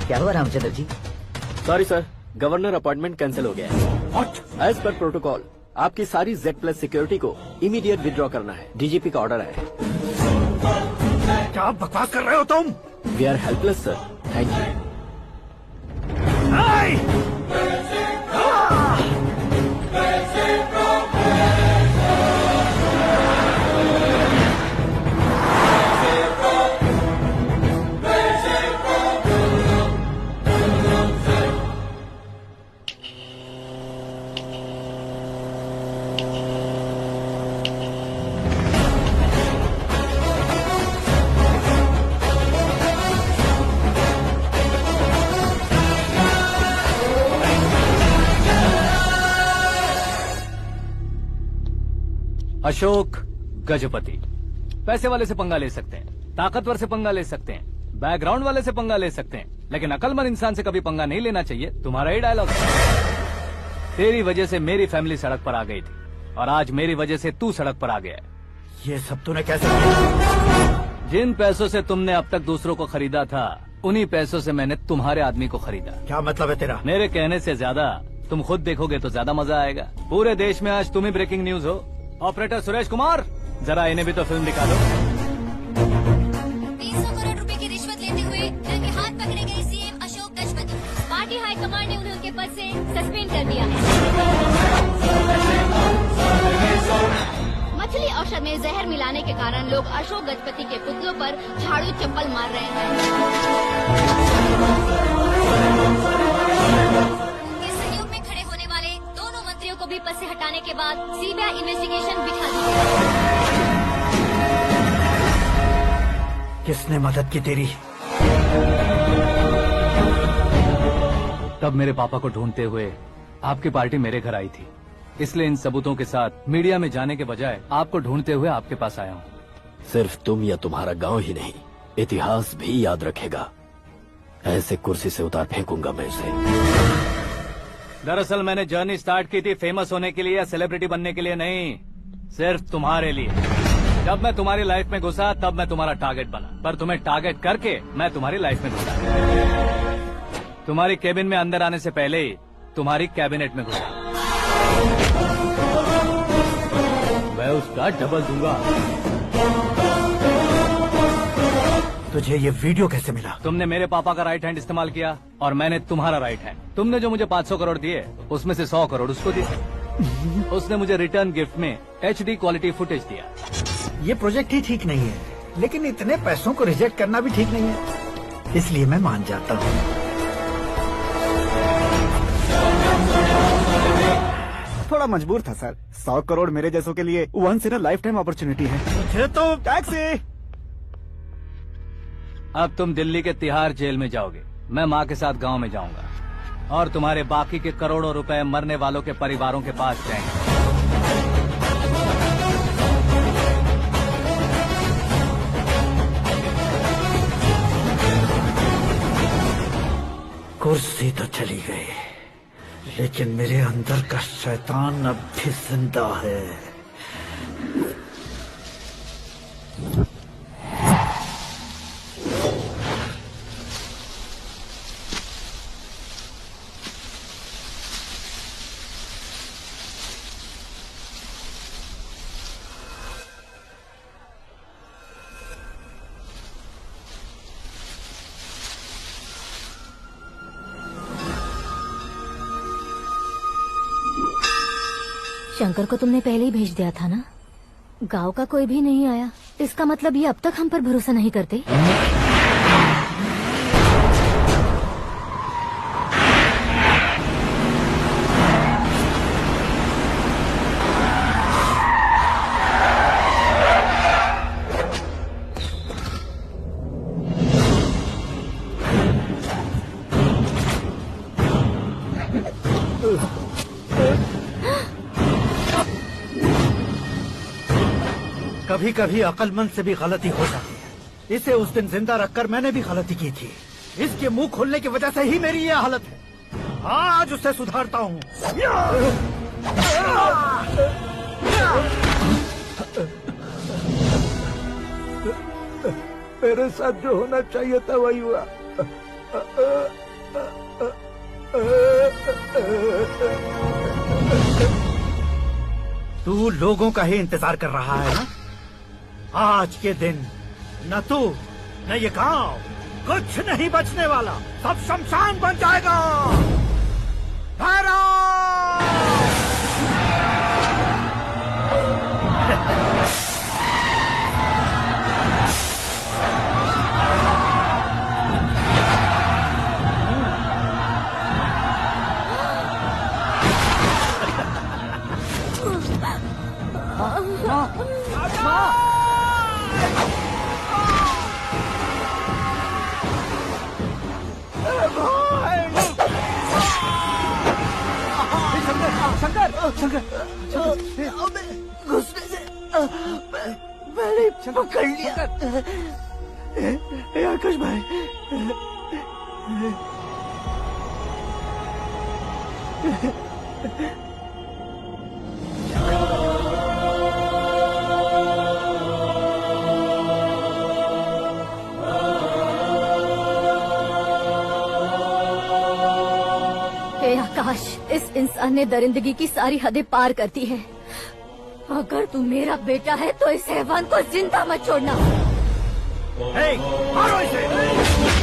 क्या हुआ Ramchandra ji? Sorry sir, governor appointment cancel हो गया है। एज पर प्रोटोकॉल आपकी सारी Z+ सिक्योरिटी को इमीडिएट विड्रॉ करना है। डीजीपी का ऑर्डर है। क्या बकवास कर रहे हो तुम? We are helpless sir. Thank you. Ashok Gajapati पैसे वाले से पंगा ले सकते हैं, ताकतवर से पंगा ले सकते हैं, बैकग्राउंड वाले से पंगा ले सकते हैं, लेकिन अकलमंद इंसान से कभी पंगा नहीं लेना चाहिए। तुम्हारा ही डायलॉग है। तेरी वजह से मेरी फैमिली सड़क पर आ गई थी और आज मेरी वजह से तू सड़क पर आ गया है। ये सब तूने कैसे किया? जिन पैसों से तुमने अब तक दूसरों को खरीदा था, उन्हीं पैसों से मैंने तुम्हारे आदमी को खरीदा। क्या मतलब है तेरा? मेरे कहने से ज्यादा तुम खुद देखोगे तो ज्यादा मजा आएगा। पूरे देश में आज तुम ही ब्रेकिंग न्यूज हो। ऑपरेटर सुरेश कुमार, जरा इन्हें भी तो फिल्म दिखा दो। 300 करोड़ रुपए की रिश्वत लेते हुए उनके हाथ पकड़े गए CM Ashok Gajapati. Party high command ने उन्हें उनके पद से सस्पेंड कर दिया है। मछली औषध में जहर मिलाने के कारण लोग अशोक गजपति के पुतलों पर झाड़ू चप्पल मार रहे हैं। उनके सहयोग में खड़े होने वाले दोनों मंत्रियों को भी पद से हटाने के बाद सीबीआई इन्वेस्टिगेशन बिठा दी। किसने मदद की तेरी? तब मेरे पापा को ढूंढते हुए आपकी पार्टी मेरे घर आई थी, इसलिए इन सबूतों के साथ मीडिया में जाने के बजाय आपको ढूंढते हुए आपके पास आया हूँ। सिर्फ तुम या तुम्हारा गांव ही नहीं, इतिहास भी याद रखेगा। ऐसे कुर्सी से उतार फेंकूंगा मैं इसे। दरअसल मैंने जर्नी स्टार्ट की थी फेमस होने के लिए या सेलिब्रिटी बनने के लिए नहीं, सिर्फ तुम्हारे लिए। जब मैं तुम्हारी लाइफ में घुसा तब मैं तुम्हारा टारगेट बना, पर तुम्हें टारगेट करके मैं तुम्हारी लाइफ में घुसा। तुम्हारी केबिन में अंदर आने से पहले ही तुम्हारी कैबिनेट में घुसा। मैं उसका डबल दूंगा। तुझे ये वीडियो कैसे मिला? तुमने मेरे पापा का राइट हैंड इस्तेमाल किया और मैंने तुम्हारा राइट हैंड। तुमने जो मुझे 500 करोड़ दिए उसमें से 100 करोड़ उसको दिए। उसने मुझे रिटर्न गिफ्ट में HD क्वालिटी फुटेज दिया। ये प्रोजेक्ट ही ठीक नहीं है, लेकिन इतने पैसों को रिजेक्ट करना भी ठीक नहीं है, इसलिए मैं मान जाता हूँ। थोड़ा मजबूर था सर। 100 करोड़ मेरे जैसों के लिए once in a lifetime opportunity है। मुझे तो टैक्सी। अब तुम दिल्ली के तिहाड़ जेल में जाओगे, मैं माँ के साथ गांव में जाऊंगा और तुम्हारे बाकी के करोड़ों रुपए मरने वालों के परिवारों के पास जाएंगे। कुर्सी तो चली गई, लेकिन मेरे अंदर का शैतान अब भी जिंदा है। शंकर को तुमने पहले ही भेज दिया था ना? गांव का कोई भी नहीं आया, इसका मतलब ये अब तक हम पर भरोसा नहीं करते। कभी कभी अक्लमंद से भी गलती हो जाती है। इसे उस दिन जिंदा रखकर मैंने भी गलती की थी। इसके मुंह खोलने की वजह से ही मेरी ये हालत है। आज उसे सुधारता हूँ। मेरे साथ जो होना चाहिए था वही हुआ। तू लोगों का ही इंतजार कर रहा है ना? आज के दिन न तू न ये गांव कुछ नहीं बचने वाला, सब शमशान बन जाएगा। गुस्से से मैंने पकड़ लिया। आकाश भाई, हे आकाश, इस इंसान ने दरिंदगी की सारी हदें पार कर दी है। अगर तू मेरा बेटा है तो इस हैवान को जिंदा मत छोड़ना। मारो इसे।